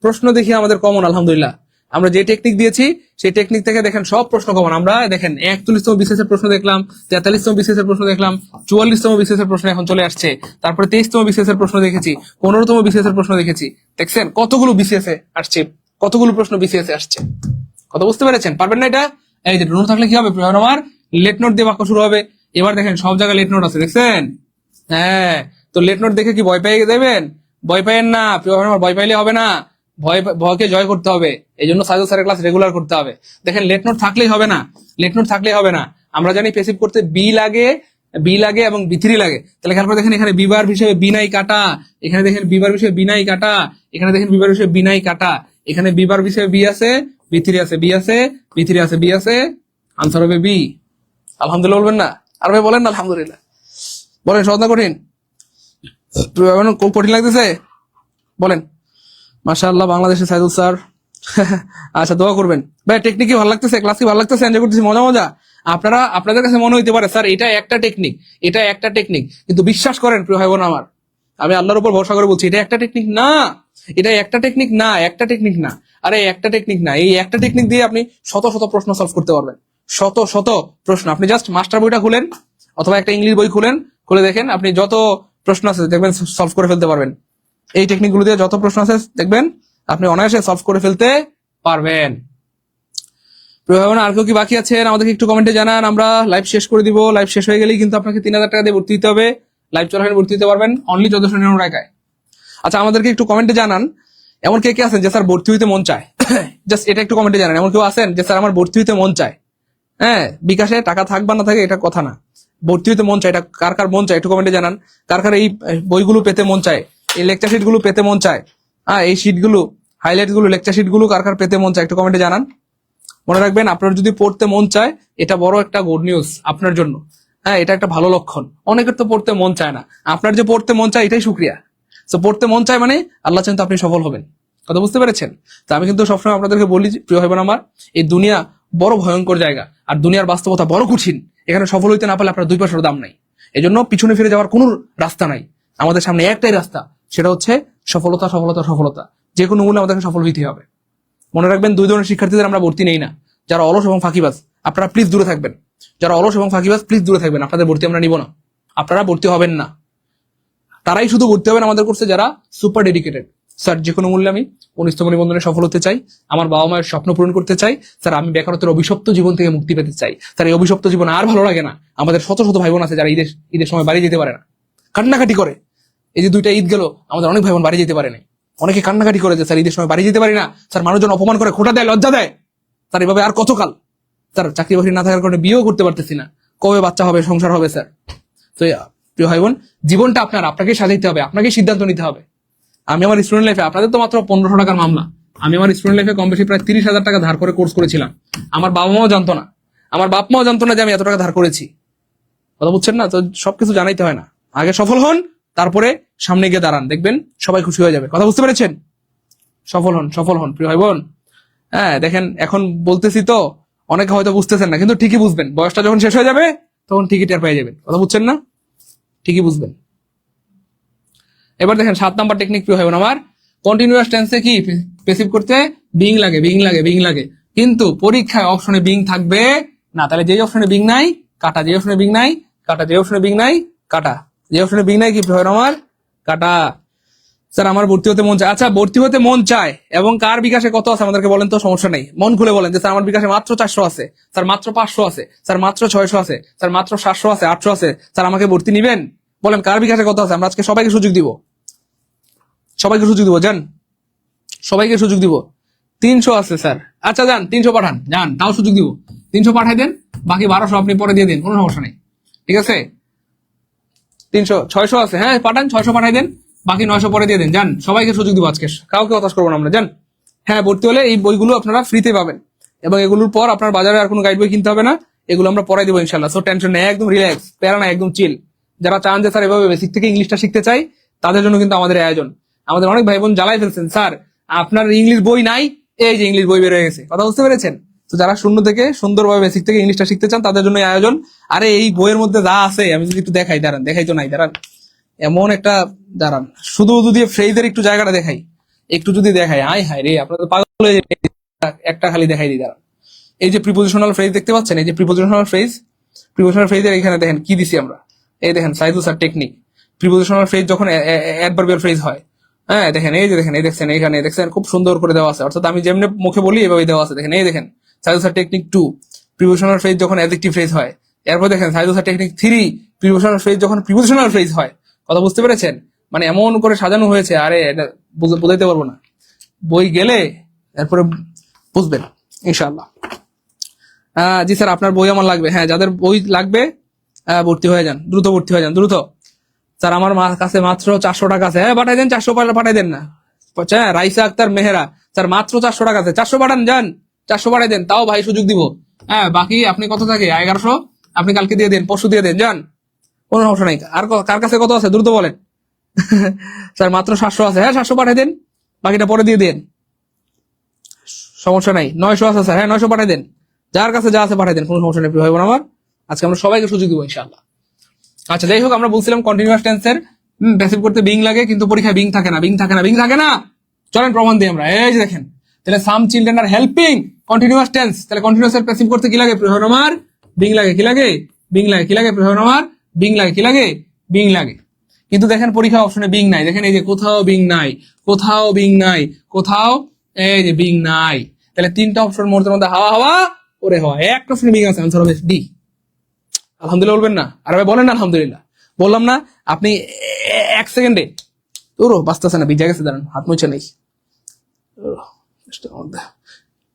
প্রশ্ন দেখি আমাদের কমন, আলহামদুলিল্লাহ। আমরা যে টেকনিক দিয়েছি সেই টেকনিক থেকে দেখেন সব প্রশ্ন কমন। আমরা দেখেন 41তম বিসিএস এর প্রশ্ন দেখলাম, 43তম বিসিএস এর প্রশ্ন দেখলাম, 44তম বিসিএস এর প্রশ্ন এখন চলে আসছে, তারপরে 23তম বিসিএস এর প্রশ্ন দেখেছি, 15তম বিসিএস এর প্রশ্ন দেখেছি। দেখছেন কতগুলো বিসিএস এ আসছে, কতগুলো প্রশ্ন বিসিএস এ আসছে। কথা বুঝতে পেরেছেন? পারবেন না এটা? এই যে নোট থাকলে কি হবে আমার, লেট নোট দিয়ে বাক্য শুরু হবে। এবার দেখেন সব জায়গায় লেট নোট আছে, দেখছেন? হ্যাঁ, তো লেট নোট দেখে কি ভয় পেয়ে দেবেন? ভয় পাইয়েন না প্রিয় ভাই আমার, ভয় পাইলে হবে না, ভয়কে জয় করতে হবে। এই জন্য সাইদুল স্যারের ক্লাস রেগুলার করতে হবে। দেখেন লেট নোট থাকলেই হবে না, লেট নোট থাকলেই হবে না। আমরা জানি প্যাসিভ করতে বি লাগে এবং বি3 লাগে। তাহলে খেয়াল করে দেখেন, এখানে বিবার হিসেবে বি নাই কাটা, এখানে দেখেন বিবার হিসেবে বি নাই কাটা, এখানে দেখেন বিবার হিসেবে বি নাই কাটা, এখানে বিবার হিসেবে বি আছে, বি3 আছে, বি আছে, বি3 আছে, বি আছে, আনসার হবে বি। আলহামদুলিল্লাহ বলবেন না? আর ভাই বলেন না আলহামদুলিল্লাহ, বলেন সহজ না কঠিন? কঠিন লাগতেছে? বলেন মাশাআল্লাহ বাংলাদেশের সাইদুল স্যার। আচ্ছা, দোয়া করবেন ভাই। টেকনিক কি ভালো লাগতেছে? ক্লাস কি ভালো লাগতেছে? এনজয় করতেছি, মজা। আপনাদের কাছে মনে হইতে পারে স্যার এটা একটা টেকনিক, কিন্তু বিশ্বাস করেন প্রিয় ভাই বোন আমার, আমি আল্লাহর উপর ভরসা করে বলছি, এটা একটা টেকনিক না, একটা টেকনিক না। আরে একটা টেকনিক না, এই একটা টেকনিক দিয়ে আপনি শত শত প্রশ্ন সলভ করতে পারবেন, শত শত প্রশ্ন। আপনি জাস্ট মাস্টার বইটা খুলেন অথবা একটা ইংলিশ বই খুলে দেখেন, আপনি যত প্রশ্ন আছে দেখবেন সলভ করে ফেলতে পারবেন। এই টেকনিক গুলো দিয়ে যত প্রশ্ন আছে দেখবেন আপনি অনায়াসে সলভ করে ফেলতে পারবেন। আর কেউ কি বাকি আছেন? আমাদেরকে একটু কমেন্টে জানান, আমরা লাইভ শেষ করে দিব। লাইভ শেষ হয়ে গেলেই কিন্তু আপনাকে 3000 টাকা দিয়ে ভর্তি দিতে হবে। লাইভ চলাকালীন ভর্তি দিতে পারবেন অনলি 1499 টাকায়। আচ্ছা, আমাদেরকে একটু কমেন্টে জানান, এমন কে কে আছেন যে স্যার ভর্তি হইতে মন চায়? জাস্ট এটা একটু কমেন্টে জানান। এমন কেউ আছেন যে স্যার আমার ভর্তি হইতে মন চায়? হ্যাঁ, বিকাশে টাকা থাক বা না থাকে এটা কথা না, ভর্তি হইতে মন চায়, এটা কার কার মন চায় একটু কমেন্টে জানান। কার কার এই বইগুলো পেতে মন চায়, এই লেকচার শিট গুলো পেতে মন চায়, এই শিট গুলো, হাইলাইট গুলো, লেকচার শিট গুলো কার কার পেতে মন চায় একটু কমেন্টে জানান। মনে রাখবেন, আপনার যদি পড়তে মন চায় এটা বড় একটা গুড নিউজ আপনার জন্য। হ্যাঁ, এটা একটা ভালো লক্ষণ। অনেকের তো পড়তে মন চায় না, আপনার যে পড়তে মন চায় এটাই শুক্রিয়া। তো পড়তে মন চায় মানে আল্লাহ চান তো আপনি সফল হবেন। কথা বুঝতে পেরেছেন? তো আমি কিন্তু সবসময় আপনাদেরকে বলি প্রিয় ভাই বোন আমার, এই দুনিয়া বড় ভয়ঙ্কর জায়গা, আর দুনিয়ার বাস্তবতা বড় কঠিন। এখানে সফল হইতে না পারলে আপনার 2 পয়সার দাম নাই। এই জন্য পিছনে ফিরে যাওয়ার কোনো রাস্তা নাই, আমাদের সামনে একটাই রাস্তা, সেটা হচ্ছে সফলতা। যে কোনো মূল্যে আমাদেরকে সফল হইতে হবে। মনে রাখবেন, 2 ধরনের শিক্ষার্থীদের আমরা ভর্তি নেই না, যারা অলস এবং ফাঁকিবাজ। আপনারা প্লিজ দূরে থাকবেন, যারা অলস এবং ফাঁকিবাজ প্লিজ দূরে থাকবেন, আপনাদের ভর্তি আমরা নিব না, আপনারা ভর্তি হবেন না। তারাই শুধু ভর্তি হবেন আমাদের কোর্সে যারা সুপার ডেডিকেটেড। স্যার, যে কোনো মূল্যে আমি 19তম নিবন্ধনে সফল হতে চাই, আমার বাবা মায়ের স্বপ্ন পূরণ করতে চাই। স্যার, আমি বেকারত্বের অভিশপ্ত জীবন থেকে মুক্তি পেতে চাই। স্যার, এই অভিশপ্ত জীবন আর ভালো লাগে না। আমাদের শত শত ভাই বোন আছে যারা ঈদের সময় বাড়ি যেতে পারে না, কান্নাকাটি করে। এই যে 2টা ঈদ গেল, আমাদের অনেক ভাই বোন বাড়ি যেতে পারে না, অনেকে কান্নাকাটি করে যে স্যার ঈদের সময় বাড়ি যেতে পারি না, স্যার মানুষজন অপমান করে, খোটা দেয়, লজ্জা দেয়। স্যার, এভাবে আর কতকাল? স্যার, চাকরি বাকরি না থাকার কারণে বিয়েও করতে পারতেছি না, কবে বাচ্চা হবে, সংসার হবে? স্যার, তো প্রিয় ভাই বোন, জীবনটা আপনাকে সাজাইতে হবে, আপনাকে সিদ্ধান্ত নিতে হবে। আমি আমার স্টুডেন্ট লাইফে, আপনাদের তো মাত্র 1500 টাকার মামলা, আমি আমার স্টুডেন্ট লাইফে কম বেশি প্রায় 30,000 টাকা ধার করে কোর্স করেছিলাম। আমার বাবা মাও জানতো না, আমার বাপ মাও জানতো না যে আমি এত টাকা ধার করেছি। কথা বুঝছেন না? তো সবকিছু জানাইতে হয় না, আগে সফল হন, তারপরে সামনে গিয়ে দাঁড়ান, দেখবেন সবাই খুশি হয়ে যাবে। কথা বুঝতে পেরেছেন? সফল হন প্রিয় ভাই বোন। হ্যাঁ, দেখেন এখন বলতেছি তো অনেকে হয়তো বুঝতেছেন না, কিন্তু ঠিকই বুঝবেন, বয়সটা যখন শেষ হয়ে যাবে তখন ঠিকই টের পেয়ে যাবেন। কথা বুঝছেন না? ঠিকই বুঝবেন। এবার দেখেন 7 নাম্বার টেকনিক প্রিয় ভাই বোন আমার, কন্টিনিউয়াস টেন্সে কি প্যাসিভ করতে বিং লাগে, কিন্তু পরীক্ষায় অপশনে বিং থাকবে না। তাহলে যে অপশনে বিং নাই কাটা, যে অপশনে বিং নাই কাটা, যে অপশনে বিং নাই কাটা, যে অপশনে বিং নাই কি প্রিয় ভাই আমার কাটা। স্যার, আমার ভর্তি হতে মন চায়। আচ্ছা, ভর্তি হতে মন চায় এবং কার বিকাশে কত আছে আমাদেরকে বলেন তো, সমস্যা নেই, মন খুলে বলেন যে স্যার আমার বিকাশে মাত্র 400 আছে, স্যার মাত্র 500 আছে, স্যার মাত্র 600 আছে, স্যার মাত্র 700 আছে, 800 আছে, স্যার আমাকে ভর্তি নিবেন? বলেন কার বিকাশে কত আছে। আমরা আজকে সবাইকে সুযোগ দিব, জান, সবাইকে সুযোগ দিব। 300 আছে স্যার, আচ্ছা যান 300 পাঠান, যান, তাও সুযোগ দিব, 300 পাঠাই দেন, বাকি 1200 আপনি পরে দিয়ে দিন, কোনো সমস্যা নেই, ঠিক আছে? 600 আছে, হ্যাঁ পাঠান, 600 পাঠাই দেন, বাকি 900 পরে দিয়ে দেন, যান, সবাইকে সুযোগ দিব আজকে, কাউকে হতাশ করবো না আমরা, যান হ্যাঁ, ভর্তি হলে এই বইগুলো আপনারা ফ্রিতে পাবেন, এবং এগুলোর পর আপনার বাজারে আর কোনো গাইড বই কিনতে হবে না, এগুলো আমরা পড়াই দেবো ইনশাল্লাহ। সো টেনশন নেই, একদম রিল্যাক্স, প্যারা না, একদম চিল। যারা চান যে স্যার এভাবে বেসিক থেকে ইংলিশটা শিখতে চাই, তাদের জন্য কিন্তু আমাদের এই আয়োজন। আমাদের অনেক ভাই বোন জ্বালাই ফেলছেন, স্যার আপনার ইংলিশ বই নাই, এই যে ইংলিশ বই বের হয়ে গেছে, কথা বুঝতে পেরেছেন? তো যারা শূন্য থেকে সুন্দরভাবে বেসিক থেকে ইংলিশটা শিখতে চান, তাদের জন্য এই আয়োজন। আরে এই বইয়ের মধ্যে যা আছে আমি যদি একটু দেখাই, দাঁড়ান, দেখাই তো নাই, দাঁড়ান, এমন একটা, দাঁড়ান, শুধু যদি ফ্রেজের একটু জায়গাটা দেখাই, একটু যদি দেখাই, আয় হায় রে, আপনার তো পাগল হয়ে যাবে। একটা খালি দেখাই দিই, দাঁড়ান। এই যে প্রিপোজিশনাল ফ্রেজ দেখতে পাচ্ছেন, এই যে প্রিপোজিশনাল ফ্রেজ, প্রিপোজিশনাল ফ্রেজের এখানে দেখেন কি দিছি আমরা, এই দেখেন সাইদুস আর টেকনিক। প্রিপোজিশনাল ফ্রেজ যখন অ্যাডভার্বিয়াল ফ্রেজ হয়, হ্যাঁ দেখেন, এই যে দেখেন, এই দেখছেন, এখানে দেখছেন খুব সুন্দর করে দেওয়া আছে, অর্থাৎ আমি যেমনি মুখে বলি এভাবে দেওয়া আছে, দেখেন, এই দেখেন সাইদুস আর টেকনিক 2 প্রিপোজিশনাল ফ্রেজ যখন অ্যাডজেক্টিভ ফ্রেজ হয়। এরপর দেখেন সাইদুস আর টেকনিক 3 প্রিপোজিশনাল ফ্রেজ যখন প্রিপোজিশনাল ফ্রেজ হয়। কথা বুঝতে পেরেছেন? মানে এমন করে সাজানো হয়েছে, আরে এটা বোঝাইতে পারবো না, বই গেলে এরপরে বুঝবেন ইনশাআল্লাহ। জি স্যার, আপনার বই আমার লাগবে। হ্যাঁ, যাদের বই লাগবে ভর্তি হয়ে যান, দ্রুত ভর্তি হয়ে যান, দ্রুত। স্যার আমার কাছে মাত্র 400 টাকা আছে। হ্যাঁ পাঠাই দেন, 400 পাঠাই দেন না। হ্যাঁ, রাইসা আক্তার মেহেরা, স্যার মাত্র 400 টাকা আছে, 400 পাঠান, যান 400 পাঠাই দেন, তাও ভাই সুযোগ দিব। হ্যাঁ, বাকি আপনি কত থাকে 1100, আপনি কালকে দিয়ে দেন, পরশু দিয়ে দেন, যান, কোনো সমস্যা নাই। আর কার কাছে কত আছে দ্রুত বলেন। স্যার মাত্র 700 আছে। হ্যাঁ 700 পাঠাই দেন, বাকিটা পরে দিয়ে দেন, সমস্যা নাই। 900 আছে স্যার, হ্যাঁ 900 পাঠাই দেন, যার কাছে যা আছে পাঠাই দেন, কোনো সমস্যা নেই ভাই বোন আমার। আজকে আমরা সবাইকে সুযোগ দিব ইনশাআল্লাহ। আচ্ছা, যাই হোক, আমরা বলছিলাম কন্টিনিউয়াস টেন্সের প্যাসিভ করতে বিং লাগে, কিন্তু পরীক্ষায় বিং থাকে না, বিং থাকে না, বিং থাকে না। চলেন প্রমাণ দিই আমরা, এই যে দেখেন। তাহলে সাম children are helping continuous tense, তাহলে কন্টিনিউয়াস এর প্যাসিভ করতে কি লাগে? প্রয়োজন আমার বিং লাগে, কি লাগে? বিং লাগে, কি লাগে? প্রয়োজন আমার বিং লাগে, কি লাগে? বিং লাগে। কিন্তু দেখেন পরীক্ষা অপশনে বিং নাই, দেখেন এই যে কোথাও বিং নাই, কোথাও বিং নাই, কোথাও এই যে বিং নাই। তাহলে তিনটা অপশন মধ্যে হাওয়া হাওয়া ওরে হাওয়া, একটা অপশনে বিং আছে, আনসার হবে ডি। আলহামদুলিল্লাহ বলবেন না? আর ভাই বলেন না আলহামদুলিল্লাহ। বললাম না আপনি 1 সেকেন্ডে, তোরও বাঁচতেছে না, ভিজা গেছে, দাঁড়ান হাত মুছে নেই,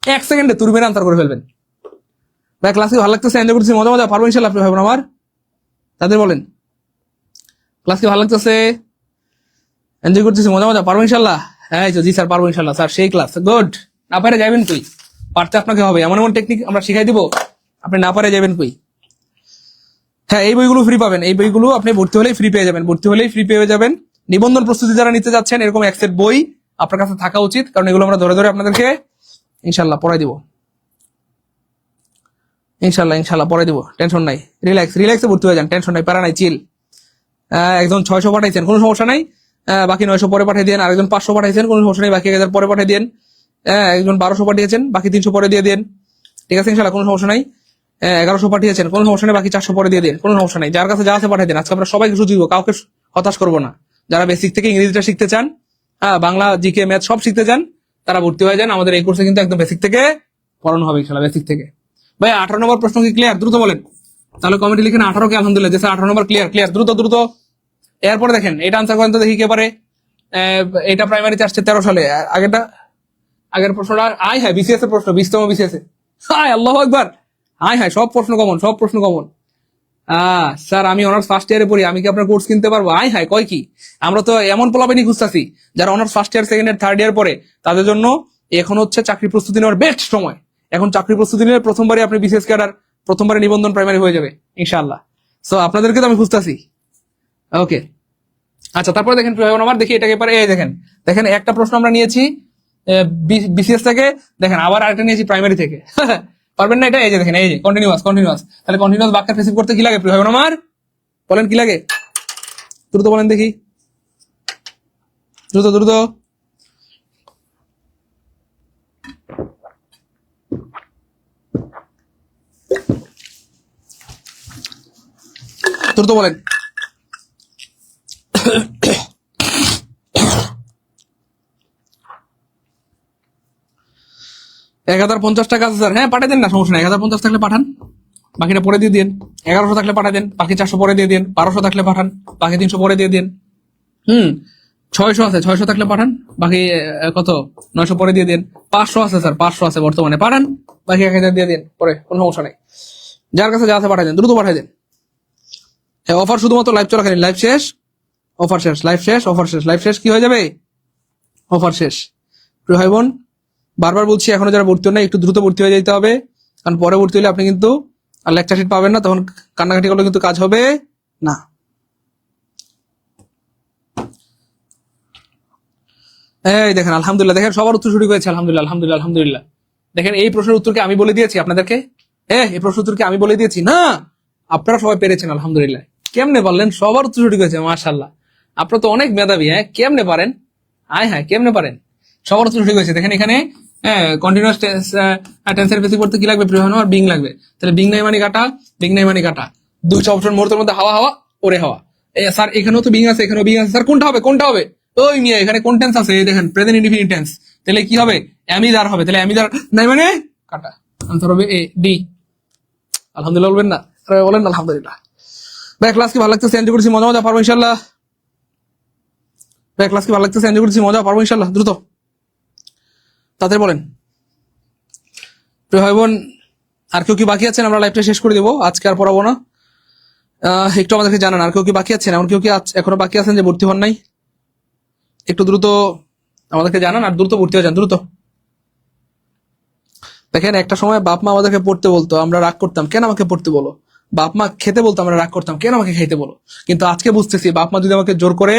1 সেকেন্ডে তুর মেরে আনসার করে ফেলবেন। ভাই ক্লাস কি ভালো লাগতেছে? এনজয় করতেছি, মজা মজা, পারবো ইনশাল্লাহ আপনি ভাইবেন আমার? তাদের বলেন ক্লাস কি ভালো লাগতেছে? এনজয় করতেছি, মজা মজা, পারবো ইনশাল্লাহ? হ্যাঁ জি স্যার পারবো ইনশাল্লাহ। স্যার সেই ক্লাস, গুড। না পারে যাবেন কই? পারতে আপনাকে হবে, এমন এমন টেকনিক আমরা শিখাই দিব, আপনি না পারে যাবেন কই? হ্যাঁ, এই বইগুলো ফ্রি পাবেন, এই বইগুলো আপনি ভর্তি হলেই ফ্রি পেয়ে যাবেন, ভর্তি হলেই ফ্রি পেয়ে যাবেন। নিবন্ধন প্রস্তুতি যারা নিতে যাচ্ছেন, এরকম এক সেট বই আপনার কাছে থাকা উচিত, কারণ এগুলো আমরা ধরে ধরে আপনাদেরকে ইনশাল্লাহ পড়াই দিব, ইনশাল্লাহ ইনশাল্লাহ পড়াই দিব, টেনশন নাই, রিল্যাক্সে ভর্তি হয়ে যান, টেনশন নাই, প্যারা নাই, চিল। একজন 600 পাঠাইছেন, কোনো সমস্যা নাই, বাকি 900 পরে পাঠিয়ে দেন। আরেকজন 500 পাঠাইছেন, কোনো সমস্যা নেই, বাকি 1000 পরে পাঠিয়ে দেন। একজন 1200 পাঠিয়েছেন, বাকি 300 পরে দিয়ে দেন, ঠিক আছে ইনশাল্লাহ, কোনো সমস্যা নাই। 1100 পাঠিয়েছেন, কোনো সমস্যা নেই, বাকি 400 পরে দিয়ে দেন, কোনো সমস্যা নাই। যার কাছে যা আছে পাঠিয়ে দেন। আজকে আমরা সবাইকে সুযোগ দিব, কাউকে হতাশ করবো না। যারা বেসিক থেকে ইংরেজিটা শিখতে চান, বাংলা, জিকে, ম্যাথ সব শিখতে চান, তারা ভর্তি হয়ে যান। আমাদের এই কোর্সে কিন্তু একদম বেসিক থেকে পড়ানো হবে ইনশাল্লাহ, বেসিক থেকে। ভাই 18 নম্বর প্রশ্ন কি ক্লিয়ার? দ্রুত বলেন, তাহলে কমেন্টে লিখেন 18 কে আলহামদুলিল্লাহ, যে স্যার 18 নম্বর ক্লিয়ার, ক্লিয়ার, দ্রুত দ্রুত। এরপরে দেখেন এটা আনসার করেন তো দেখি কে পারে। এটা প্রাইমারিতে আসছে 13 সালে, আগের প্রশ্নটা আয় হ্যাঁ বিসিএস এর প্রশ্ন, 20তম বিসিএস এ, হায় আল্লাহু আকবার, হায় হায়, সব প্রশ্ন কমন, সব প্রশ্ন কমন। স্যার আমি অনার্স ফার্স্ট ইয়ারে পড়ি, আমি কি আপনার কোর্স কিনতে পারবো? আয় হায়, কয় কি? আমরা তো এমন পোলাপানি খুঁজতেছি যারা honours first year, second year, third year পরে, তাদের জন্য এখন হচ্ছে চাকরি প্রস্তুতি নেওয়ার বেস্ট সময়। এখন চাকরি প্রস্তুতি নিলে প্রথমবারই আপনি বিসিএস ক্যাডার, প্রথমবারে নিবন্ধন প্রাইমারি হয়ে যাবে ইনশাআল্লাহ। সো আপনাদেরকে তো আমি খুঁজতেছি। ওকে, আচ্ছা, তারপরে দেখেন আমার, দেখি এটাকে পারে। এই দেখেন, দেখেন একটা প্রশ্ন আমরা নিয়েছি বিসিএস থেকে, দেখেন আবার আরেকটা নিয়েছি প্রাইমারি থেকে। পারবেন না এটা? এই যে দেখেন, এই যে কন্টিনিউয়াস, তাহলে কন্টিনিউয়াস বাক্যের প্যাসিভ করতে কি লাগে? প্রিয় আমার বলেন কি লাগে? দ্রুত বলেন দেখি, দ্রুত দ্রুত। দ্রুত বলেন। 1050 টাকা আছে স্যার। হ্যাঁ পাঠিয়ে দেন না, সমস্যা নেই, 1050 থাকলে পাঠান, বাকিটা পরে দিয়ে দিন। 1100 থাকলে পাঠিয়ে দেন, বাকি 400 পরে দিয়ে দিন। 1200 থাকলে পাঠান, বাকি 300 পরে দিয়ে দিন। 600 আছে, 600 থাকলে পাঠান, বাকি কত 900 পরে দিয়ে দিন। 500 আছে স্যার, 500 আছে বর্তমানে, পাঠান, বাকি 1000 দিয়ে দিন পরে, কোনো সমস্যা নেই। যার কাছে যা আছে পাঠিয়ে দেন, দ্রুত পাঠিয়ে দেন। হ্যাঁ, অফার শুধুমাত্র লাইভ চলাকালীন, লাইভ শেষ অফার শেষ, লাইভ শেষ অফার শেষ, লাইভ শেষ কি হয়ে যাবে? অফার শেষ। প্রিয় ভাই বোন, বারবার বলছি, এখনো যারা ভর্তি হন না একটু দ্রুত ভর্তি হয়ে যেতে হবে, কারণ পরে ভর্তি হলে আপনি কিন্তু আর লেকচার শিট পাবেন না, তখন কান্নাকাটি করলে কিন্তু কাজ হবে না। এই দেখেন আলহামদুলিল্লাহ, দেখেন সবার উত্তর সঠিক হয়েছে, আলহামদুলিল্লাহ আলহামদুলিল্লাহ আলহামদুলিল্লাহ। দেখেন এই প্রশ্নের উত্তরকে আমি বলে দিয়েছি আপনাদেরকে, এই প্রশ্নের উত্তরকে আমি বলে দিয়েছি না, আপনারা সবাই পেরেছেন আলহামদুলিল্লাহ। কেমনে পারলেন? সবার উত্তর সঠিক হয়েছে, মাশাআল্লাহ। আপনারা তো অনেক মেধাবী, কেমনে পারেন? হ্যাঁ কেমনে পারেন? সবার উত্তর সঠিক হয়েছে। দেখেন এখানে কন্টিনিউয়াস টেন্সের বেশি করতে কি লাগবে? প্রিয়ন আর বিং লাগবে। তাহলে বিং নাই মানে কাটা, বিং নাই মানে কাটা। দুইটা অপশন মুহূর্তের মধ্যে হাওয়া হাওয়া ওরে হাওয়া। স্যার এখানেও তো বিং আছে, এখানেও বিং আছে, স্যার কোনটা হবে কোনটা হবে? ওই মিয়া এখানে কোন টেন্স আছে? দেখেন প্রেজেন্ট ইনডিফিনিট টেন্স। তাহলে কি হবে? অ্যামিদার হবে। তাহলে অ্যামিদার নাই মানে কাটা। আনসার হবে এ ডি। আলহামদুলিল্লাহ বলবেন না? বলেন আলহামদুলিল্লাহ। ভাই ক্লাস কি ভালো লাগতেছে? এনজয় করছি, মজা মজা পারবো ইনশাল্লাহ। ভাই ক্লাস কি ভালো লাগতেছে? এনজয় করছি, মজা পারবো ইনশাল্লাহ। দ্রুত তাদের বলেন। প্রিয় ভাই বোন, আর কেউ কি বাকি আছেন? আমরা লাইভটা শেষ করে দেবো, আজকে আর পড়াবো না। একটু আমাদেরকে জানান, আর কেউ কি বাকি আছেন? এমন কেউ কি এখনো বাকি আছেন যে ভর্তি হন নাই? একটু দ্রুত আমাদেরকে জানান, আর দ্রুত ভর্তি হয়ে যান, দ্রুত। দেখেন একটা সময় বাপ মা আমাদেরকে পড়তে বলতো, আমরা রাগ করতাম, কেন আমাকে পড়তে বলো? বাপ মা খেতে বলতো, আমরা রাগ করতাম, কেন আমাকে খাইতে বলো? কিন্তু আজকে বুঝতেছি, বাপ মা যদি আমাকে জোর করে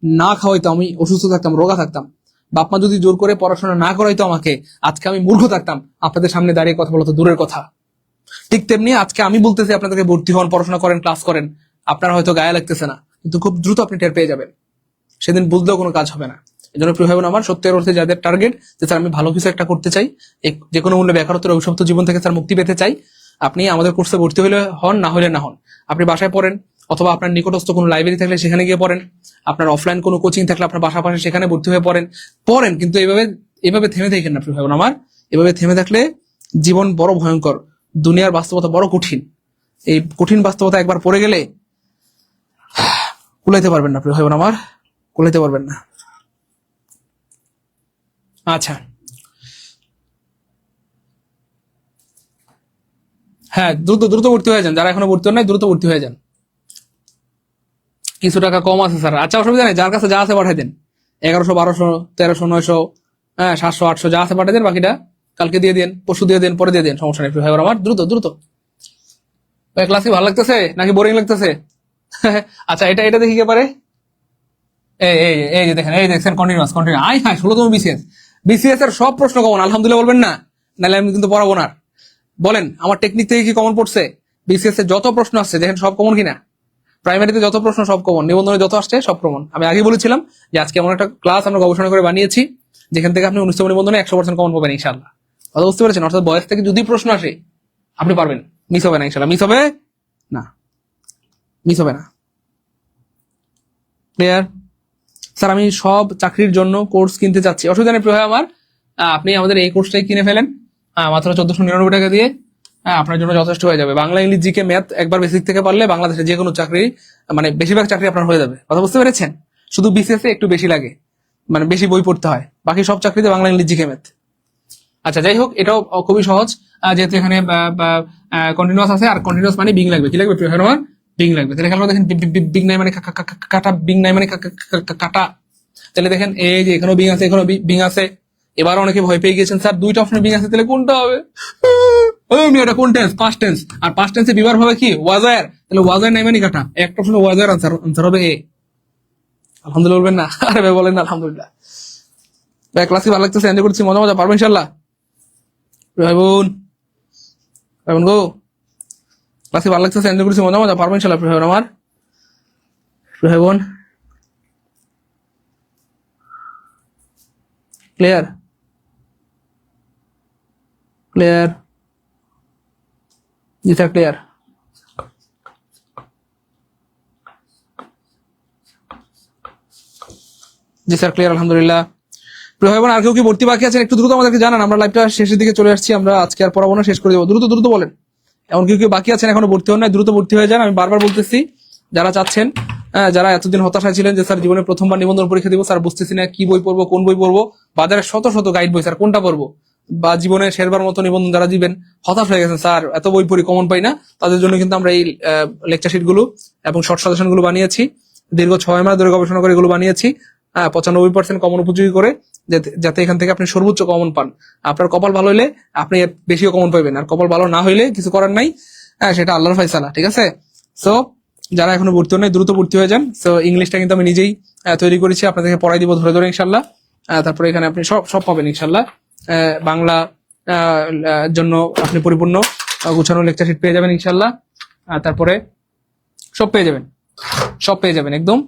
না খাওয়াইতো, আমি অসুস্থ থাকতাম, রোগা থাকতাম। বাপ মা যদি জোর করে পড়াশোনা না করাইতো আমাকে, আজকে আমি মূর্খ থাকতাম। আপনাদের সামনে দাঁড়িয়ে কথা বলতো দূরের কথা। ঠিক তেমনি আজকে আমি বলতেছি আপনাদেরকে ভর্তি হন, পড়াশোনা করেন, ক্লাস করেন, আপনার হয়তো গায়ে লাগতেছে না, কিন্তু খুব দ্রুত আপনি টের পেয়ে যাবেন। সেদিন বুঝলেও কোনো কাজ হবে না। এই জন্য প্রিয় ভাই বোন আমার, সত্যের অর্থে যাদের টার্গেট যে স্যার আমি ভালো কিছু একটা করতে চাই, যে কোনো মূল্যে বেকারত্বের অভিশপ্ত জীবন থেকে স্যার মুক্তি পেতে চাই, আপনি আমাদের কোর্সে ভর্তি হলে হন, না হলে না হন। আপনি বাসায় পড়েন, অথবা আপনার নিকটস্থ কোনো লাইব্রেরি থাকলে সেখানে গিয়ে পড়েন, আপনার অফলাইন কোনো কোচিং থাকলে আপনার বাসা পাশে সেখানে ভর্তি হয়ে পড়েন। কিন্তু এভাবে থেমে থাকেন না প্রিয় ভাই বোন আমার। এভাবে থেমে থাকলে জীবন বড় ভয়ঙ্কর, দুনিয়ার বাস্তবতা বড় কঠিন। এই কঠিন বাস্তবতা একবার পড়ে গেলে কুলাইতে পারবেন না প্রিয় ভাই বোন আমার, কুলাইতে পারবেন না। আচ্ছা হ্যাঁ, দ্রুত দ্রুত ভর্তি হয়ে যান, যারা এখনো ভর্তি হন নাই দ্রুত ভর্তি হয়ে যান। কিছু টাকা কম আছে স্যার, আচ্ছা অসুবিধা নেই, যার কাছে যা আছে পাঠাই দেন। 1100, 1200, 1300, 900, 700, 800 যা আছে পাঠাই দেন। বাকিটা কালকে দিয়ে দেন, পরশু দিয়ে দেন, পরে দিয়ে দেন, সমস্যা নেই ভাই আমার। দ্রুত দ্রুত। ক্লাস কি ভালো লাগতেছে নাকি বোরিং লাগতেছে? আচ্ছা এটা দেখি কে পারে। এই যে দেখেন, এই দেখছেন কন্টিনিউয়াস কন্টিনিউ, আই হ্যাঁ 16তম বিসিএস এর সব প্রশ্ন কমন, আলহামদুলিল্লাহ বলবেন না? নাহলে আমি কিন্তু পড়াবো না। বলেন আমার টেকনিক থেকে কি কমন পড়ছে? বিসিএস এর যত প্রশ্ন আসছে দেখেন সব কমন কিনা? প্রাইমারিতে যত প্রশ্ন সব কমন, নিবন্ধনে যত আসছে সব কমন। আমি আগে বলেছিলাম যে আজকে এমন একটা ক্লাস আমরা গবেষণা করে বানিয়েছি যেখান থেকে আপনি 19তম নিবন্ধনে 100% কমন পাবেন ইনশাআল্লাহ। কথা বুঝতে পেরেছেন? অর্থাৎ বয়স থেকে যদি প্রশ্ন আসে আপনি পারবেন, মিস হবে না ইনশাআল্লাহ, মিস হবে না, মিস হবে না। ক্লিয়ার? স্যার আমি সব চাকরির জন্য কোর্স কিনতে চাচ্ছি, অসুবিধা নেই প্রিয় ভাই আমার, আপনি আমাদের এই কোর্সটাই কিনে ফেলেন মাত্র 1499 টাকা দিয়ে। আপনার জন্য যথেষ্ট হয়ে যাবে। বাংলা, ইংলিশ, জিকে, ম্যাথ একবার বেসিক থেকে পারলে বাংলাদেশে যে কোনো চাকরি, মানে বেশিরভাগ চাকরি আপনার হয়ে যাবে। কথা বুঝতে পেরেছেন? শুধু বিসিএস এ একটু বেশি লাগে, মানে বেশি বই পড়তে হয়, বাকি সব চাকরিতে বাংলা, ইংলিশ, জিকে, ম্যাথ। আচ্ছা যাই হোক, এটাও খুবই সহজ, যেহেতু এখানে কন্টিনিউয়াস আছে, আর কন্টিনিউয়াস মানে বিং লাগবে। কি লাগবে প্রিয় ভাই আমার? বিং লাগবে। তাহলে খেয়াল করে দেখেন, বিং নাই মানে কাটা, বিং নাই মানে কাটা। তাহলে দেখেন এই যে এখানেও বিং আছে, এখানেও বিং আছে। এবার অনেকে ভয় পেয়ে গেছেন, স্যার দুইটা অপশনে বিং আছে, তাহলে কোনটা হবে? এটা কোন টেন্স? Past tense. আর পাস্ট টেন্সে বিভার হবে কি? ওয়াজার। তাহলে ওয়াজার নাই মানে কাটা, একটা অপশনে ওয়াজার, আনসার হবে এ। আলহামদুলিল্লাহ বলবেন না? আরে ভাই বলেন না আলহামদুলিল্লাহ। ভাই ক্লাস কি ভালো লাগতেছে? এনজয় করছি, মজা মজা পারবো ইনশাল্লাহ। ভাই বোন গো, ক্লাস কি ভালো লাগতেছে? এনজয় করছি, মজা মজা পারবো ইনশাল্লাহ। ভাই বোন আমার, ভাই বোন ক্লিয়ার? ক্লিয়ার? জি স্যার ক্লিয়ার। জি স্যার ক্লিয়ার আলহামদুলিল্লাহ। প্রিয় ভাই বোন আর কেউ কি ভর্তি বাকি আছেন? একটু দ্রুত আমাদেরকে জানান, আমরা লাইভটা শেষের দিকে চলে আসছি, আমরা আজকে আর পড়াবো না, শেষ করে দেবো। দ্রুত দ্রুত বলেন। এমন কেউ বাকি আছেন এখনো ভর্তি হন নাই? দ্রুত ভর্তি হয়ে যান। আমি বারবার বলতেছি, যারা চাচ্ছেন, যারা এতদিন হতাশায় ছিলেন যে স্যার জীবনে প্রথমবার নিবন্ধন পরীক্ষা দিব, স্যার বুঝতেছি না কি বই পড়বো, কোন বই পড়বো, বাজারে শত শত গাইড বই, স্যার কোনটা পড়বো, বা জীবনে শেরবার মতো নিবন্ধন যারা দিবেন হতাশ হয়ে গেছেন, স্যার এত বই পড়ি কমন পাই না, তাদের জন্য কিন্তু আমরা এই লেকচার শিট গুলো এবং শর্ট সাজেশন গুলো বানিয়েছি। দীর্ঘ 6 মাস ধরে গবেষণা করে এগুলো বানিয়েছি। 95% কমন উপযোগী করে যাতে এখান থেকে আপনি সর্বোচ্চ কমন পান। আপনার কপাল ভালো হলে আপনি বেশিও কমন পাবেন, আর কপাল ভালো না হইলে কিছু করার নাই, হ্যাঁ সেটা আল্লাহর ফয়সালা, ঠিক আছে। সো যারা এখনো ভর্তি হন নাই দ্রুত ভর্তি হয়ে যান। সো ইংলিশটা কিন্তু আমি নিজেই তৈরি করেছি, আপনাদেরকে পড়াই দিব ধরে ধরে ইনশাল্লাহ। তারপরে এখানে আপনি সব সব পাবেন ইনশাল্লাহ। বাংলা জন্য আপনি পরিপূর্ণ গুছানো লেকচার শিট পেয়ে যাবেন ইনশাল্লাহ। তারপরে সব পেয়ে যাবেন, সব পেয়ে যাবেন একদম।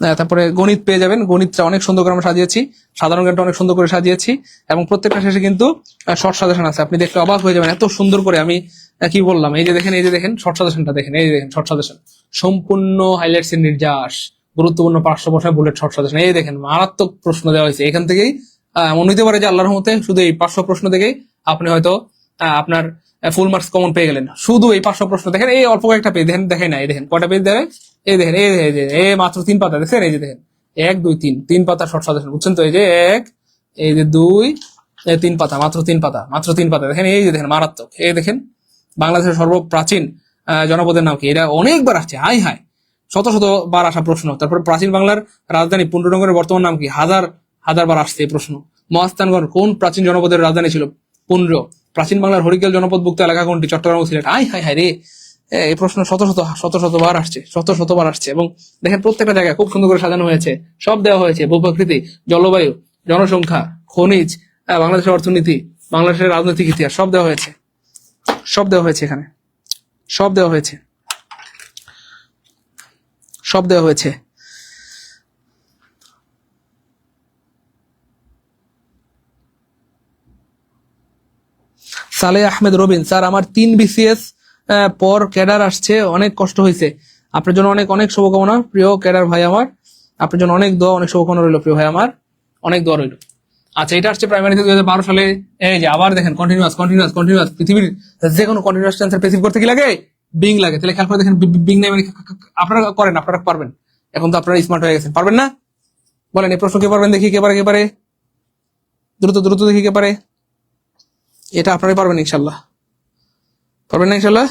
তারপরে গণিত পেয়ে যাবেন, গণিতটা অনেক সুন্দর করে আমরা সাজিয়েছি, সাধারণ জ্ঞানটা অনেক সুন্দর করে সাজিয়েছি, এবং প্রত্যেকটা শেষে কিন্তু শর্ট সাজেশন আছে। আপনি দেখলে অবাক হয়ে যাবেন এত সুন্দর করে আমি কি বললাম। এই যে দেখেন, এই যে দেখেন শর্ট সাজেশনটা দেখেন, এই যে দেখেন শর্ট সাজেশন, সম্পূর্ণ হাইলাইটস এর নির্যাস, গুরুত্বপূর্ণ 500 প্রশ্নের বুলেট শর্ট সাজেশন। এই দেখেন মারাত্মক প্রশ্ন দেওয়া হয়েছে এখান থেকেই। এমন হইতে পারে যে আল্লাহর রহমতে শুধু এই 500 প্রশ্ন থেকেই আপনি হয়তো আপনার ফুল মার্কস কমন পেয়ে গেলেন, শুধু এই 500 প্রশ্ন। দেখেন এই অল্প কয়েকটা পেজ দেখেন, দেখেন না, এই দেখেন কয়টা পেজ দেবে, এই দেখেন, এই মাত্র 3 পাতা দেখছেন, এই যে দেখেন 1 2 3 পাতা শর্ট সাজেশন, বুঝছেন তো। এই যে 1, এই যে 2, 3 পাতা, মাত্র 3 পাতা, মাত্র 3 পাতা দেখেন। এই যে দেখেন মারাত্মক, এই দেখেন বাংলাদেশের সর্বপ্রাচীন জনপদের নাম কি, এটা অনেকবার আসছে, হাই হাই শত শত বার আসা প্রশ্ন। তারপর প্রাচীন বাংলার রাজধানী পুন্ড্রনগরের বর্তমান নাম কি, হাজার হাজার বার আসছে এই প্রশ্ন। মহাস্থানগড় কোন প্রাচীন জনপদের রাজধানী ছিল, পুন্ড্র। প্রাচীন বাংলার হরিকেল জনপদভুক্ত এলাকা কোনটি, চট্টগ্রাম ও সিলেট। হাই হাই হাই রে, এই প্রশ্ন শত শত বার আসছে, শত বার আসছে। এবং দেখেন প্রত্যেকটা জায়গায় খুব সুন্দর করে সাজানো হয়েছে, সব দেওয়া হয়েছে, ভূপ্রকৃতি, জলবায়ু, জনসংখ্যা, খনিজ, বাংলাদেশের অর্থনীতি, বাংলাদেশের রাজনৈতিক ইতিহাস, সব দেওয়া হয়েছে, সব দেওয়া হয়েছে এখানে, সব দেওয়া হয়েছে, সব দেওয়া হয়েছে। সালেহ আহমেদ রবিন, স্যার আমার 3 BCS পর ক্যাডার আসছে, অনেক কষ্ট হয়েছে। আপনার জন্য অনেক অনেক শুভকামনা প্রিয় ক্যাডার ভাই আমার, আপনার জন্য অনেক দোয়া, অনেক শুভকামনা রইল প্রিয় ভাই আমার, অনেক দোয়া রইল। আচ্ছা, এটা আসছে প্রাইমারিতে 2012 সালে। এই যে আবার দেখেন কন্টিনিউয়াস, পৃথিবীর যে কোনো কন্টিনিউয়াস টেন্সের প্যাসিভ করতে কি লাগে, বিং লাগে। তাহলে খেয়াল করে দেখেন বিং নাই মানে আপনারা করেন, আপনারা পারবেন, এখন তো আপনারা স্মার্ট হয়ে গেছেন, পারবেন না? বলেন এই প্রশ্ন কে পারবেন, দেখি কে পারে, দ্রুত দেখি কে পারে। এটা আপনারাই পারবেন ইনশাল্লাহ, পারবেন না ইনশাল্লাহ?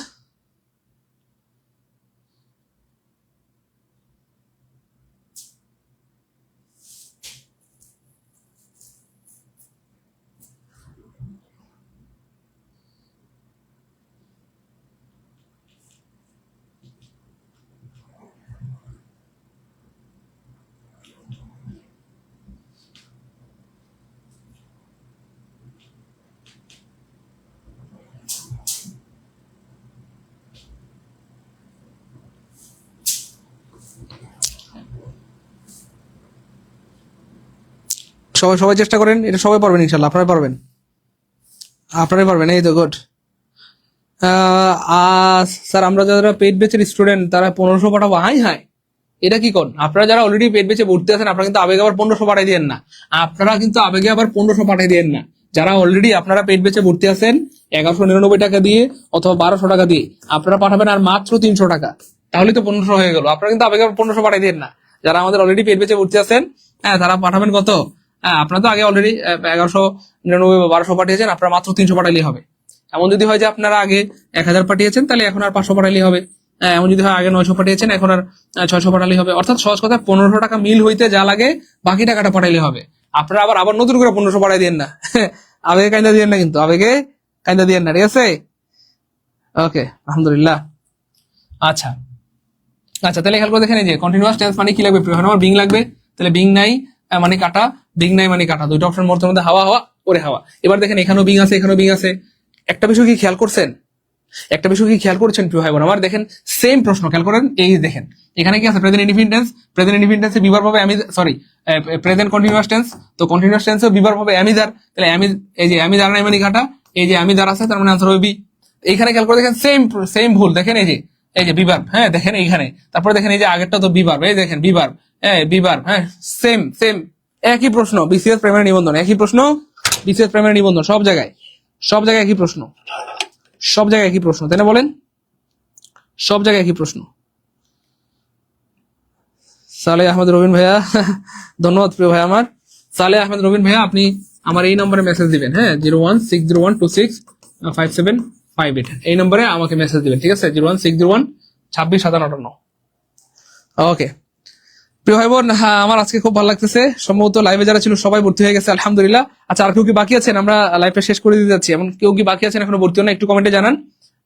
সবাই চেষ্টা করেন, এটা সবাই পারবেন ইনশাল্লাহ, আপনারাই পারবেন, এই তো গুড। স্যার আমরা যারা পেড বেচের স্টুডেন্ট তারা 1500 পাঠাবো, হাই এটা কি করেন আপনারা যারা অলরেডি পেড বেচে ভর্তি আছেন, আপনারা কিন্তু আবেগে আবার 1500 পাঠাই দিয়েন না, যারা অলরেডি আপনারা পেড বেচে ভর্তি আছেন 1199 টাকা দিয়ে অথবা 1200 টাকা দিয়ে আপনারা পাঠাবেন আর মাত্র 300 টাকা, তাহলে তো 1500 হয়ে গেল। আপনারা কিন্তু আবেগে আবার 1500 পাঠাই দিয়েন না। যারা আমাদের অলরেডি পেড বেচে ভর্তি আছেন, হ্যাঁ তারা পাঠাবেন কত, আপনারা তো আগে অলরেডি 1199 বা 1200 পাঠিয়েছেন, আপনারা মাত্র 300 পাঠাইলেই হবে। এমন যদি হয় যে আপনারা আগে 1000 পাঠিয়েছেন, তাহলে এখন আর 500 পাঠাইলেই হবে। এমন যদি হয় আগে 900 পাঠিয়েছেন, এখন আর 600 পাঠালেই হবে। অর্থাৎ সহজ কথা 1500 টাকা মিল হইতে যা লাগে বাকি টাকাটা পাঠাইলে হবে। আপনারা আবার নতুন করে 1500 পাঠাই দিয়েন না, আবেগে কাইন্দা দিয়েন না, কিন্তু আবেগে কাইন্দা দিয়েন না, ঠিক আছে? ওকে, আলহামদুলিল্লাহ। আচ্ছা, তাহলে খেয়াল করে দেখেন, এই যে কন্টিনিউয়াস টেন্স মানে কি লাগবে, আমার বিং লাগবে, তাহলে বিং নাই মানে কাটা, বিং নাই মানে কাটা, দুইটা অপশন মধ্যে হাওয়া ওরে হাওয়া। এবার দেখেন এখানেও বিং আছে, এখানেও বিং আছে। একটা বিষয় কি খেয়াল করছেন, প্রিয় ভাই বোন আমার, দেখেন সেম প্রশ্ন খেয়াল করেন, এই দেখেন এখানে কি আছে, প্রেজেন্ট ইনডিফিনিট টেন্সে বিভার ভাবে প্রেজেন্ট কন্টিনিউয়াস টেন্স, তো কন্টিনিউয়াস টেন্সে বিভার ভাবে অ্যামিদার, তাহলে এই যে অ্যামিদার নাই মানে কাটা, এই যে অ্যামিদার আছে তার মানে আনসার হবে বি। এইখানে খেয়াল করে দেখেন সেম ভুল, দেখেন এই যে বিভার, হ্যাঁ দেখেন এইখানে, তারপরে দেখেন এই যে আগেরটা তো বিভার, এই দেখেন বিভার, হ্যাঁ সেম একই প্রশ্ন, বিসিএস প্রাইমারি নিবন্ধন একই প্রশ্ন, বিসিএস প্রাইমারি নিবন্ধন সব জায়গায় একই প্রশ্ন, তাই না বলেন? সব জায়গায় একই প্রশ্ন। সালেহ আহমেদ রবিন ভাইয়া, ধন্যবাদ প্রিয় ভাই আমার। সালেহ আহমেদ রবিন ভাইয়া, আপনি আমার এই নম্বরে মেসেজ দিবেন, হ্যাঁ 01601265758, এই নম্বরে আমাকে মেসেজ দিবেন, ঠিক আছে? 01601265758। ওকে, প্রিয় ভাই বোন, হ্যাঁ আমার আজকে খুব ভালো লাগতেছে। সম্ভবত লাইভে যারা ছিল সবাই ভর্তি হয়ে গেছে, আলহামদুলিল্লাহ। আচ্ছা, আর কেউ কি বাকি আছেন? আমরা লাইভটা শেষ করে দিতে যাচ্ছি। এমন কেউ কি বাকি আছেন এখনো ভর্তি হন না? একটু কমেন্টে জানান,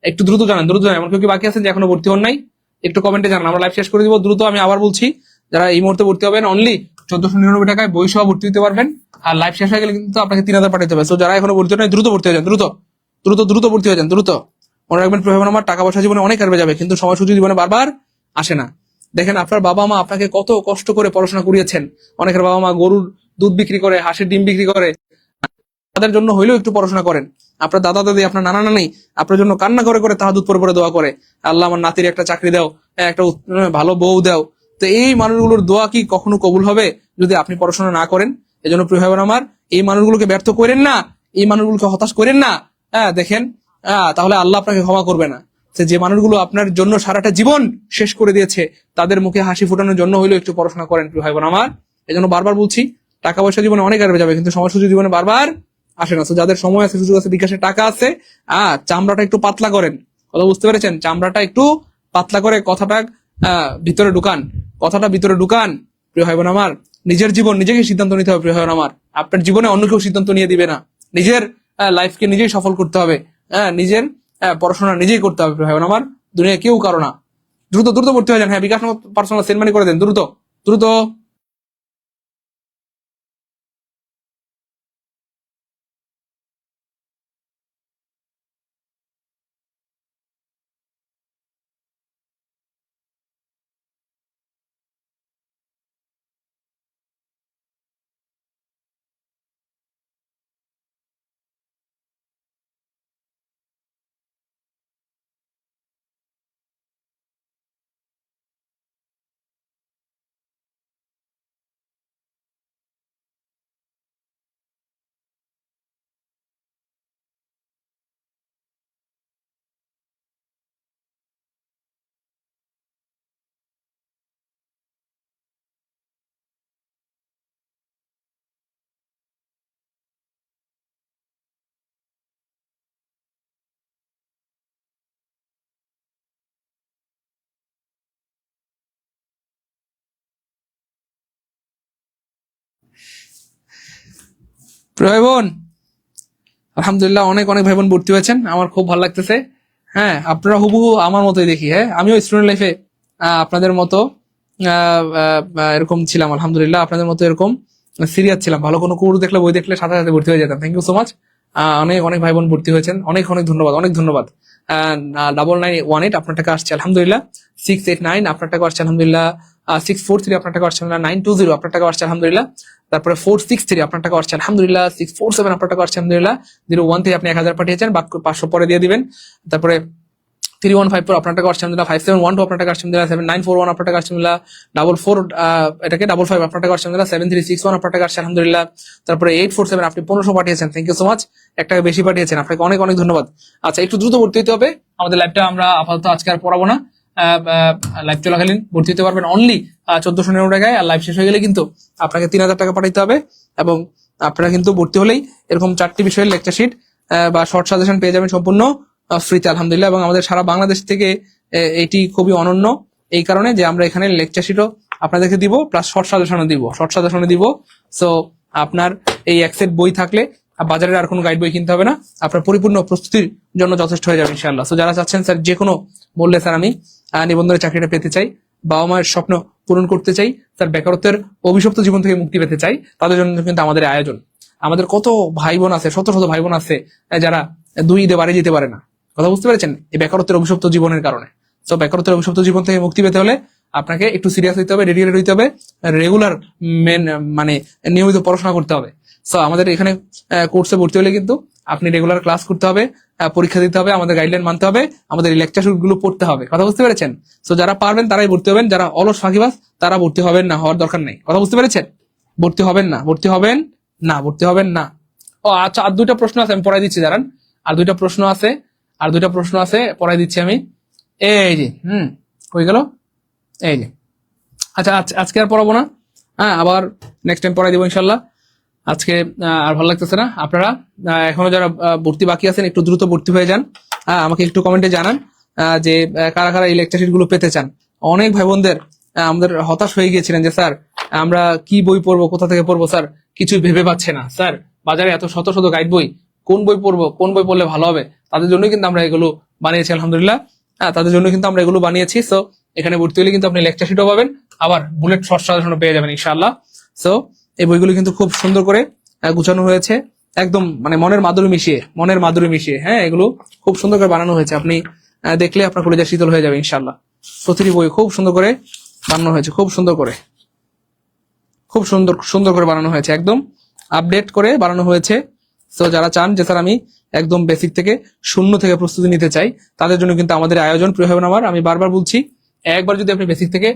একটু দ্রুত জানান, দ্রুত জানান। এমন কেউ কি বাকি আছেন যে এখনো ভর্তি হন নাই? একটু কমেন্টে জানান, আমরা লাইভ শেষ করে দিব দ্রুত। আমি আবার বলছি, যারা এই মুহূর্তে ভর্তি হবেন অনলি 1499 টাকায় বই সহ ভর্তি হতে পারবেন। আর লাইভ শেষ হয়ে গেলে কিন্তু আপনাকে 3000 পাঠাতে হবে। তো যারা এখনো ভর্তি হয় নাই, দ্রুত ভর্তি হয়ে যান, দ্রুত দ্রুত দ্রুত ভর্তি হয়ে যান, দ্রুত। মনে রাখবেন প্রিয় ভাই বোন আমার, টাকা পয়সা জীবনে অনেক আসবে যাবে, কিন্তু সময়সূচি জীবনে বারবার আসে না। দেখেন আপনার বাবা মা আপনাকে কত কষ্ট করে পড়াশোনা করিয়েছেন। অনেকের বাবা মা গরুর দুধ বিক্রি করে, হাঁসের ডিম বিক্রি করে, তাদের জন্য হইলেও একটু পড়াশোনা করেন। আপনার দাদা দাদি, আপনার নানা নানি আপনার জন্য কান্না করে করে তাহাজ্জুদ পড়ে পড়ে দোয়া করে, আল্লাহ আমার নাতির একটা চাকরি দাও, একটা ভালো বউ দাও। তো এই মানুষগুলোর দোয়া কি কখনো কবুল হবে যদি আপনি পড়াশোনা না করেন? এজন্য প্রিয় ভাই বোন আমার, এই মানুষগুলোকে ব্যর্থ করেন না, এই মানুষগুলোকে হতাশ করেন না। হ্যাঁ দেখেন, তাহলে আল্লাহ আপনাকে ক্ষমা করবে না। যে মানুষগুলো আপনার জন্য সারাটা জীবন শেষ করে দিয়েছে, তাদের মুখে হাসি ফোটানোর জন্য হইলেও একটু পড়াশোনা করেন প্রিয় ভাই বোন আমার। এজন্য বারবার বলছি, টাকা পয়সা জীবনে অনেক আসবে যাবে, কিন্তু সময় সুযোগ জীবনে বারবার আসে না। তো যাদের সময় আছে, সুযোগ আছে, বিকাশে টাকা আছে, চামড়াটা একটু পাতলা করেন। কথা বুঝতে পেরেছেন? চামড়াটা একটু পাতলা করে কথাটা ভিতরে ঢুকান, কথাটা ভিতরে ঢুকান প্রিয় ভাই বোন আমার। নিজের জীবন নিজেকে সিদ্ধান্ত নিতে হবে প্রিয় ভাই বোন আমার। আপনার জীবনে অন্য কেউ সিদ্ধান্ত নিয়ে দিবে না। নিজের লাইফকে নিজেই সফল করতে হবে। নিজের পড়াশোনা নিজেই করতে হবে প্রিয় ভাই বোন আমার, দুনিয়া কেউ কারো না। দ্রুত দ্রুত ভর্তি হয়ে যান। হ্যাঁ, বিকাশ পার্সোনাল সেন্ড মানি করে দেন, দ্রুত দ্রুত। প্রিয় ভাই বোন, আলহামদুলিল্লাহ অনেক অনেক ভাই বোন ভর্তি হয়েছেন, আমার খুব ভালো লাগতেছে। হ্যাঁ, আপনারা হুবহু আমার মতোই দেখি। হ্যাঁ, আমিও স্টুডেন্ট লাইফে আপনাদের মতো এরকম ছিলাম। আলহামদুলিল্লাহ আপনাদের মতো এরকম সিরিয়াস ছিলাম। ভালো কোনো কুকুর দেখলে, বই দেখলে সাথে সাথে ভর্তি হয়ে যেতাম। Thank you so much. অনেক অনেক ভাই বোন ভর্তি হয়েছেন, অনেক অনেক ধন্যবাদ, অনেক ধন্যবাদ। 9918 আপনার টাকা আসছে আলহামদুলিল্লাহ। 689 আপনার টাকা আসছে আলহামদুলিল্লাহ। 643 আপনার টাকা আসছে আলহামদুলিল্লাহ। 920 আপনার টাকা আসছে আলহামদুলিল্লাহ। তারপরে 463 আপনার টাকা আসছে আলহামদুলিল্লাহ। 647 আপনার টাকা আসছে আলহামদুলিল্লাহ। 01 থেকে আপনি 1000 পাঠিয়েছেন, বাকি 500 পরে দিয়ে দিবেন। তারপরে 3154 আপনার টাকা আসছে আলহামদুলিল্লাহ। 5712 আপনার টাকা আসছে আলহামদুলিল্লাহ। 7941 আপনার টাকা আসছে আলহামদুলিল্লাহ। 44 এটাকে 55 আপনার টাকা আসছে আলহামদুলিল্লাহ। 7361 আপনার টাকা আসছে আলহামদুলিল্লাহ। তারপরে 847 আপনি 1500 পাঠিয়েছেন, থ্যাংক ইউ সো মাচ। 1 টাকা বেশি পাঠিয়েছেন, আপনাকে অনেক অনেক ধন্যবাদ। আচ্ছা, একটু দ্রুত ভর্তি হতে হবে। আমাদের লাইভটা আমরা আপাতত আজকে আর পড়াবো না। লাইভ চলাকালীন ভর্তি হতে পারবেন অনলি 1499 টাকায়। আর লাইভ শেষ হয়ে গেলে কিন্তু আপনাকে 3000 টাকা পাঠাইতে হবে। এবং আপনারা কিন্তু ভর্তি হলেই এরকম 4টি বিষয়ের লেকচার শিট বা শর্ট সাজেশন পেয়ে যাবেন সম্পূর্ণ ফ্রিতে আলহামদুলিল্লাহ। এবং আমাদের সারা বাংলাদেশ থেকে এটি খুবই অনন্য এই কারণে যে আমরা এখানে লেকচার শিটও আপনাদেরকে দিব, প্লাস শর্ট সাজেশনও দিব। সো আপনার এই এক সেট বই থাকলে বাজারের আর কোনো গাইড বই কিনতে হবে না, আপনার পরিপূর্ণ প্রস্তুতির জন্য যথেষ্ট হয়ে যাবে ইনশাআল্লাহ। সো যারা চাচ্ছেন স্যার যে কোনো বললে স্যার আমি নিবন্ধনের চাকরিটা পেতে চাই, বাবা মায়ের স্বপ্ন পূরণ করতে চাই, স্যার বেকারত্বের অভিশপ্ত জীবন থেকে মুক্তি পেতে চাই, তাদের জন্য কিন্তু আমাদের আয়োজন। আমাদের কত ভাই বোন আছে, শত শত ভাই বোন আছে যারা 2 ঈদে বাড়ি যেতে পারে না। কথা বুঝতে পেরেছেন? এই বেকারত্বের অভিশপ্ত জীবনের কারণে। তো বেকারত্বের অভিশপ্ত জীবন থেকে মুক্তি পেতে হলে আপনাকে একটু সিরিয়াস হইতে হবে, ডেডিকেটেড হইতে হবে, রেগুলার মানে নিয়মিত পড়াশোনা করতে হবে। সো আমাদের এখানে কোর্সে ভর্তি হলে কিন্তু আপনি রেগুলার ক্লাস করতে হবে, পরীক্ষা দিতে হবে, আমাদের গাইডলাইন মানতে হবে, আমাদের এই লেকচার গুলো পড়তে হবে। কথা বুঝতে পেরেছেন? সো যারা পারবেন তারাই ভর্তি হবেন, যারা অলস ফাঁকিবাজ তারা ভর্তি হবেন না, হওয়ার দরকার নেই। কথা বুঝতে পেরেছেন? ভর্তি হবেন না, ভর্তি হবেন না, ভর্তি হবেন না। ও আচ্ছা, আর 2টা প্রশ্ন আছে, আমি পড়াই দিচ্ছি দাঁড়ান। আর 2টা প্রশ্ন আছে, পড়াই দিচ্ছি আমি। এই যে হয়ে গেল, এই যে। আচ্ছা, আজকে আর পড়াবো না, আবার নেক্সট টাইম পড়াই দিব ইনশাল্লাহ। আজকে আর ভালো লাগতেছে না। আপনারা এখনো যারা ভর্তি বাকি আছেন একটু দ্রুত ভর্তি হয়ে যান। আমাকে একটু কমেন্টে জানান যে কারা কারা এই লেকচার শিট গুলো পেতে চান। অনেক ভাই বোনদের আমাদের হতাশ হয়ে গিয়েছিলেন যে স্যার আমরা কি বই পড়বো, কোথা থেকে পড়বো স্যার, কিছুই ভেবে পাচ্ছে না স্যার, বাজারে এত শত শত গাইড বই, কোন বই পড়বো, কোন বই পড়লে ভালো হবে, তাদের জন্যই কিন্তু আমরা এগুলো বানিয়েছি আলহামদুলিল্লাহ। তাদের জন্য কিন্তু আমরা এগুলো বানিয়েছি। সো এখানে ভর্তি হলে কিন্তু আপনি লেকচার শিটও পাবেন, আবার বুলেট শর্ট সাজেশনও পেয়ে যাবেন ইনশাআল্লাহ। সো এই বইগুলো কিন্তু খুব সুন্দর করে গুছানো হয়েছে, একদম মানে মনের মাধুরী মিশিয়ে, হ্যাঁ এগুলো খুব সুন্দর করে বানানো হয়েছে। আপনি দেখলে আপনার কলেজে শীতল হয়ে যাবে ইনশাআল্লাহ। প্রতিটি বই খুব সুন্দর করে বানানো হয়েছে, খুব সুন্দর করে বানানো হয়েছে, একদম আপডেট করে বানানো হয়েছে। তো যারা চান যে স্যার আমি একদম বেসিক থেকে শূন্য থেকে প্রস্তুতি নিতে চাই, তাদের জন্য কিন্তু আমাদের আয়োজন। প্রিয় ভাই আমার, আমি বারবার বলছি, একবার যদি আপনি বেসিক থেকে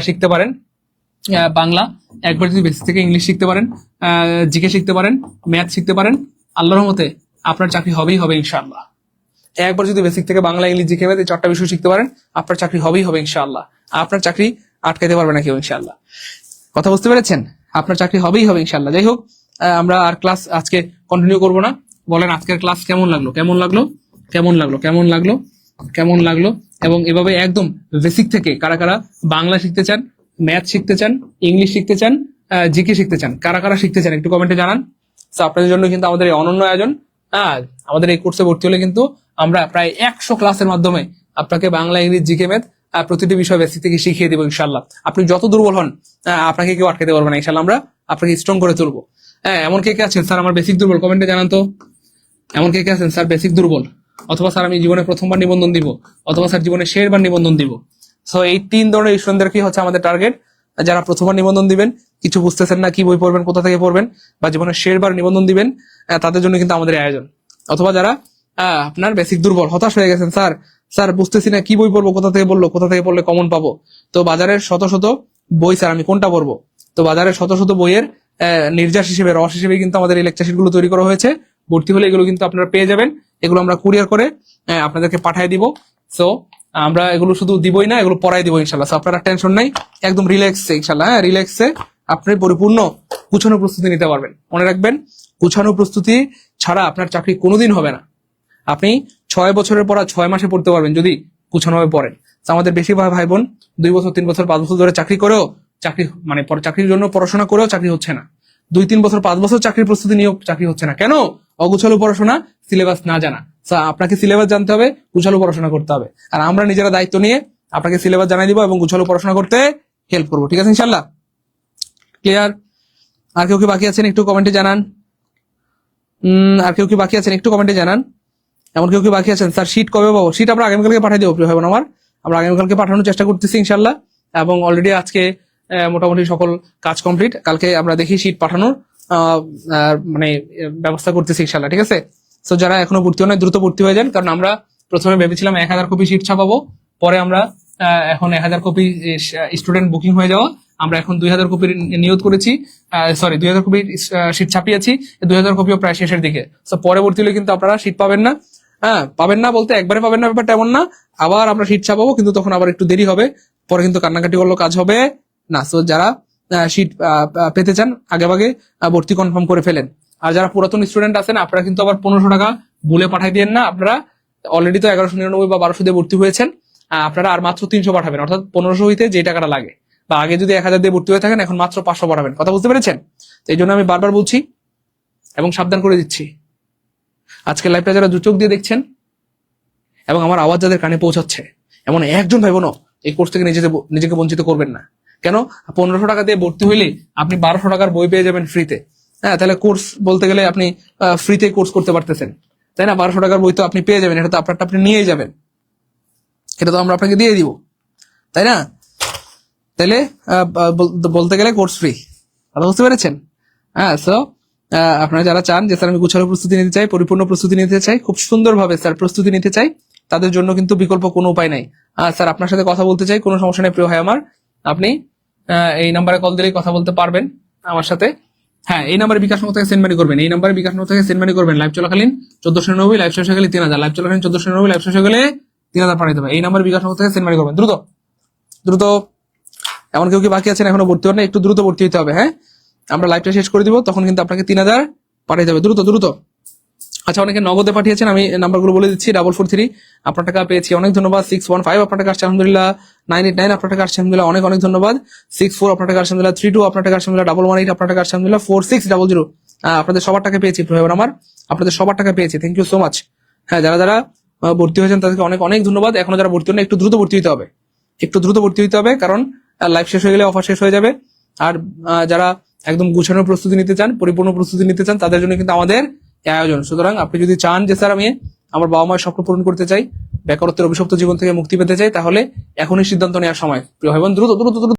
শিখতে পারেন বাংলা, একবার যদি বেসিক থেকে ইংলিশ শিখতে পারেন, জিকে শিখতে পারেন, ম্যাথ শিখতে পারেন, আল্লাহর রহমতে আপনার চাকরি হবেই হবে ইনশাআল্লাহ। একবার যদি বেসিক থেকে বাংলা, ইংলিশ, জিকে, ম্যাথ এই 4টা বিষয় শিখতে পারেন, আপনার চাকরি হবেই হবে ইনশাআল্লাহ। আপনার চাকরি আটকাইতে পারবে না কেউ ইনশাআল্লাহ। কথা বুঝতে পেরেছেন? আপনার চাকরি হবেই হবে ইনশাআল্লাহ। যাই হোক, আমরা আর ক্লাস আজকে কন্টিনিউ করব না। বলেন আজকের ক্লাস কেমন লাগলো? এবং এভাবে একদম বেসিক থেকে কারা কারা বাংলা শিখতে চান, ম্যাথ শিখতে চান, ইংলিশ শিখতে চান, জিকে শিখতে চান, কারা কারা শিখতে চান একটু কমেন্টে জানান। তো আপনাদের জন্য কিন্তু আমাদের এই অনন্য আয়োজন। আমাদের এই কোর্সে ভর্তি হলে কিন্তু আমরা প্রায় 100 ক্লাসের মাধ্যমে আপনাকে বাংলা, ইংলিশ, জিকে, ম্যাথ প্রতিটি বিষয় বেসিক থেকে শিখিয়ে দেবো ইনশাল্লাহ। আপনি যত দুর্বল হন আপনাকে কেউ আটকাতে পারবে না ইনশাল্লাহ। আমরা আপনাকে স্ট্রং করে তুলবো। এমন কে আছেন স্যার আমার বেসিক দুর্বল, কমেন্টে জানান তো। এমন কে আছেন স্যার বেসিক দুর্বল, অথবা স্যার আমি জীবনে প্রথমবার নিবন্ধন দিব, অথবা স্যার জীবনে শেষবার নিবন্ধন দিব। সো এই 3 ধরনের স্টুডেন্টদের কি হচ্ছে আমাদের টার্গেট। যারা প্রথমবার নিবন্ধন দিবেন, কিছু বুঝতেছেন না, কি বই পড়বেন, কোথা থেকে পড়বেন, বা জীবনে শেষবার নিবন্ধন দিবেন, তাদের জন্য কিন্তু আমাদের আয়োজন। অথবা যারা আপনার বেসিক দুর্বল, হতাশ হয়ে গেছেন, স্যার বুঝতেছি না কি বই পড়বো, কোথা থেকে পড়লে কমন পাবো। তো বাজারের শত শত বই, স্যার আমি কোনটা পড়বো। তো বাজারের শত শত বইয়ের নির্যাস হিসেবে, রস হিসেবে কিন্তু আমাদের এই লেকচার শিটগুলো তৈরি করা হয়েছে। ভর্তি হলে এগুলো কিন্তু আপনারা পেয়ে যাবেন। এগুলো আমরা কুরিয়ার করে আপনাদেরকে পাঠিয়ে দিব। সো আমরা এগুলো শুধু দিবই না, এগুলো পড়াই দিব ইনশাল্লাহ। সো আপনারা টেনশন নাই, একদম রিল্যাক্সে ইনশাল্লাহ, রিল্যাক্সে আপনি পরিপূর্ণ গুছানো প্রস্তুতি নিতে পারবেন। মনে রাখবেন, গুছানো প্রস্তুতি ছাড়া আপনার চাকরি কোনোদিন হবে না। আপনি 6 বছরের পড়া 6 মাসে পড়তে পারবেন যদি গুছানোভাবে পড়েন। আমাদের বেশিরভাগ ভাই বোন 2 বছর, 3 বছর, 5 বছর ধরে চাকরি করেও চাকরির জন্য পড়াশোনা করেও চাকরি হচ্ছে না। 2-3 বছর, 5 বছর চাকরির প্রস্তুতি নিয়েও চাকরি হচ্ছে না। কেন? অগুছালো পড়াশোনা, সিলেবাস না জানা। আপনাকে সিলেবাস জানতে হবে, গুছালো পড়াশোনা করতে হবে। আর আমরা নিজেরা দায়িত্ব নিয়ে আপনাকে সিলেবাস জানাই দিব এবং গুছালো পড়াশোনা করতে হেল্প করবো। ঠিক আছে ইনশাল্লাহ? ক্লিয়ার? আর কেউ কি বাকি আছেন একটু কমেন্টে জানান। এমন কেউ কি বাকি আছেন স্যার শীট কবে পাবো? শীট আমরা আগামীকালকে পাঠিয়ে দেবো প্রিয় ভাই বোন আমার। আমরা আগামীকালকে পাঠানোর চেষ্টা করতেছি ইনশাল্লাহ। এবং অলরেডি আজকে মোটামুটি সকল কাজ কমপ্লিট। কালকে আমরা দেখি শীট পাঠানোর ব্যবস্থা করতেছি ইনশাল্লাহ। ঠিক আছে? তো যারা এখনো ভর্তি হয় দ্রুত ভর্তি হয়ে যান, কারণ আমরা প্রথমে ভেবেছিলাম 1000 কপি শীট ছাপাবো, পরে আমরা এখন 1000 কপি স্টুডেন্ট বুকিং হয়ে যাওয়া, আমরা এখন 2000 কপির নিয়োগ করেছি। 2000 কপির শীট ছাপিয়েছি, 2000 কপিও প্রায় শেষের দিকে। তো পরবর্তী হলে কিন্তু আপনারা শীট পাবেন না। পাবেন না বলতে একবারে পাবেন না, ব্যাপারটা এমন না। আবার আমরা শীট ছাপাবো, কিন্তু তখন আবার একটু দেরি হবে, পরে কিন্তু কান্নাকাটি করলেও কাজ হবে না। তো যারা শীট পেতে চান আগে ভর্তি কনফার্ম করে ফেলেন। আর যারা পুরাতন স্টুডেন্ট আছেন, আপনারা কিন্তু আবার 1500 টাকা বলে পাঠাই দিয়েন না। আপনারা অলরেডি তো 1199 বা 1200 দিয়ে ভর্তি হয়েছেন, আপনারা আর মাত্র 300 পাঠাবেন, অর্থাৎ 1500 হইতে যে টাকাটা লাগে, বা আগে যদি 1000 দিয়ে ভর্তি হয়ে থাকেন এখন মাত্র 500 পাঠাবেন। কথা বুঝতে পেরেছেন? তো এই জন্য আমি বারবার বলছি এবং সাবধান করে দিচ্ছি। আজকে লাইভটা যারা চোখ দিয়ে দেখছেন এবং আমার আওয়াজ যাদের কানে পৌঁছাচ্ছে, এমন একজন ভাই বোনও এই কোর্স থেকে নিজেকে বঞ্চিত করবেন না। কেন? 1500 টাকা দিয়ে ভর্তি হইলে আপনি 1200 টাকার বই পেয়ে যাবেন ফ্রিতে। তাহলে কোর্স বলতে গেলে আপনি ফ্রিতে কোর্স করতে পারতেছেন, তাই না? 1200 টাকার বই তো আপনি পেয়ে যাবেন, এটা তো আপনারটা আপনি নিয়েই যাবেন, এটা তো আমরা আপনাকে দিয়ে দিব, তাই না? তাহলে বলতে গেলে কোর্স ফ্রি। কথা বুঝতে পেরেছেন? সো আপনারা যারা চান যে স্যার আমি গুছালো প্রস্তুতি নিতে চাই, পরিপূর্ণ প্রস্তুতি নিতে চাই, খুব সুন্দরভাবে স্যার প্রস্তুতি নিতে চাই, তাদের জন্য কিন্তু বিকল্প কোনো উপায় নাই। স্যার আপনার সাথে কথা বলতে চাই, কোনো সমস্যা নেই প্রিয় ভাই আমার, আপনি এই নাম্বারে কল দিলেই কথা বলতে পারবেন আমার সাথে। এই নাম্বারে বিকাশ নগর থেকে সেন্ড মানি করবেন, এই নাম্বারে বিকাশ নগর থেকে সেন্ড মানি করবেন। লাইভ চলাকালীন 1499, লাইভ শেষ হয়ে গেলে 3000, লাইভ চলাকালীন 1499, লাইভ শেষ হয়ে গেলে 3000 পাঠিয়ে দেবেন। এই নাম্বারে বিকাশ নগর থেকে সেন্ড মানি করবেন। দ্রুত। এমন কেউ কি বাকি আছেন এখনো ভর্তি হন না? একটু দ্রুত ভর্তি হতে হবে। আমরা লাইভটা শেষ করে দিব, তখন কিন্তু আপনাকে 3000 পাঠিয়ে যাবে। দ্রুত। আচ্ছা, অনেকে নগদে পাঠিয়েছেন, আমি নাম্বারগুলো বলে দিচ্ছি। 443 আপনার টাকা পেয়েছি, অনেক ধন্যবাদ। 615 আপনার টাকা আসছে আলহামদুলিল্লাহ। 989 আপনার টাকা আসছে আলহামদুলিল্লাহ, অনেক অনেক ধন্যবাদ। 64 আপনার টাকা আসছে আলহামদুলিল্লাহ। 32 আপনার টাকা আসছে আলহামদুলিল্লাহ। 118 আপনার টাকা আসছে আলহামদুলিল্লাহ। 4600 আপনাদের সবার টাকা পেয়েছি ভাই বোন আমার, আপনাদের সবার টাকা পেয়েছি, থ্যাংক ইউ সো মাচ। হ্যাঁ, যারা যারা ভর্তি হয়েছেন তাদেরকে অনেক অনেক ধন্যবাদ। এখনো যারা ভর্তি হন একটু দ্রুত ভর্তি হতে হবে, একটু দ্রুত ভর্তি হতে হবে, কারণ লাইভ শেষ হয়ে গেলে অফার শেষ হয়ে যাবে। আর যারা একদম গুছানোর প্রস্তুতি নিতে চান, পরিপূর্ণ প্রস্তুতি নিতে চান, তাদের জন্য কিন্তু আমাদের এই আয়োজন। সুতরাং আপনি যদি চান যে স্যার আমি আমার বাবা মায়ের স্বপ্ন পূরণ করতে চাই, বেকারত্বের অভিশপ্ত জীবন থেকে মুক্তি পেতে চাই, তাহলে এখনই সিদ্ধান্ত নেওয়ার সময়। প্রিয় ভাই বোন, দ্রুত দ্রুত দ্রুত